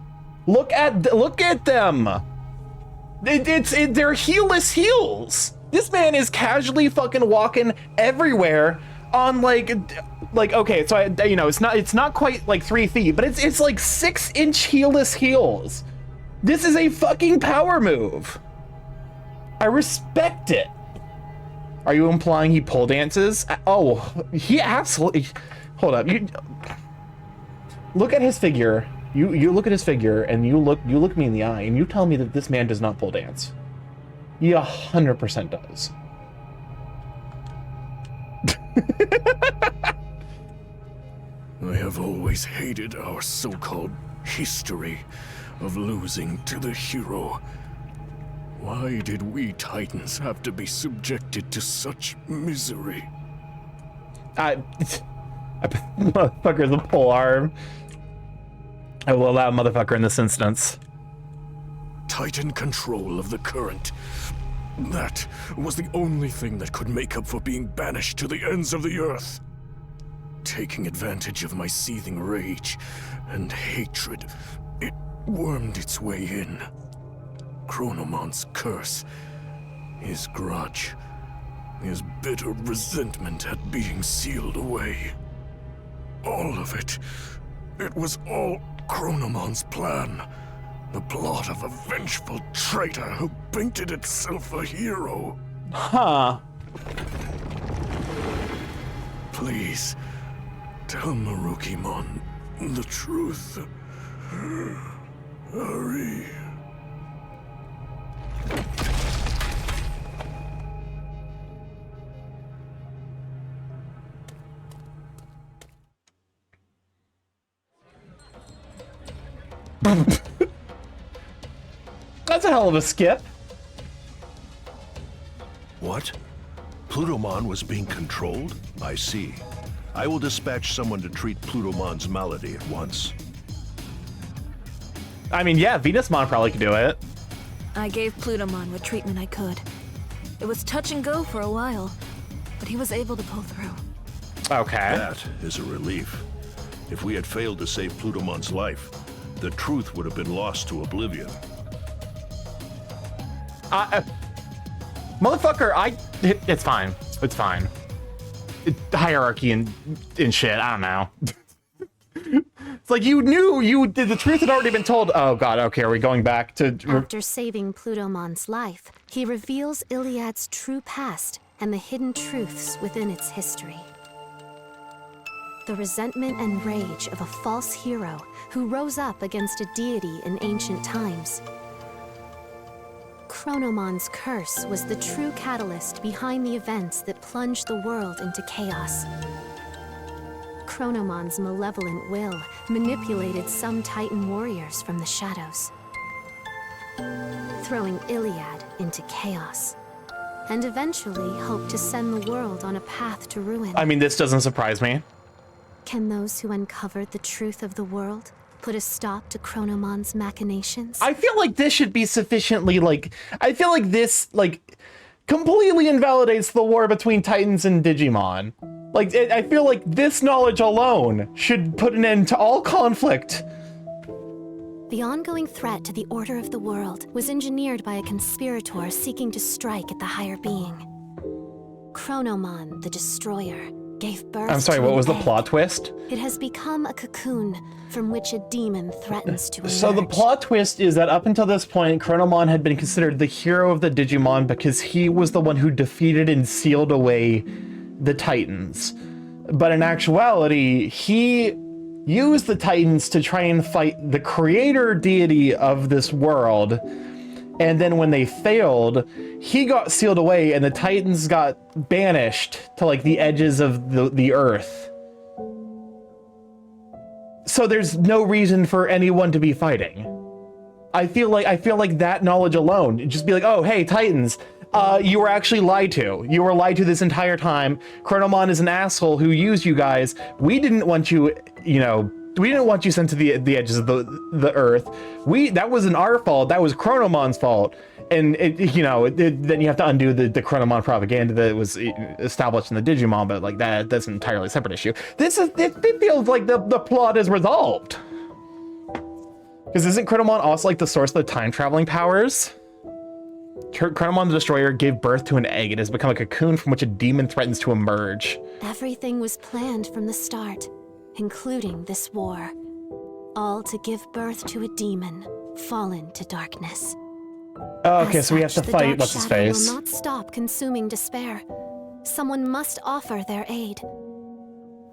Look at them. They're heelless heels. This man is casually fucking walking everywhere on like okay, so it's not quite like 3 feet, but it's like 6-inch heelless heels. This is a fucking power move. I respect it. Are you implying he pole dances? Oh, he absolutely. Hold up, you look at his figure. You look at his figure and you look me in the eye and you tell me that this man does not pole dance. He 100% does. I have always hated our so-called history of losing to the hero. Why did we Titans have to be subjected to such misery? Motherfucker's a pole arm. I will allow motherfucker in this instance. Titan control of the current. That was the only thing that could make up for being banished to the ends of the earth. Taking advantage of my seething rage and hatred, it wormed its way in. Chronomon's curse, his grudge, his bitter resentment at being sealed away. All of it. It was all Chronomon's plan. The plot of a vengeful traitor who painted itself a hero. Huh. Please, tell Marukimon the truth. Hurry. That's a hell of a skip. What? Plutomon was being controlled? I see. I will dispatch someone to treat Plutomon's malady at once. I mean, yeah, Venusmon probably could do it. I gave Plutomon what treatment I could. It was touch and go for a while, but he was able to pull through. Okay. That is a relief. If we had failed to save Plutomon's life, the truth would have been lost to oblivion. Motherfucker, it's fine. It's fine. Hierarchy and shit, I don't know. It's like you knew the truth had already been told. Oh god, okay, are we going back to... After saving Plutomon's life, he reveals Iliad's true past and the hidden truths within its history. The resentment and rage of a false hero who rose up against a deity in ancient times. Chronomon's curse was the true catalyst behind the events that plunged the world into chaos. Chronomon's malevolent will manipulated some Titan warriors from the shadows, throwing Iliad into chaos, and eventually hoped to send the world on a path to ruin. I mean, this doesn't surprise me. Can those who uncovered the truth of the world put a stop to Chronomon's machinations? I feel like this should be sufficiently, like... I feel like this, like, completely invalidates the war between Titans and Digimon. Like, I feel like this knowledge alone should put an end to all conflict. The ongoing threat to the order of the world was engineered by a conspirator seeking to strike at the higher being. Chronomon, the Destroyer, gave birth I'm sorry, to what an was the egg. plot twist? It has become a cocoon from which a demon threatens to emerge. So the plot twist is that up until this point, Chronomon had been considered the hero of the Digimon because he was the one who defeated and sealed away the Titans. But in actuality, he used the Titans to try and fight the creator deity of this world. And then when they failed, he got sealed away and the Titans got banished to like the edges of the earth. So there's no reason for anyone to be fighting. I feel like that knowledge alone, it'd just be like, oh, hey, Titans, you were actually lied to. You were lied to this entire time. Chronomon is an asshole who used you guys. We didn't want you, you know, we didn't want you sent to the edges of the earth. That wasn't our fault. That was Chronomon's fault. And then you have to undo the Chronomon propaganda that was established in the Digimon, but like that's an entirely separate issue. It feels like the plot is resolved. Because isn't Chronomon also like the source of the time traveling powers? Chronomon the Destroyer gave birth to an egg. It has become a cocoon from which a demon threatens to emerge. Everything was planned from the start, including this war. All to give birth to a demon, fallen to darkness. Oh, okay, As so we have to such, the fight Dark what's his Shadow face. will not stop consuming despair. Someone must offer their aid.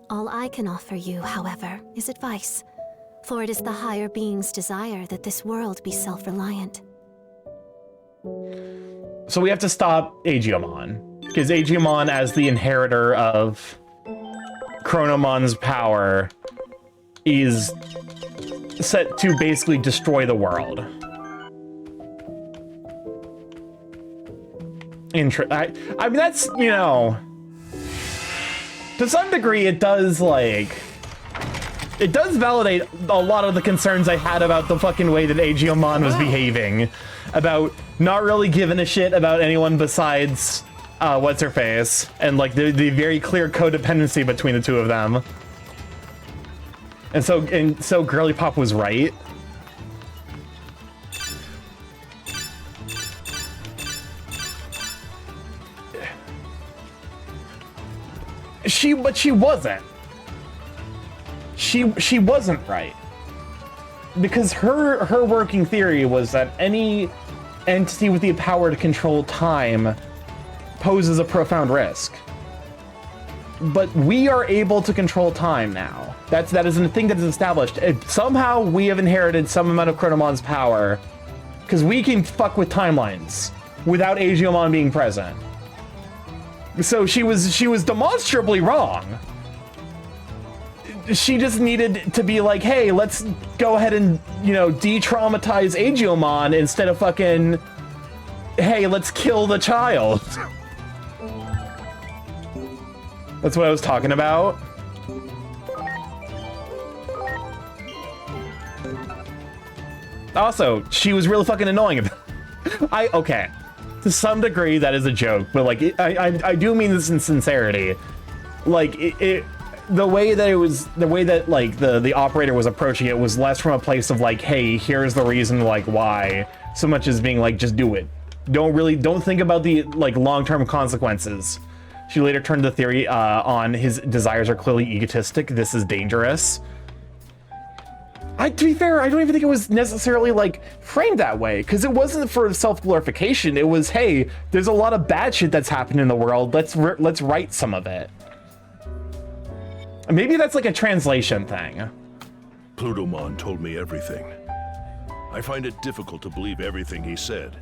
All I can offer you, however, is advice. For it is the higher being's desire that this world be self-reliant. So we have to stop Aegiomon, because Aegiomon, as the inheritor of Chronomon's power, is set to basically destroy the world. I mean, that's, you know, to some degree it does validate a lot of the concerns I had about the fucking way that Aegiomon was behaving, about not really giving a shit about anyone besides what's her face, and like the very clear codependency between the two of them. And so Girly Pop was right. But she wasn't. She wasn't right. Because her working theory was that any entity with the power to control time poses a profound risk. But we are able to control time now. That is a thing that is established. Somehow we have inherited some amount of Chronomon's power, because we can fuck with timelines without Aegiomon being present. So she was demonstrably wrong. she just needed to be like, hey, let's go ahead and, you know, de-traumatize Aegiomon instead of fucking, hey, let's kill the child. That's what I was talking about. Also, she was really fucking annoying about it. Okay. To some degree, that is a joke, but like, I do mean this in sincerity. Like, the way that like the operator was approaching it was less from a place of like, hey, here's the reason like why, so much as being like, just do it. Don't think about the like long-term consequences. She later turned the theory on his desires are clearly egotistic. This is dangerous. To be fair, I don't even think it was necessarily like framed that way, because it wasn't for self-glorification. It was, hey, there's a lot of bad shit that's happened in the world. Let's write some of it. Maybe that's like a translation thing. Plutomon told me everything. I find it difficult to believe everything he said,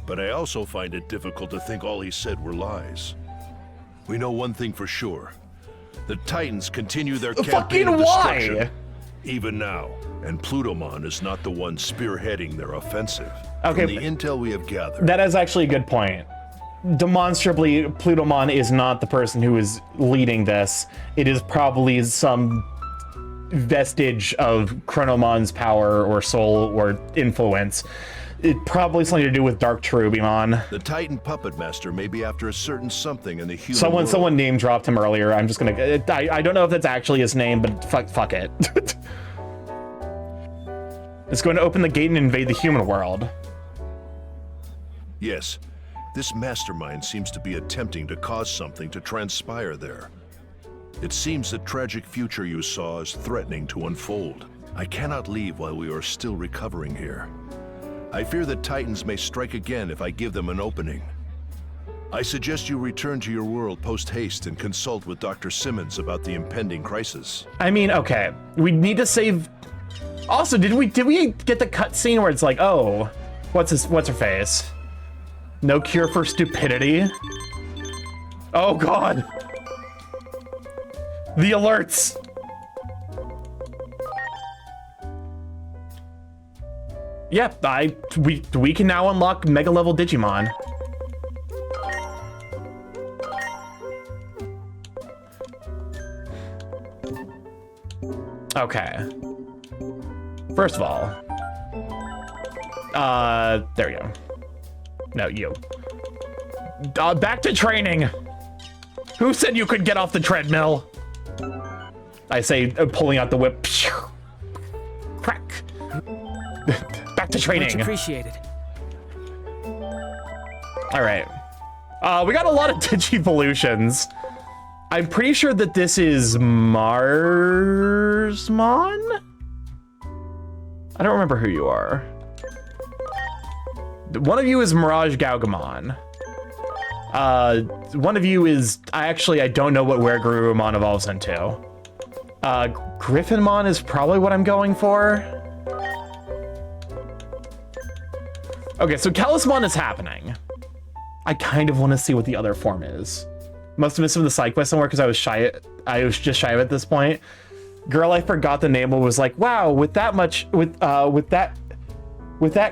but I also find it difficult to think all he said were lies. We know one thing for sure. The Titans continue their campaign of destruction. Even now, and Plutomon is not the one spearheading their offensive. Okay. From the intel we have gathered. That is actually a good point. Demonstrably, Plutomon is not the person who is leading this. It is probably some vestige of Chronomon's power or soul or influence. It probably something to do with Dark Cherubimon. The Titan Puppet Master may be after a certain something in the human world. Someone name dropped him earlier. I'm just gonna. I don't know if that's actually his name, but fuck it. It's going to open the gate and invade the human world. Yes, this mastermind seems to be attempting to cause something to transpire there. It seems the tragic future you saw is threatening to unfold. I cannot leave while we are still recovering here. I fear that Titans may strike again if I give them an opening. I suggest you return to your world post-haste and consult with Dr. Simmons about the impending crisis. I mean, okay, we need to save. Also, did we get the cutscene where it's like, oh, what's her face? No cure for stupidity. Oh God. The alerts. Yep, we can now unlock mega level Digimon. Okay. First of all, there you go. No, you. Back to training. Who said you could get off the treadmill? I say, pulling out the whip. Crack. Back to training. Much appreciated. All right. We got a lot of Digivolutions. I'm pretty sure that this is Marsmon? I don't remember who you are. One of you is Mirage Gaugamon. One of you is... I don't know what where Garurumon evolves into. Griffinmon is probably what I'm going for. Okay, so Calismon is happening. I kind of want to see what the other form is. Must have missed some of the side quests somewhere because I was shy. I was just shy of it at this point. Girl, I forgot the name, but was like, wow, with that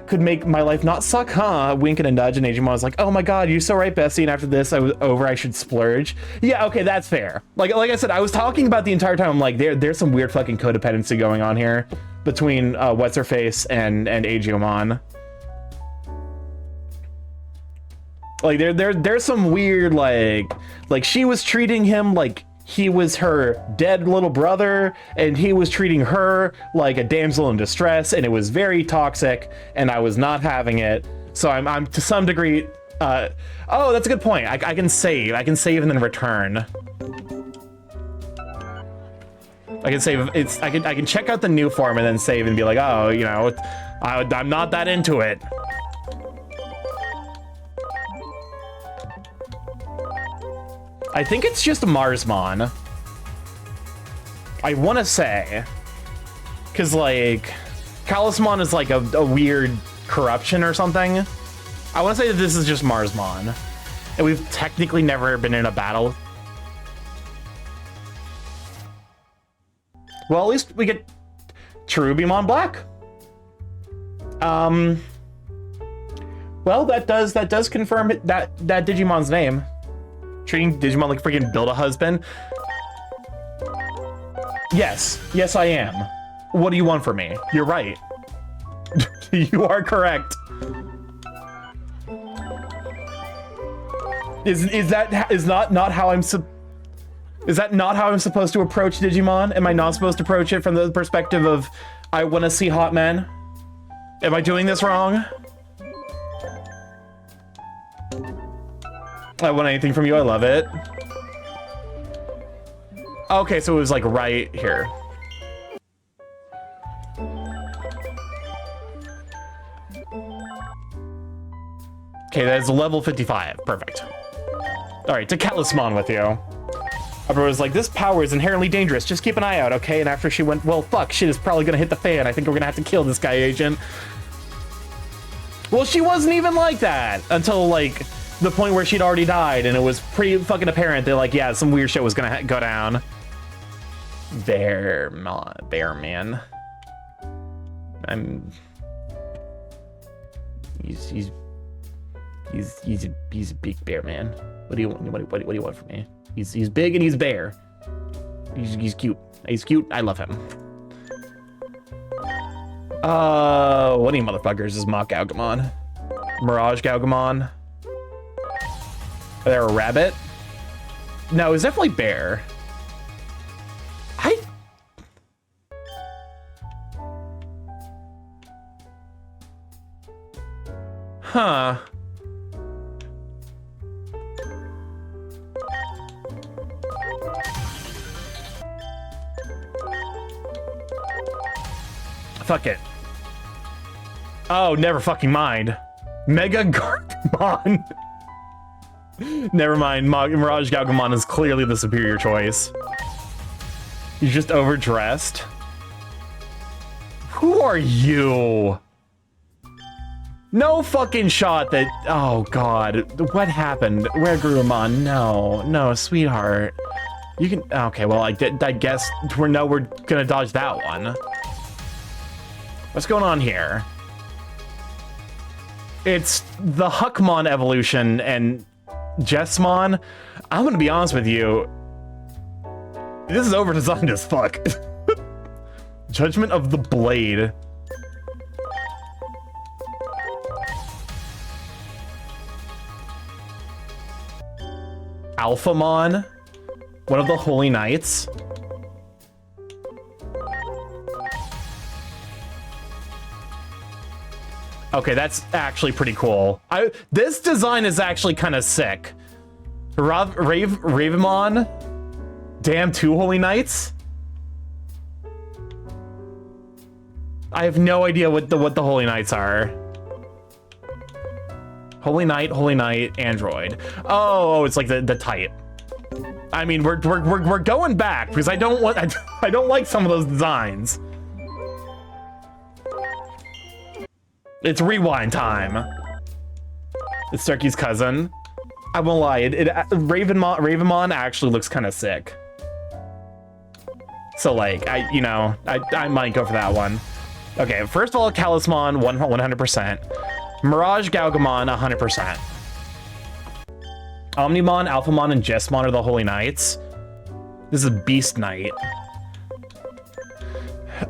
could make my life not suck, huh? Wink and a nudge, and Digimon was like, oh my god, you're so right, Bessie, and after this I was over, I should splurge. Yeah, okay, that's fair. Like I said, I was talking about the entire time, I'm like, there's some weird fucking codependency going on here between What's-Her-Face and Aegiomon. Like there's some weird like she was treating him like he was her dead little brother, and he was treating her like a damsel in distress, and it was very toxic, and I was not having it. So I'm to some degree. Oh, that's a good point. I can save and then return. I can save. I can check out the new form and then save and be like, oh, you know, I'm not that into it. I think it's just Marsmon. I want to say. Because, like, Calismon is like a weird corruption or something. I want to say that this is just Marsmon. And we've technically never been in a battle. Well, at least we get Cherubimon Black. Well, that does confirm that Digimon's name. Treating Digimon like freaking Build-A-Husband. Yes, I am. What do you want from me? You're right. You are correct. Is that not how I'm supposed to approach Digimon? Am I not supposed to approach it from the perspective of I want to see hot men? Am I doing this wrong? I want anything from you, I love it. Okay, so it was like right here. Okay, that is level 55. Perfect. All right, to Talisman with you. Everyone was like, this power is inherently dangerous. Just keep an eye out, okay? And after she went, well, fuck, shit is probably gonna hit the fan. I think we're gonna have to kill this guy, Agent. Well, she wasn't even like that until, like, the point where she'd already died, and it was pretty fucking apparent that, like, yeah, some weird shit was gonna go down. Bear man. He's a big bear man. What do you want from me? He's big and he's bear. He's cute. He's cute. I love him. What do you motherfuckers is Mock Gaugamon? Mirage Gaugamon? Are there a rabbit? No, it's definitely bear. Huh. Fuck it. Oh, never fucking mind. Mega Gargamon. Never mind. Mirage Gaugamon is clearly the superior choice. He's just overdressed. Who are you? No fucking shot that... Oh, God. What happened? Where Garurumon? No, sweetheart. You can... Okay, well, I guess we're gonna dodge that one. What's going on here? It's the Huckmon evolution and Jessmon. I'm gonna be honest with you. This is over-designed as fuck. Judgment of the Blade. Alphamon, one of the Holy Knights. Okay, that's actually pretty cool. This design is actually kind of sick. Ravemon, damn, 2 Holy Knights. I have no idea what the Holy Knights are. Holy Knight, Android. Oh, it's like the type. I mean, we're going back because I don't like some of those designs. It's rewind time. It's Starky's cousin. I won't lie, Ravemon actually looks kind of sick. So like, I might go for that one. Okay, first of all, Talisman 100%. Mirage Gaugamon 100%. Omnimon, Alphamon, and Jessmon are the Holy Knights. This is Beast Knight.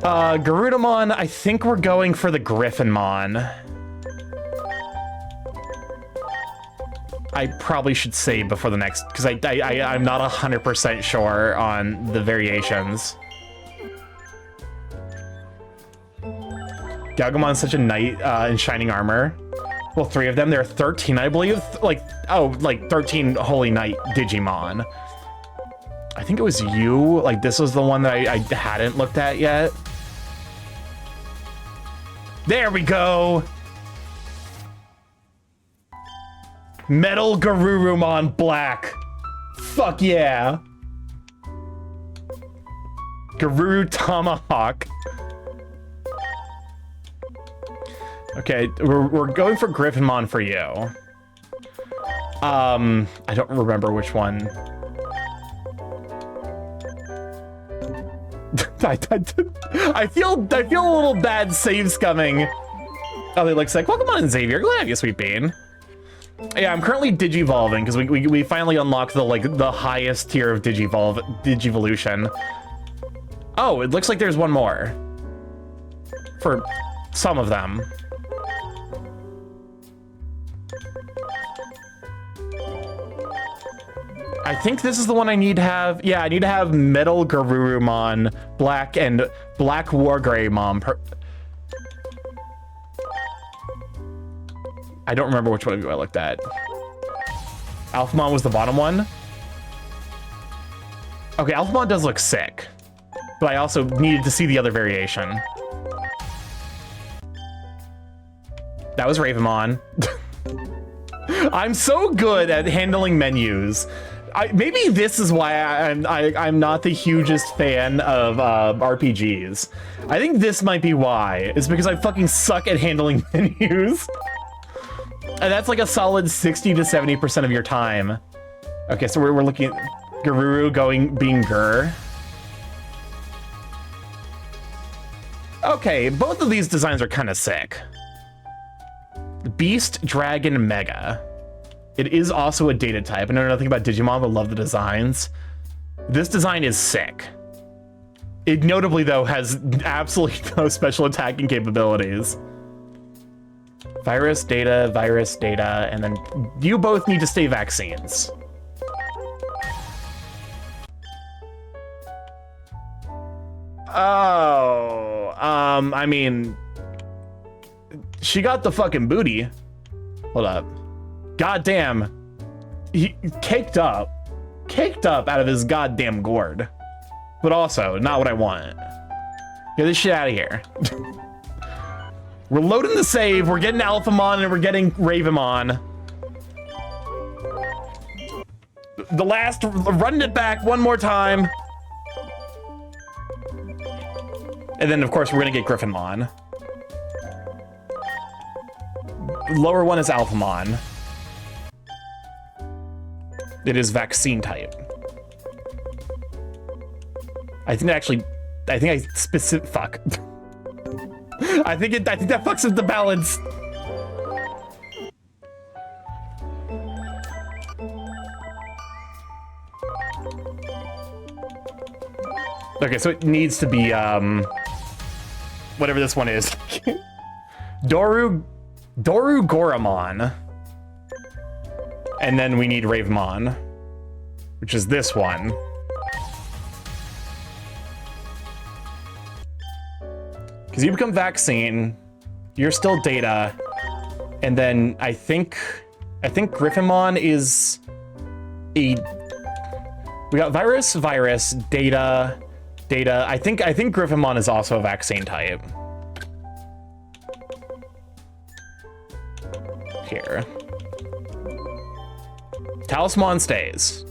Garudamon, I think we're going for the Griffinmon. I probably should save before the next, because I'm not 100% sure on the variations. Gaugamon's such a knight in shining armor. Well, 3 of them. There are 13, I believe. Like 13 Holy Knight Digimon. I think it was you. Like, this was the one that I hadn't looked at yet. There we go. Metal Garurumon Black. Fuck yeah. Garuru Tomahawk. Okay, we're going for Griffinmon for you. I don't remember which one. I feel a little bad save scumming. Oh, they looks like, welcome on, Xavier. Glad to have you, sweet bean. Yeah, I'm currently digivolving because we finally unlocked the highest tier of digivolution. Oh, it looks like there's one more. For some of them. I think this is the one I need to have. Yeah, I need to have Metal Garurumon, Black, and Black Wargreymon. I don't remember which one I looked at. Alphamon was the bottom one. Okay, Alphamon does look sick, but I also needed to see the other variation. That was Ravamon. I'm so good at handling menus. Maybe this is why I'm not the hugest fan of RPGs. I think this might be why. It's because I fucking suck at handling menus. And that's like a solid 60 to 70% of your time. Okay, so we're looking at Garuru being Gur. Okay, both of these designs are kind of sick. Beast, Dragon, Mega. It is also a data type. I know nothing about Digimon, but love the designs. This design is sick. It notably, though, has absolutely no special attacking capabilities. Virus, data, and then you both need to stay vaccines. Oh, I mean, she got the fucking booty. Hold up. Goddamn. He caked up out of his goddamn gourd. But also, not what I want. Get this shit out of here. We're loading the save, we're getting Alphamon, and we're getting Ravamon. The last, running it back one more time. And then, of course, we're gonna get Griffinmon. Lower one is Alphamon. It is vaccine type. I think fuck. I think that fucks with the balance. Okay, so it needs to be whatever this one is. Doru Goramon. And then we need Ravamon, which is this one. Because you become vaccine, you're still data, and then I think Griffinmon is a. We got virus, data. I think Griffinmon is also a vaccine type. Here. Talisman stays.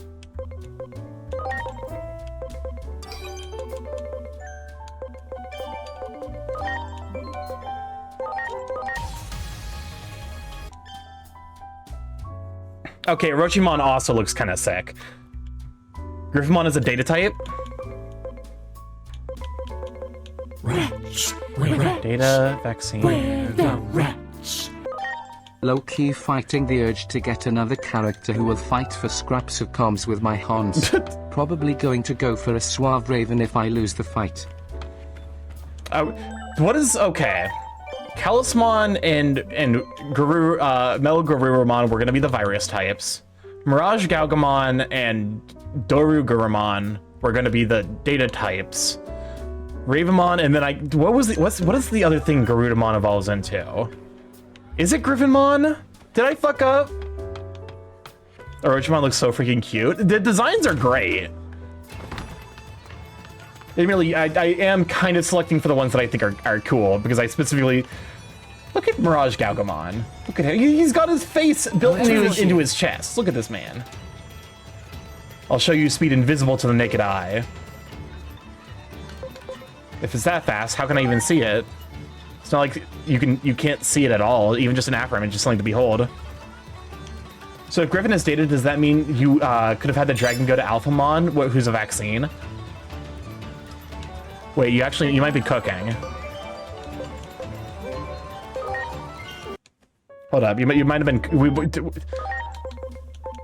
Okay, Orochimon also looks kind of sick. Griffmon is a data type. Rats. Data, vaccine. Where the rats? Low-key fighting the urge to get another character who will fight for scraps of comms with my Hans. Probably going to go for a Suave Raven if I lose the fight. What is... Okay. Kalismon and Metal Garurumon were going to be the virus types. Mirage Gaugamon and Doru Gurumon were going to be the data types. Ravamon, and then what is the other thing Garudamon evolves into? Is it Griffinmon? Did I fuck up? Orochimon looks so freaking cute. The designs are great. They really, I am kind of selecting for the ones that I think are cool, because I specifically... Look at Mirage Gaugamon. Look at him. He's got his face built into his chest. Look at this man. I'll show you speed invisible to the naked eye. If it's that fast, how can I even see it? It's not like you can't see it at all. Even just an afro image is something to behold. So if Griffin is data, does that mean you could have had the dragon go to Alphamon, who's a vaccine? Wait, you might be cooking. Hold up, you might have been.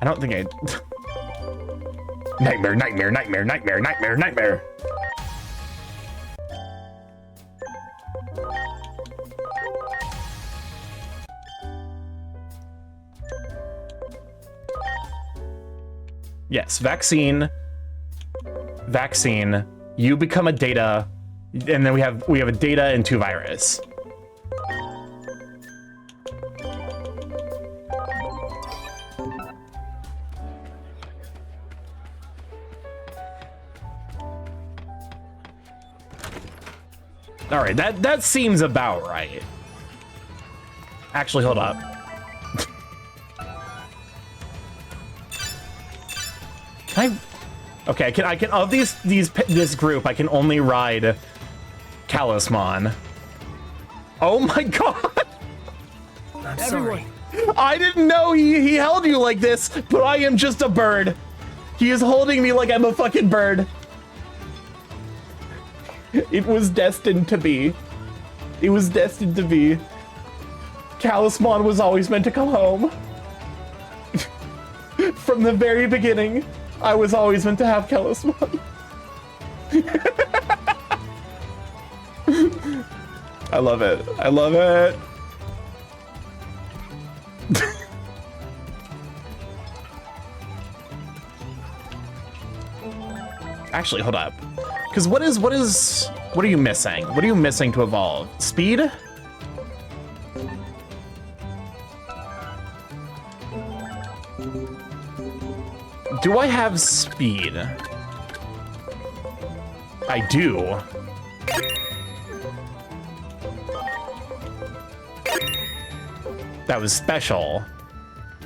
I don't think I. Nightmare, nightmare, nightmare, nightmare, nightmare, nightmare. Yes, vaccine. You become a data, and then we have a data and 2 virus. All right, that seems about right. Actually, hold up. Can I? Okay, I can of this group, I can only ride Talisman. Oh my god! I'm sorry. I didn't know he held you like this, but I am just a bird. He is holding me like I'm a fucking bird. It was destined to be. It was destined to be. Talisman was always meant to come home. From the very beginning, I was always meant to have Talisman. I love it. I love it. Actually, hold up. Because what are you missing? What are you missing to evolve? Speed? Do I have speed? I do. That was special.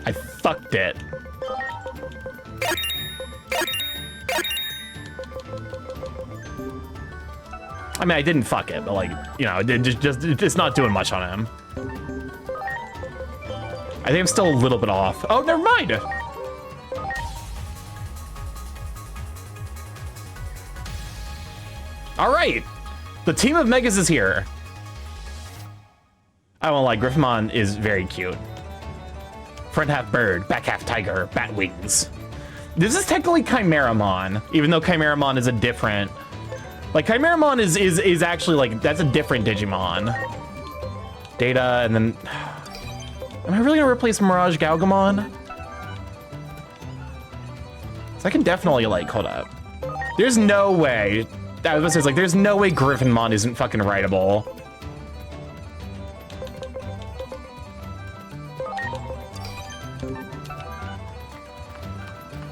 I fucked it. I mean, I didn't fuck it, but like, you know, it's not doing much on him. I think I'm still a little bit off. Oh, never mind. All right, the team of Megas is here. I won't lie, Griffmon is very cute. Front half bird, back half tiger, bat wings. This is technically Chimeramon, even though Chimeramon is a different. Like Chimeramon is actually like that's a different Digimon. Data and then. Am I really gonna replace Mirage Galgamon? So I can definitely like hold up. There's no way. I was gonna say it's like there's no way Griffinmon isn't fucking writable.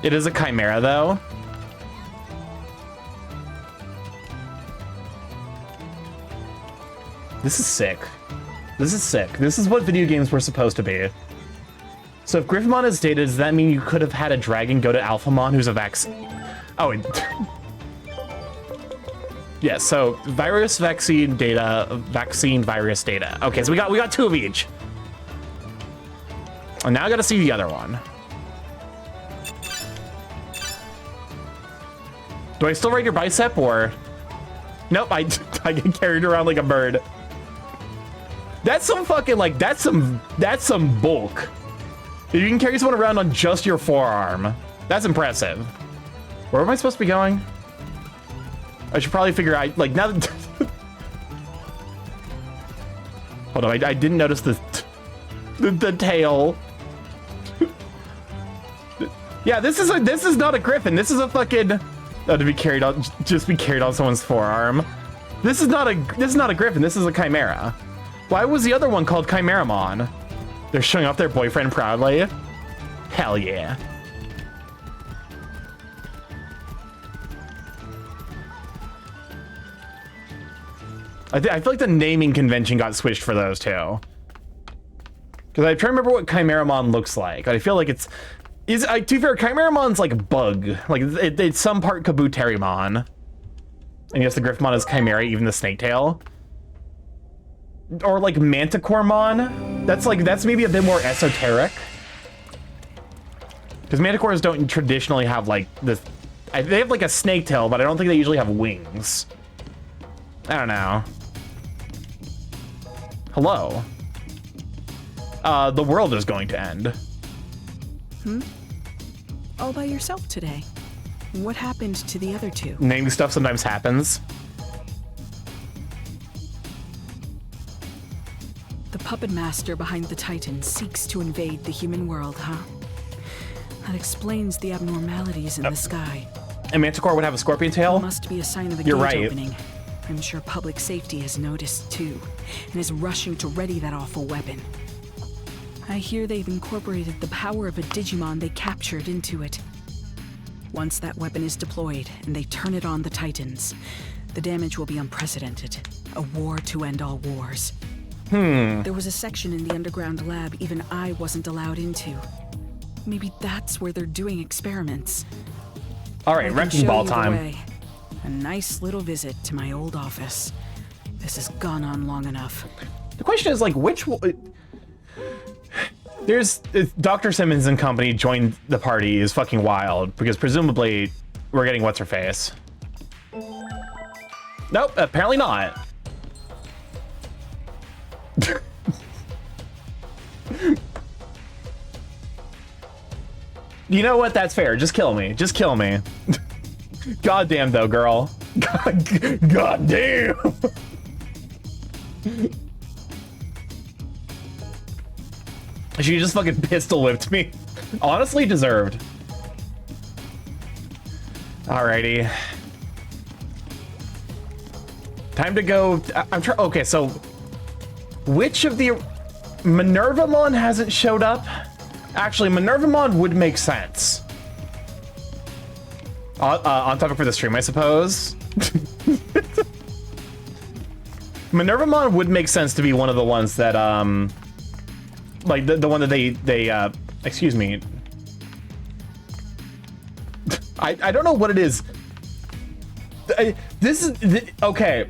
It is a Chimera though. This is sick. This is sick. This is what video games were supposed to be. So if Griffmon is data, does that mean you could have had a dragon go to Alphamon who's a vaccine? Oh, yeah, so virus, vaccine, data, vaccine, virus, data. Okay, so we got 2 of each. And now I gotta see the other one. Do I still rate your bicep or? Nope, I get carried around like a bird. That's some fucking like that's some bulk. If you can carry someone around on just your forearm, that's impressive. Where am I supposed to be going? I should probably figure out like now that hold on, I didn't notice the tail. Yeah, this is not a griffin. This is a fucking to be carried on, just be carried on someone's forearm. This is not a griffin. This is a chimera. Why was the other one called Chimeramon? They're showing off their boyfriend proudly. Hell yeah. I feel like the naming convention got switched for those two. Because I try to remember what Chimeramon looks like. I feel like to be fair, Chimeramon's like a bug. Like it's some part Kabuterimon. And yes, the Griffmon is Chimera, even the snake tail. Or like Manticoremon. That's maybe a bit more esoteric. Because Manticores don't traditionally have like this. They have like a snake tail, but I don't think they usually have wings. I don't know. Hello. The world is going to end. All by yourself today. What happened to the other two? Naming stuff sometimes happens. The puppet master behind the Titan seeks to invade the human world, huh? That explains the abnormalities in the sky. And Manticore would have a scorpion tail? Must be a sign of a You're gate right. opening. I'm sure public safety has noticed too, and is rushing to ready that awful weapon. I hear they've incorporated the power of a Digimon they captured into it. Once that weapon is deployed and they turn it on the Titans, the damage will be unprecedented. A war to end all wars. There was a section in the underground lab even I wasn't allowed into. Maybe that's where they're doing experiments. All right, I can wrecking show ball you the time. way. A nice little visit to my old office. This has gone on long enough. The question is, like, which... There's... Dr. Simmons and company joined the party is fucking wild, because presumably we're getting what's-her-face. Nope, apparently not. You know what? That's fair. Just kill me. Just kill me. Goddamn, though, girl. God damn. She just fucking pistol whipped me. Honestly deserved. Alrighty. Time to go. I'm trying. Okay, so which of the Minervamon hasn't showed up? Actually, Minervamon would make sense. On topic for the stream, I suppose. Minervamon would make sense to be one of the ones that, like the one that they excuse me. I don't know what it is. This is, okay.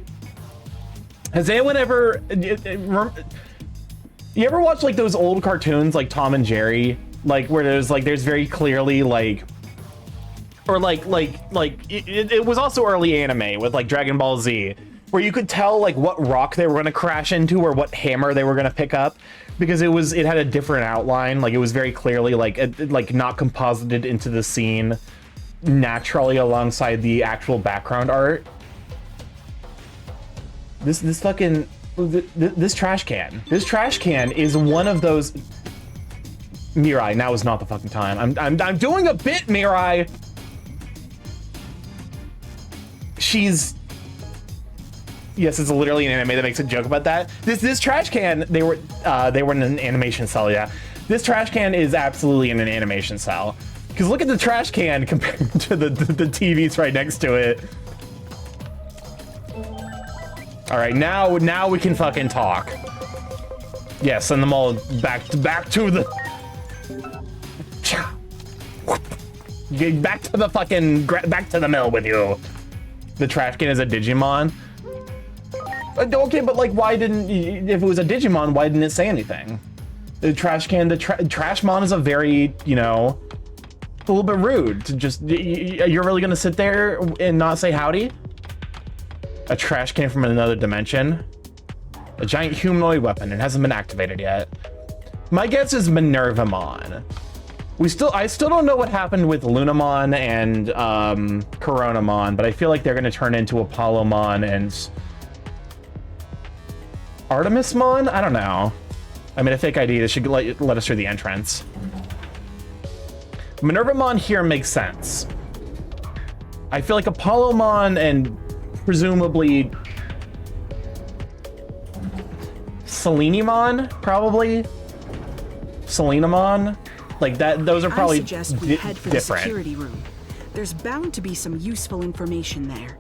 Has anyone ever, you ever watch like those old cartoons like Tom and Jerry? Like where there's very clearly like, or it was also early anime with like Dragon Ball Z, where you could tell like what rock they were going to crash into or what hammer they were going to pick up, because it had a different outline. Like it was very clearly like not composited into the scene naturally alongside the actual background art. This fucking this trash can. This trash can is one of those. Mirai, now is not the fucking time. I'm doing a bit, Mirai. She's. Yes, it's literally an anime that makes a joke about that. This trash can, they were in an animation cell, yeah. This trash can is absolutely in an animation cell. Because look at the trash can compared to the TVs right next to it. All right, now we can fucking talk. Yeah, send them all back to the. Get back to the fucking back to the mill with you. The trash can is a Digimon. Okay, but like, why didn't, if it was a Digimon, why didn't it say anything? The trash can, Trashmon is a very, you know, a little bit rude to just, you're really gonna sit there and not say howdy? A trash can from another dimension? A giant humanoid weapon, it hasn't been activated yet. My guess is Minervamon. I still don't know what happened with Lunamon and Coronamon, but I feel like they're gonna turn into Apollomon and Artemismon? I don't know. I mean, a fake ID, they should let us through the entrance. Minervamon here makes sense. I feel like Apollomon and presumably Selenimon, probably? Selenamon? Like that, those are probably I suggest we head for the different. security room. There's bound to be some useful information there.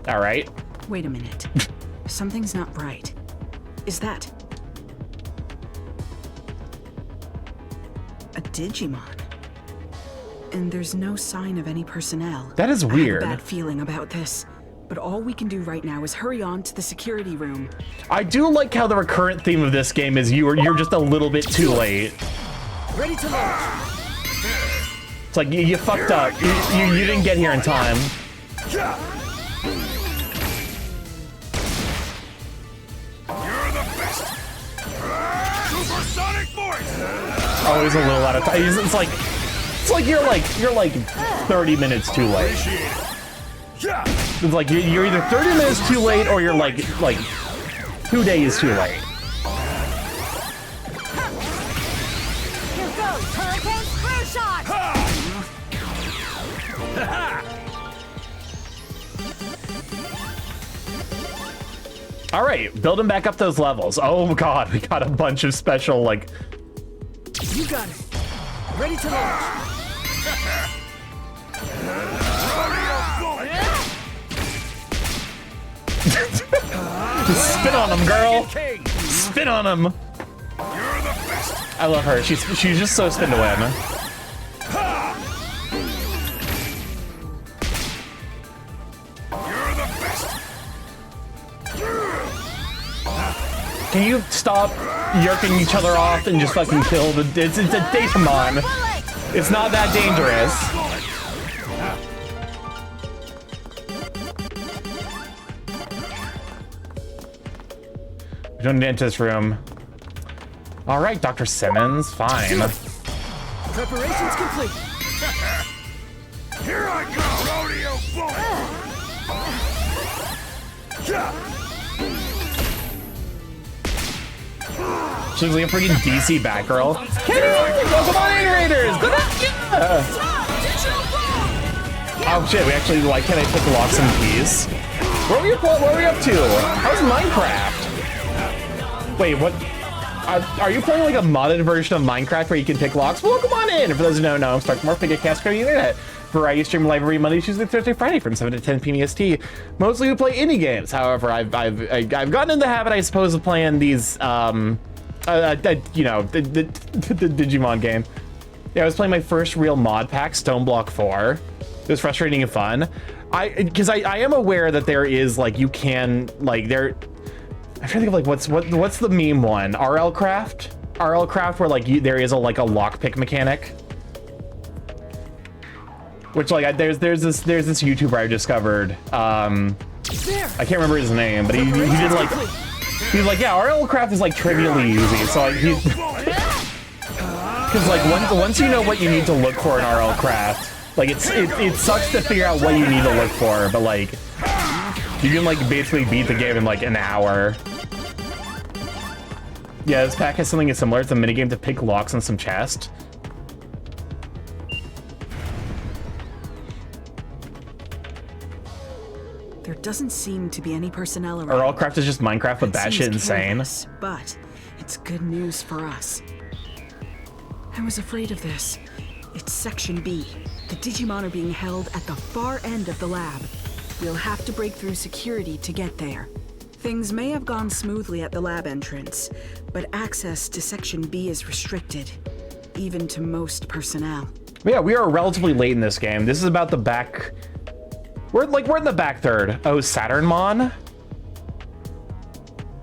All right. Wait a minute. Something's not right. Is that a Digimon? And there's no sign of any personnel. That is weird. I have a bad feeling about this, but all we can do right now is hurry on to the security room. I do like how the recurrent theme of this game is you're just a little bit too late. Ready to launch. It's like you fucked up. You didn't get here in time. Supersonic voice! Oh, he's a little out of time. It's like you're like 30 minutes too late. It's like you're either 30 minutes too late or you're like 2 days too late. Here goes Hurricane Screw Shot! All right, building back up those levels. Oh god, we got a bunch of special like. You got it. Ready to launch. Spin on him, girl. Spin on him. I love her. She's just so spin to win. Can you stop yerking each other off and just fucking kill the... It's a Digimon. It's not that dangerous. We don't need to enter this room. All right, Dr. Simmons, fine. Preparations complete. Here I go, rodeo bullet! She's like a freaking DC Batgirl. Welcome on in, Raiders! Good luck! Yeah. Oh shit, we actually, like, can I pick locks and keys? What are we up to? How's Minecraft? Wait, what? Are you playing like a modded version of Minecraft where you can pick locks? Well, come on in! For those who don't know, I'm StarkyMorph, big cast code internet. Variety stream live every Monday, Tuesday, Thursday, Friday from 7 to 10 p.m. EST. Mostly we play indie games. However, I've gotten in the habit, I suppose, of playing these you know, the Digimon game. Yeah, I was playing my first real mod pack, Stoneblock 4. It was frustrating and fun. Because I am aware that there is like you can like there. I'm trying to think of like what's the meme one? RL Craft where like there is a like a lockpick mechanic. Which like there's this YouTuber I discovered. I can't remember his name, but he did like he's like, yeah, RL Craft is like trivially easy. So like he's because like once you know what you need to look for in RL Craft, like it sucks to figure out what you need to look for, but like you can like basically beat the game in like an hour. Yeah, this pack has something similar. It's a minigame to pick locks on some chest. There doesn't seem to be any personnel around. RL Craft is just Minecraft but batshit insane. Chaos, but it's good news for us. I was afraid of this. It's Section B. The Digimon are being held at the far end of the lab. We'll have to break through security to get there. Things may have gone smoothly at the lab entrance, but access to Section B is restricted, even to most personnel. Yeah, we are relatively late in this game. This is about the back... We're in the back third. Oh, Saturnmon?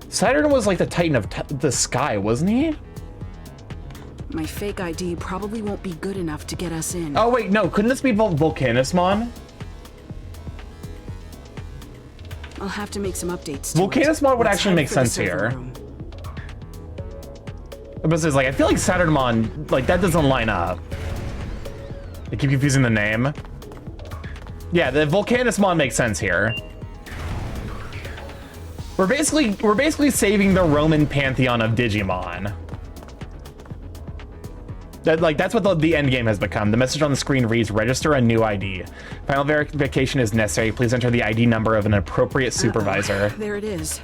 Saturn was like the Titan of the sky, wasn't he? My fake ID probably won't be good enough to get us in. Oh wait, no, couldn't this be Volcanusmon? I'll have to make some updates. Volcanusmon would actually make sense here. But it's like, I feel like Saturnmon, like that doesn't line up. I keep confusing the name. Yeah, the Volcanusmon makes sense here. We're basically saving the Roman pantheon of Digimon. That's what the end game has become. The message on the screen reads, register a new ID. Final verification is necessary. Please enter the ID number of an appropriate supervisor. There it is.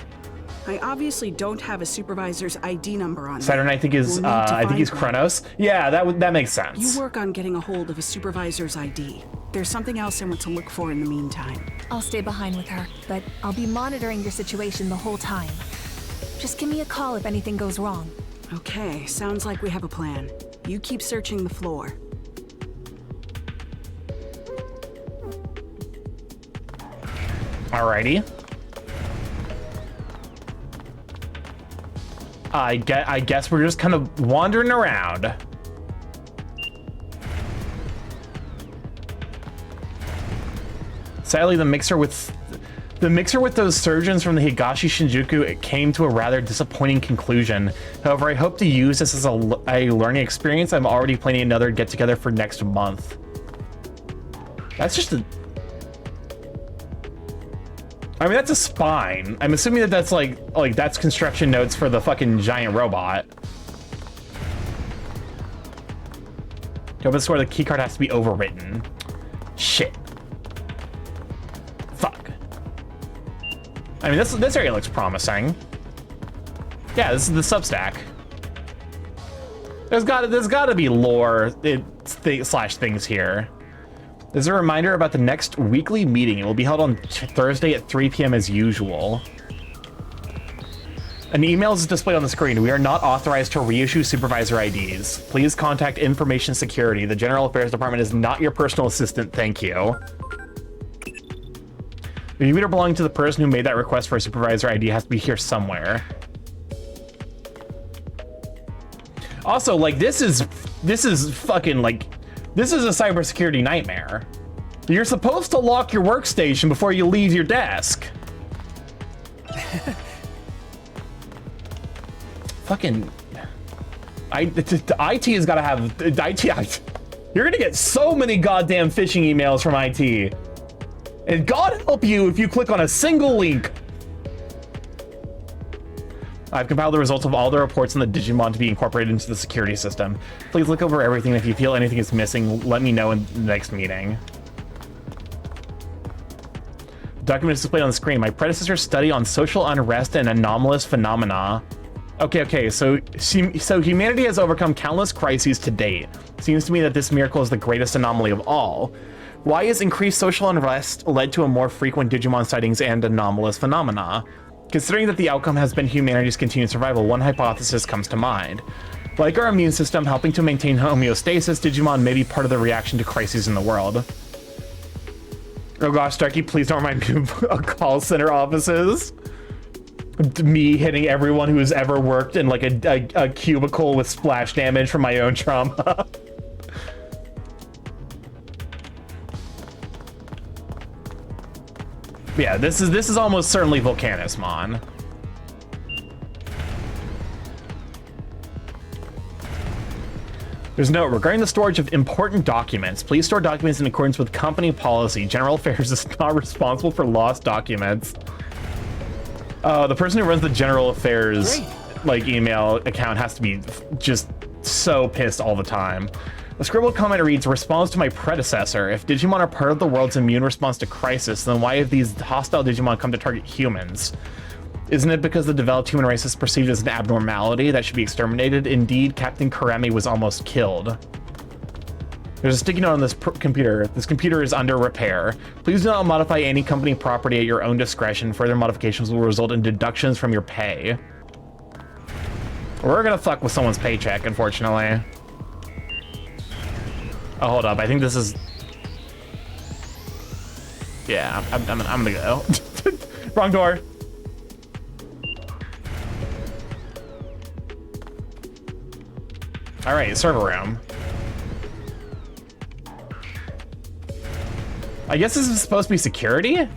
I obviously don't have a supervisor's ID number on Saturn, me. I think is I think he's Kronos. Yeah, that makes sense. You work on getting a hold of a supervisor's ID. There's something else I want to look for in the meantime. I'll stay behind with her, but I'll be monitoring your situation the whole time. Just give me a call if anything goes wrong. Okay, sounds like we have a plan. You keep searching the floor. Alrighty. I guess we're just kind of wandering around. Sadly, the mixer with The mixer with those surgeons from the Higashi Shinjuku, it came to a rather disappointing conclusion. However, I hope to use this as a learning experience. I'm already planning another get-together for next month. That's just a... I mean, that's a spine. I'm assuming that that's like that's construction notes for the fucking giant robot. Go this is where the keycard has to be overwritten. Shit. Fuck. I mean, this area looks promising. Yeah, this is the substack. There's gotta be lore slash things here. There's a reminder about the next weekly meeting. It will be held on Thursday at 3 p.m. as usual. An email is displayed on the screen. We are not authorized to reissue supervisor IDs. Please contact Information Security. The General Affairs Department is not your personal assistant. Thank you. The computer belonging to the person who made that request for a supervisor ID has to be here somewhere. Also, like, this is fucking, like, this is a cybersecurity nightmare. You're supposed to lock your workstation before you leave your desk. Fucking... IT has got to have... IT... You're gonna get so many goddamn phishing emails from IT. And God help you if you click on a single link. I've compiled the results of all the reports on the Digimon to be incorporated into the security system. Please look over everything. If you feel anything is missing, let me know in the next meeting. Document is displayed on the screen. My predecessor's study on social unrest and anomalous phenomena. Okay, so humanity has overcome countless crises to date. Seems to me that this miracle is the greatest anomaly of all. Why has increased social unrest led to a more frequent Digimon sightings and anomalous phenomena? Considering that the outcome has been humanity's continued survival, one hypothesis comes to mind. Like our immune system helping to maintain homeostasis, Digimon may be part of the reaction to crises in the world. Oh gosh, Starky, please don't remind me of call center offices. Me hitting everyone who's ever worked in like a cubicle with splash damage from my own trauma. Yeah, this is almost certainly Volcanismon. There's a note regarding the storage of important documents. Please store documents in accordance with company policy. General Affairs is not responsible for lost documents. The person who runs the General Affairs like email account has to be just so pissed all the time. The scribbled comment reads, response to my predecessor. If Digimon are part of the world's immune response to crisis, then why have these hostile Digimon come to target humans? Isn't it because the developed human race is perceived as an abnormality that should be exterminated? Indeed, Captain Karemi was almost killed. There's a sticky note on this computer. This computer is under repair. Please do not modify any company property at your own discretion. Further modifications will result in deductions from your pay. We're gonna fuck with someone's paycheck, unfortunately. Oh, hold up. I think this is... Yeah, I'm gonna go. Wrong door. All right, server room. I guess this is supposed to be security?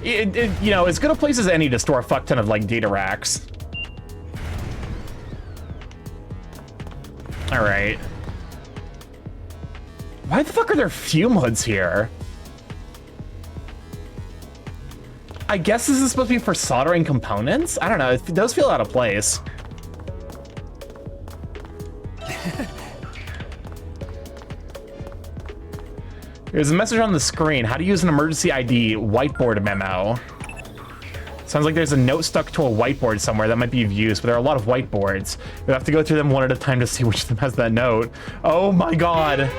You know, as good a place as any to store a fuck ton of, like, data racks. All right. Why the fuck are there fume hoods here? I guess this is supposed to be for soldering components? I don't know, those feel out of place. There's a message on the screen. How to use an emergency ID whiteboard memo. Sounds like there's a note stuck to a whiteboard somewhere that might be of use, but there are a lot of whiteboards. We have to go through them one at a time to see which of them has that note. Oh my god.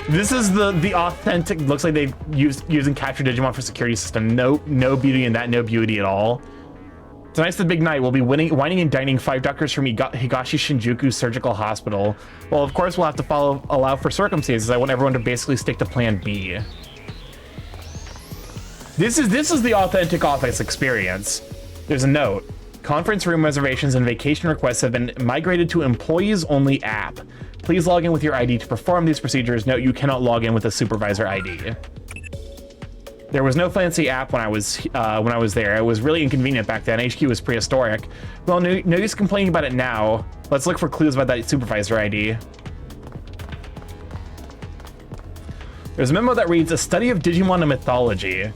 This is the authentic, looks like they've using Capture Digimon for security system. No beauty in that, no beauty at all. Tonight's the big night. We'll be wining and dining 5 doctors from Higashi Shinjuku Surgical Hospital. Well, of course, we'll have to allow for circumstances. I want everyone to basically stick to plan B. This is the authentic office experience. There's a note. Conference room reservations and vacation requests have been migrated to employees-only app. Please log in with your ID to perform these procedures. Note, you cannot log in with a supervisor ID. There was no fancy app when I was there. It was really inconvenient back then. HQ was prehistoric. Well, no use complaining about it now. Let's look for clues about that supervisor ID. There's a memo that reads, a study of Digimon and mythology.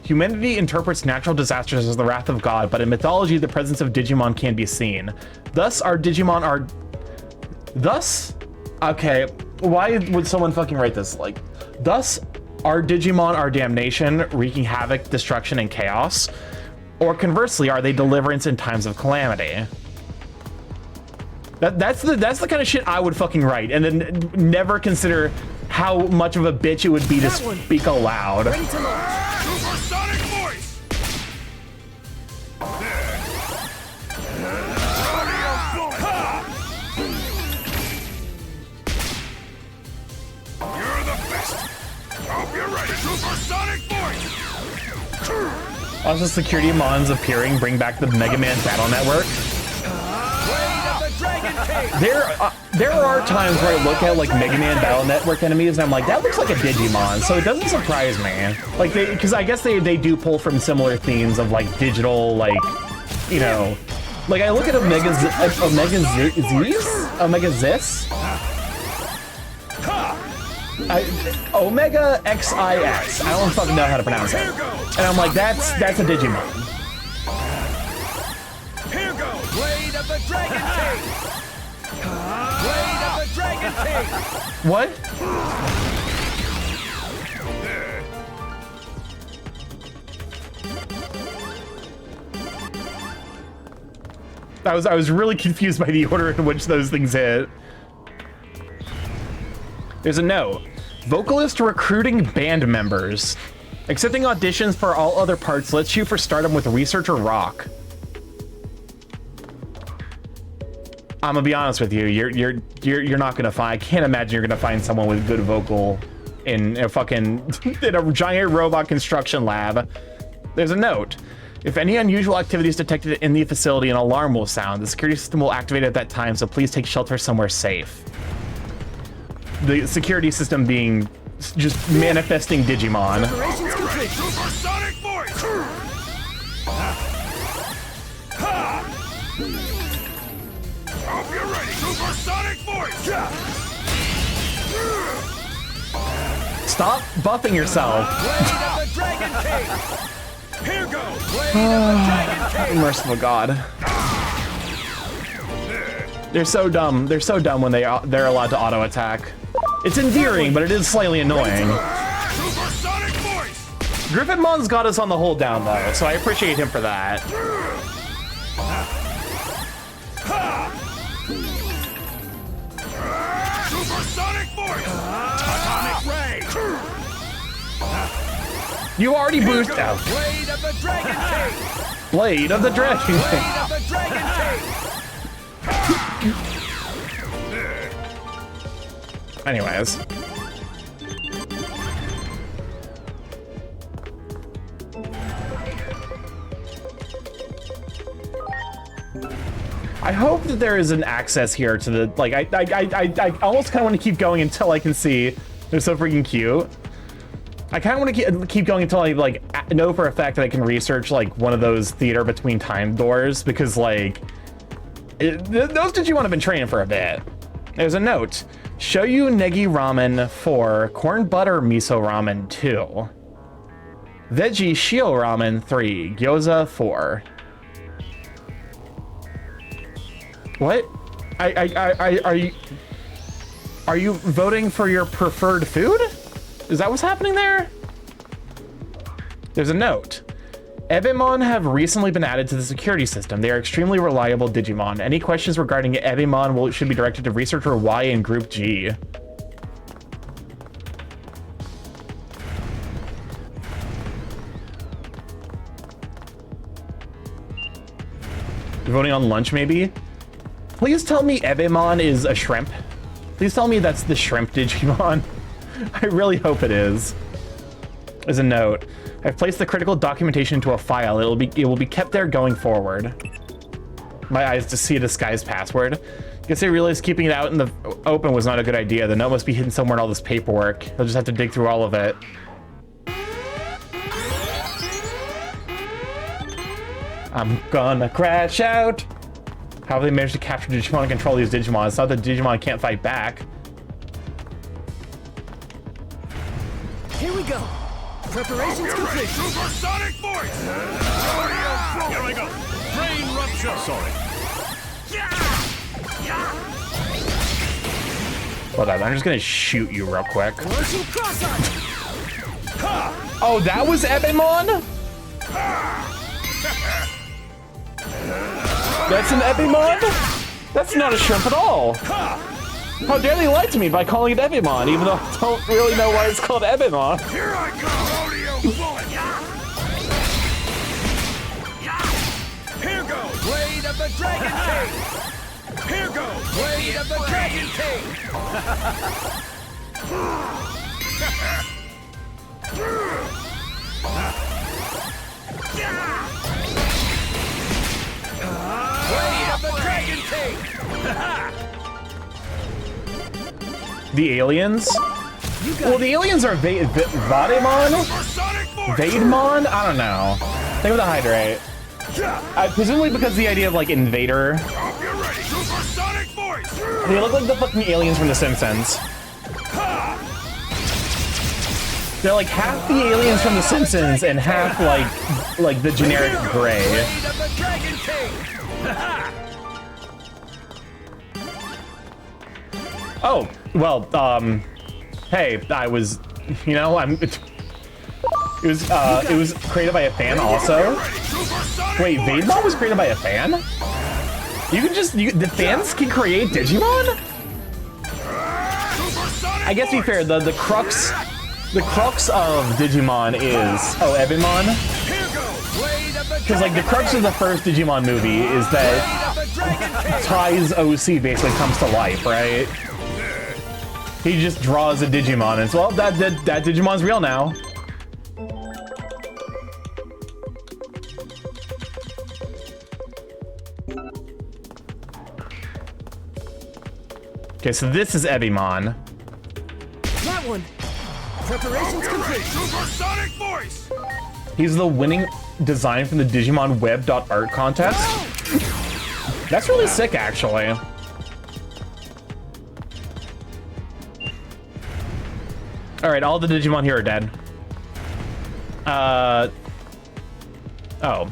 Humanity interprets natural disasters as the wrath of God, but in mythology, the presence of Digimon can be seen. Thus, our Digimon are... Thus? Okay, why would someone fucking write this? Like, thus, our Digimon are damnation, wreaking havoc, destruction, and chaos? Or conversely, are they deliverance in times of calamity? That's the kind of shit I would fucking write, and then never consider how much of a bitch it would be to speak aloud. Ready to launch. Supersonic voice! You're the best! Hope you're ready! Supersonic voice! Also, security mons appearing bring back the Mega Man Battle Network. There are times where I look at like Mega Man Battle Network enemies and I'm like, that looks like a Digimon, so it doesn't surprise me. Like, because I guess they do pull from similar themes of like digital, like, you know, like I look at Omega Zis. Omega XIX. I don't fucking know how to pronounce it. And I'm like, that's a Digimon. Here goes. Blade of the Dragon King. Blade of the Dragon King. What? I was really confused by the order in which those things hit. There's a note. Vocalist recruiting band members. Accepting auditions for all other parts. Let's shoot for stardom with research or rock. I'm gonna be honest with you. You're not gonna find. I can't imagine you're gonna find someone with good vocal in a fucking in a giant robot construction lab. There's a note. If any unusual activity is detected in the facility, an alarm will sound. The security system will activate at that time, so please take shelter somewhere safe. The security system being just manifesting Digimon. Operations complete. Supersonic voice! Hope you're ready! Supersonic voice! Stop buffing yourself. Blade of the Dragon King. Here goes. Blade of the Dragon King. Merciful God. They're so dumb. They're so dumb when they're allowed to auto attack. It's endearing, but it is slightly annoying. Supersonic voice! Griffinmon's got us on the hold down though, so I appreciate him for that. Supersonic voice! Atomic ray! You already boosted out. Blade of the Dragon King. Blade of the Dragon King. Blade of the Dragon King. Anyways. I hope that there is an access here to the, like, I almost kind of want to keep going until I can see. They're so freaking cute. I kind of want to keep going until I, like, know for a fact that I can research, like, one of those theater between time doors, because, like, those Digimon have been training for a bit. There's a note. Shoyu Negi Ramen 4, Corn Butter Miso Ramen 2, Veggie Shio Ramen 3, Gyoza 4. What? Are you voting for your preferred food? Is that what's happening there? There's a note. Ebimon have recently been added to the security system. They are extremely reliable Digimon. Any questions regarding Ebimon should be directed to Researcher Y in Group G. You're voting on lunch, maybe? Please tell me Ebimon is a shrimp. Please tell me that's the shrimp Digimon. I really hope it is. There's a note. I've placed the critical documentation into a file. It will be kept there going forward. My eyes to see a disguised password. Guess I realized keeping it out in the open was not a good idea. The note must be hidden somewhere in all this paperwork. I'll just have to dig through all of it. I'm gonna crash out. How have they managed to capture Digimon and control these Digimon? It's not that Digimon can't fight back. Here we go. Preparations complete. Supersonic voice! Here I go. Brain rupture. Sorry. Hold on, I'm just gonna shoot you real quick. Launching cross-arm. Oh, that was Ebimon? That's an Ebimon? That's not a shrimp at all. How dare they lie to me by calling it Ebimon, even though I don't really know why it's called Ebimon. Here I go. Rodeo bullet. Here goes. Blade of the Dragon King. Here goes. Blade of the Dragon King. Blade of the Dragon King. The aliens? Well, the aliens are Vademon? Supersonic voice. Vademon? I don't know. Think of the Hydrate. Presumably because the idea of like invader. Hope you're ready. Supersonic voice. They look like the fucking aliens from The Simpsons. They're like half the aliens from The Simpsons and half like the generic gray. Blade of the Dragon King. Oh, well, hey, I was, you know, it was created by a fan also. Wait, Vademon was created by a fan? The fans can create Digimon? I guess to be fair, the crux of Digimon is, Ebimon? Because like the crux of the first Digimon movie is that Ty's OC basically comes to life, right? He just draws a Digimon and it's, well, that Digimon's real now. Okay, so this is Ebimon. That one. Preparations complete. Supersonic voice. He's the winning design from the Digimon Web.art contest. That's really sick, actually. All right, all the Digimon here are dead. Oh.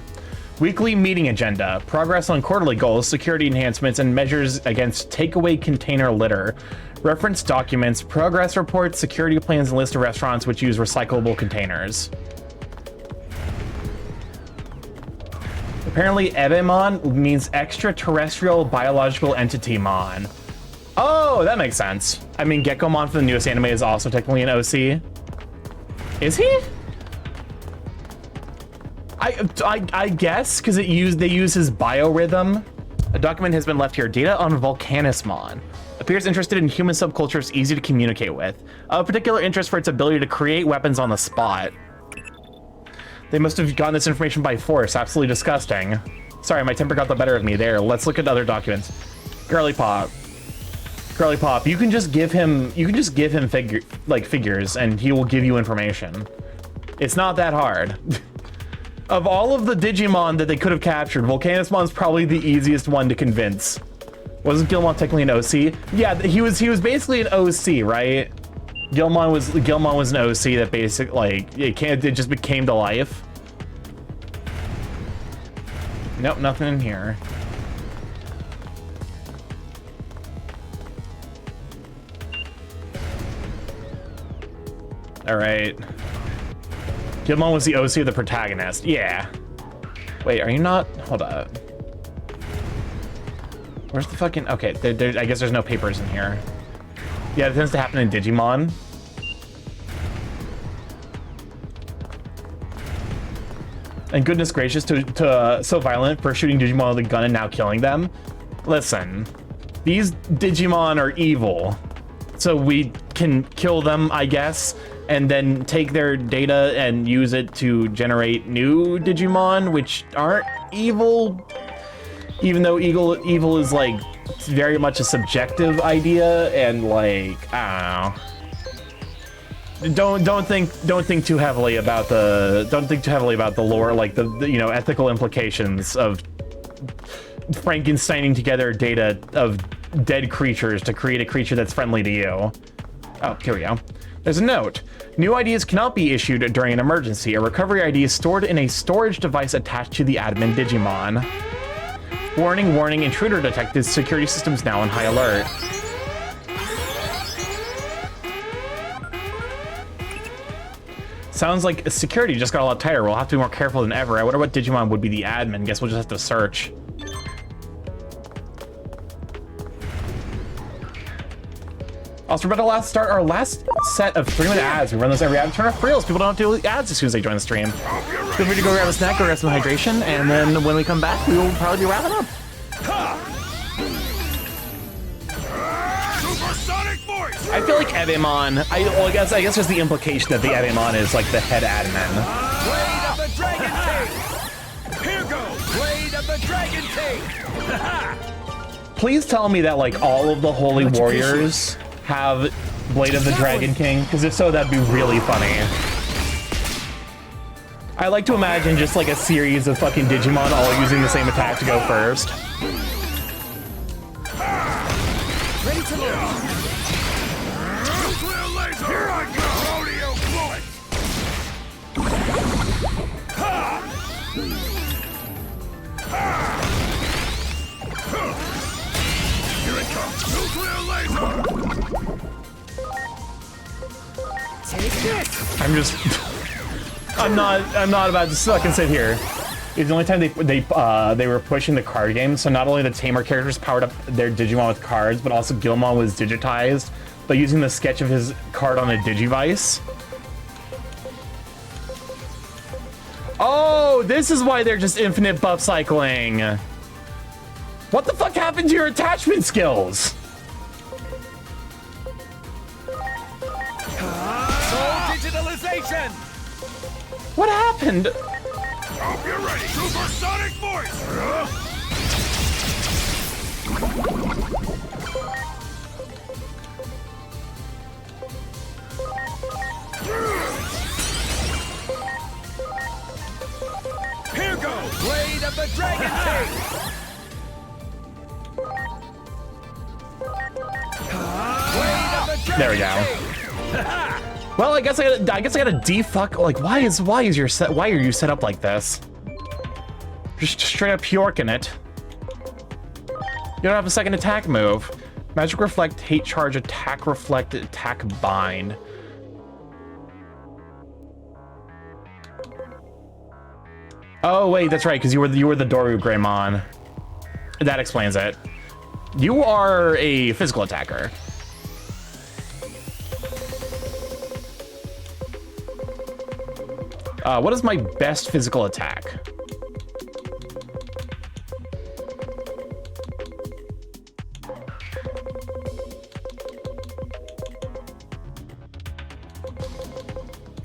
Weekly meeting agenda. Progress on quarterly goals, security enhancements, and measures against takeaway container litter. Reference documents, progress reports, security plans, and list of restaurants which use recyclable containers. Apparently, Ebimon means extraterrestrial biological entity mon. Oh, that makes sense. I mean, Gekkomon for the newest anime is also technically an OC. Is he? I guess, because they use his biorhythm. A document has been left here. Data on Volcanismon. Appears interested in human subcultures, easy to communicate with. Of particular interest for its ability to create weapons on the spot. They must have gotten this information by force. Absolutely disgusting. Sorry, my temper got the better of me there. Let's look at other documents. Girly Pop. Girly Pop, you can just give him figures and he will give you information. It's not that hard. Of all of the Digimon that they could have captured, Volcanismon's probably the easiest one to convince. Wasn't Gilmon technically an OC? Yeah, he was basically an OC, right? Gilmon was an OC that basically it just became to life. Nope, nothing in here. All right. Gilmon was the OC of the protagonist. Yeah. Wait, are you not? Hold up. Where's the fucking... Okay, I guess there's no papers in here. Yeah, it tends to happen in Digimon. And goodness gracious, so violent for shooting Digimon with a gun and now killing them. Listen, these Digimon are evil. So we can kill them, I guess, and then take their data and use it to generate new Digimon, which aren't evil. Even though evil is like very much a subjective idea, and like, I don't know. don't think too heavily about the lore, like the you know, ethical implications of Frankensteining together data of dead creatures to create a creature that's friendly to you. Oh, here we go. There's a note. New IDs cannot be issued during an emergency. A recovery ID is stored in a storage device attached to the admin Digimon. Warning, warning, intruder detected. Security systems now on high alert. Sounds like security just got a lot tighter. We'll have to be more careful than ever. I wonder what Digimon would be the admin. Guess we'll just have to search. Also, we're about to start our last set of 3-minute ads. We run those every ad. Turn off reels. People don't have to do ads as soon as they join the stream. Feel free to go grab a snack, go grab some hydration, and then when we come back, we will probably be wrapping up. Supersonic voice! I feel like Evamon, I guess there's the implication that the Evamon is like the head admin. Blade of the Dragon King! Here goes! Blade of the Dragon King! Please tell me that like all of the Holy Warriors have Blade of the Dragon King, because if so, that'd be really funny. I like to imagine just like a series of fucking Digimon all using the same attack to go first. Ready to launch! Nuclear laser! Here I go! Rodeo bullet! Ha! Ha! Here it comes! Nuclear laser! Take this! I'm just I'm not about to fucking sit here. It's the only time they were pushing the card game, so not only the tamer characters powered up their Digimon with cards, but also Gilmon was digitized by using the sketch of his card on a Digivice. Oh, this is why they're just infinite buff cycling. What the fuck happened to your attachment skills? Soul digitalization! What happened? Hope you're ready! Supersonic voice! Here goes! Blade of the Dragon King! Blade of the Dragon There we go. King! Well, I guess I gotta defuck. Like, why are you set up like this? Just straight up Yorking it. You don't have a second attack move. Magic Reflect, Hate Charge, Attack Reflect, Attack Bind. Oh wait, that's right, because you were the Doru Greymon. That explains it. You are a physical attacker. What is my best physical attack?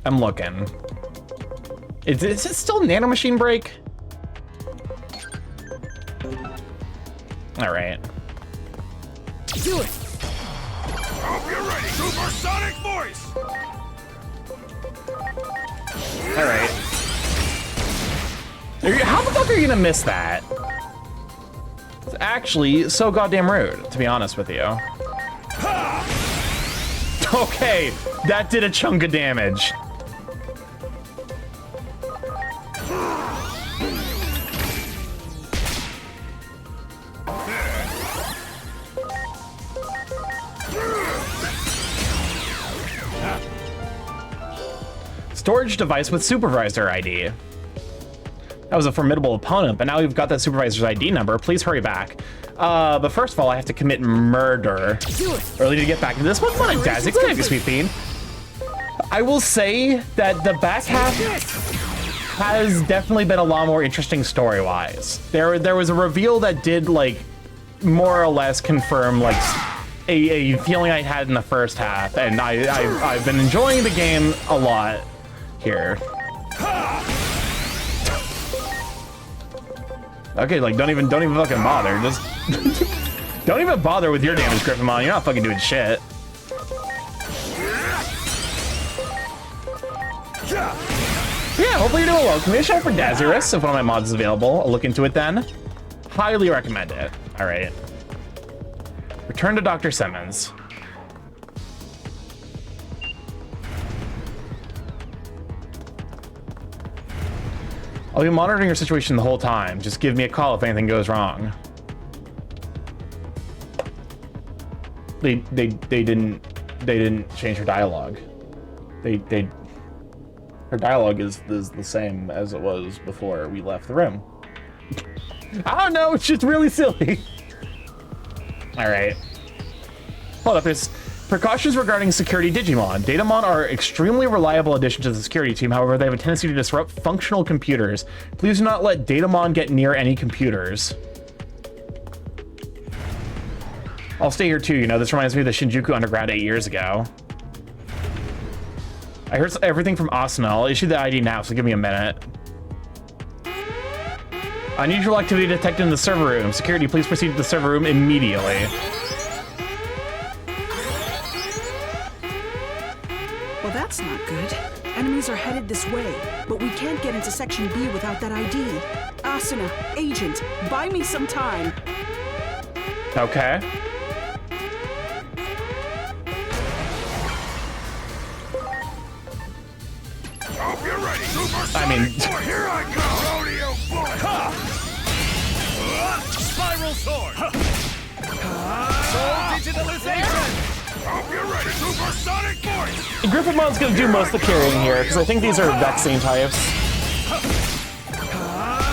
I'm looking. Is it still Nanomachine Break? All right. Do it! Hope you're ready! Supersonic voice! All right. How the fuck are you gonna miss that? It's actually so goddamn rude, to be honest with you. Okay, that did a chunk of damage. Storage device with supervisor ID. That was a formidable opponent, but now we've got that supervisor's ID number. Please hurry back. But first of all, I have to commit murder. Early to get back into this. What's on it, Dazzy? Good idea, Sweet Bean. I will say that the back half has definitely been a lot more interesting story-wise. There was a reveal that did, like, more or less confirm, like, a feeling I had in the first half, and I've been enjoying the game a lot here. Okay, like don't even fucking bother. Just don't even bother with your damage, Griffimon. You're not fucking doing shit. Yeah, hopefully you're doing well. Can we shout for Dazirus if one of my mods is available? I'll look into it then. Highly recommend it. All right. Return to Dr. Simmons. I'll be monitoring your situation the whole time. Just give me a call if anything goes wrong. They didn't change her dialogue. Her dialogue is the same as it was before we left the room. I don't know, it's just really silly. All right. Hold up, there's precautions regarding security Digimon. Datamon are extremely reliable addition to the security team. However, they have a tendency to disrupt functional computers. Please do not let Datamon get near any computers. I'll stay here too, you know, this reminds me of the Shinjuku Underground 8 years ago. I heard everything from Asuna. I'll issue the ID now, so give me a minute. Unusual activity detected in the server room. Security, please proceed to the server room immediately. Well, that's not good. Enemies are headed this way, but we can't get into Section B without that ID. Asuna, Agent, buy me some time. Okay. Hope you're ready. I mean, Here I go. Rodeo bullet. Spiral sword. Soul digitalization. Hope you're ready. Supersonic voice. Griffinmon's gonna do most of the carrying here, because I think these are vaccine types.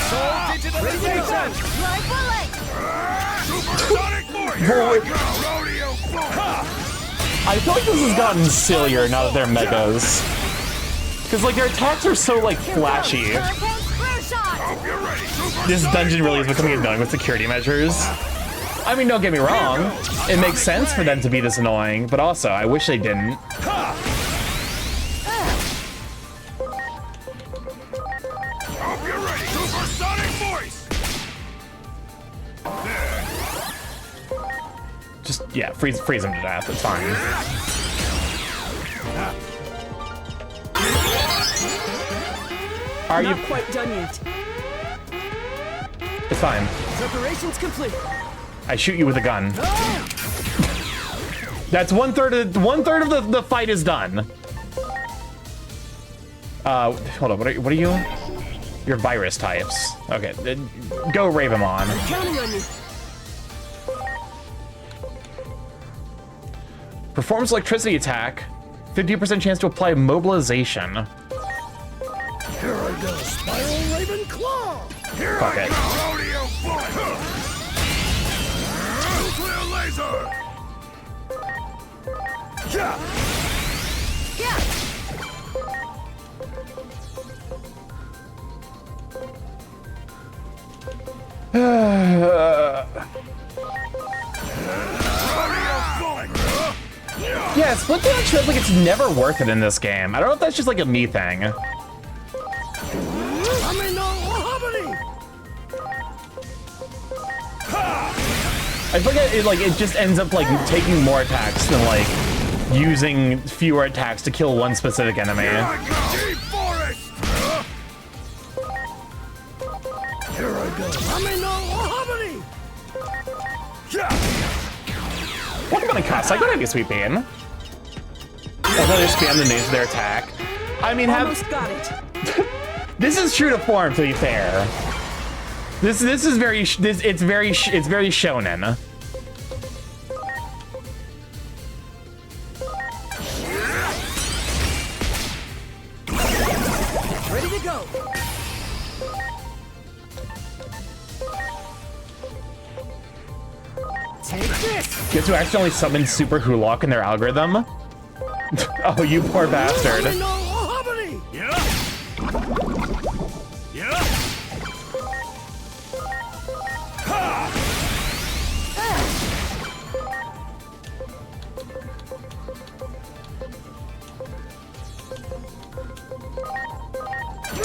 Soul digitalization. Supersonic voice. Here I go. Rodeo bullet. I feel like this has gotten sillier now that they're megas. Because, like, their attacks are so, like, flashy. This dungeon really is becoming annoying with security measures. I mean, don't get me wrong. It makes sense for them to be this annoying, but also, I wish they didn't. Hope you're ready. Supersonic voice. Just, yeah, freeze them to death. It's fine. Are you Not quite done yet. It's fine. Preparations complete. I shoot you with a gun. That's one third of the fight is done. Hold on. What are you? You're virus types. Okay, go Ravemon. I'm counting on you. Performs electricity attack. 50% chance to apply mobilization. Here I go. Spiral Raven Claw. Here Fuck I it. go. Rodeo bullet. Nuclear laser. Yeah. Yeah, split damage feels like it's never worth it in this game. I don't know if that's just like a me thing. I feel like it just ends up like taking more attacks than like using fewer attacks to kill one specific enemy. Here I go. What about a cuss? I gotta be Sweet Bean. I thought they spam the names of their attack. I mean, Almost got it. This is true to form, to be fair. This is very it's very shonen. Ready to go. Take this. Get to accidentally summon Super Hulock in their algorithm. Oh, you poor bastard. Yeah. Yeah.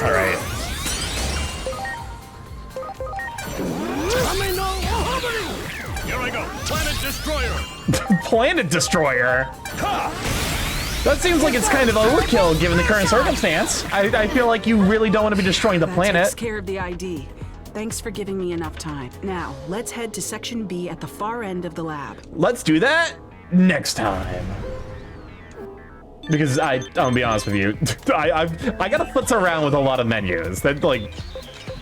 All right. Here I go. Planet Destroyer. Planet Destroyer. That seems like it's kind of overkill given the current circumstance. I feel like you really don't want to be destroying the That planet. takes care of the ID. Thanks for giving me enough time. Now, let's head to Section B at the far end of the lab. Let's do that next time. Because I'm gonna be honest with you, I gotta futz around with a lot of menus. That like,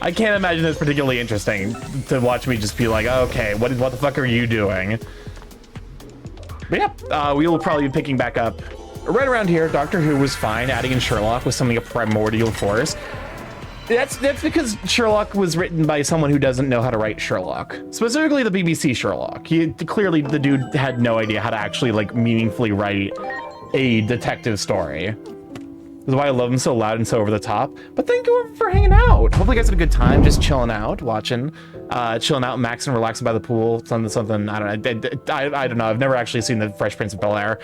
I can't imagine it's particularly interesting to watch me just be like, okay, what the fuck are you doing? But yeah, we will probably be picking back up right around here. Doctor Who was fine. Adding in Sherlock was something of primordial force. That's because Sherlock was written by someone who doesn't know how to write Sherlock. Specifically the BBC Sherlock. Clearly the dude had no idea how to actually like meaningfully write a detective story. This is why I love him so loud and so over the top. But thank you for hanging out. Hopefully you guys had a good time just chilling out, watching, chilling out, maxing, relaxing by the pool, something. I don't know. I've never actually seen the Fresh Prince of Bel-Air.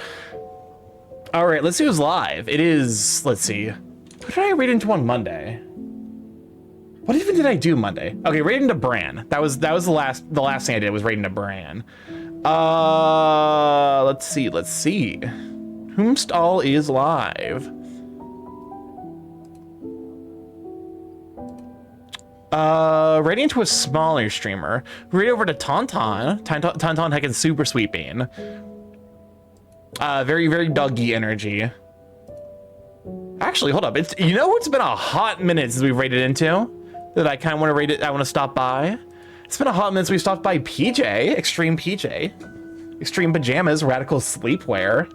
All right, let's see who's live. It is, let's see. Who did I read into on Monday? What even did I do Monday? Okay, raid into Bran. That was the last thing I did was raid into Bran. Let's see. Whomst all is live. Raiding into a smaller streamer. Raid over to Tauntaun. Tauntaun heckin' super sweeping. Very, very doggy energy. Actually, hold up. You know it's been a hot minute since we've raided into? That I kind of want to raid it. I want to stop by. It's been a hot minute since we stopped by PJ. Extreme PJ. Extreme Pajamas. Radical Sleepwear.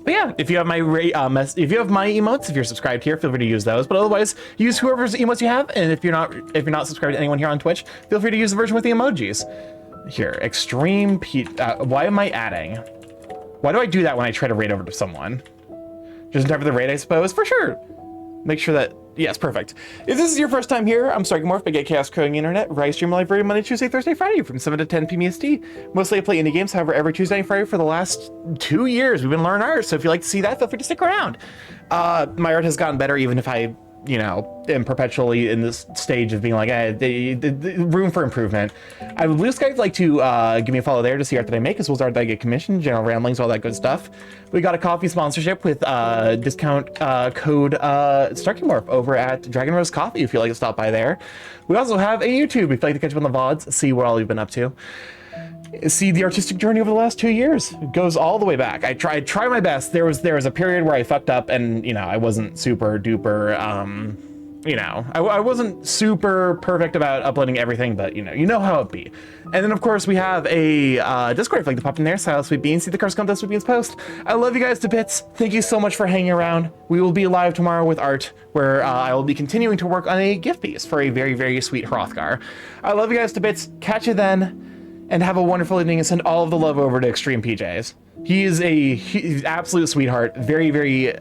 But yeah, if you have my if you have my emotes, if you're subscribed here, feel free to use those. But otherwise, use whoever's emotes you have. And if you're not subscribed to anyone here on Twitch, feel free to use the version with the emojis. Here, Extreme P. Why am I adding? Why do I do that when I try to raid over to someone? Just in time for the raid, I suppose. For sure. Make sure that. Yes, perfect. If this is your first time here, I'm StarkyMorph, Big Chaos Coding Internet, where I stream live every Monday, Tuesday, Thursday, Friday from 7 to 10 p.m. EST. Mostly I play indie games, however, every Tuesday and Friday for the last 2 years we've been learning art, so if you'd like to see that, feel free to stick around. My art has gotten better, even if I, you know, am perpetually in this stage of being like, the room for improvement. I would just guys like to give me a follow there to see art that I make, as well as art that I get commissioned, general ramblings, all that good stuff. We got a coffee sponsorship with discount code StarkyMorph over at Dragon Rose Coffee if you'd like to stop by there. We also have a YouTube if you'd like to catch up on the VODs, see what all you've been up to. See the artistic journey over the last 2 years. It goes all the way back. I try my best. There was a period where I fucked up and, you know, I wasn't super duper, you know, I wasn't super perfect about uploading everything, but you know how it be. And then of course we have a Discord if you'd like to pop in there, Style Sweet Beans, see the curse contest Sweet Beans post. I love you guys to bits. Thank you so much for hanging around. We will be live tomorrow with art, where I will be continuing to work on a gift piece for a very, very sweet Hrothgar. I love you guys to bits. Catch you then. And have a wonderful evening and send all of the love over to Extreme PJs. He's an absolute sweetheart, very, very,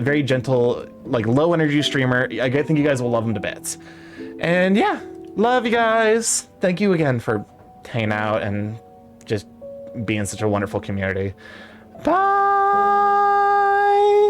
very gentle, like low energy streamer. I think you guys will love him to bits. And yeah, love you guys. Thank you again for hanging out and just being such a wonderful community. Bye.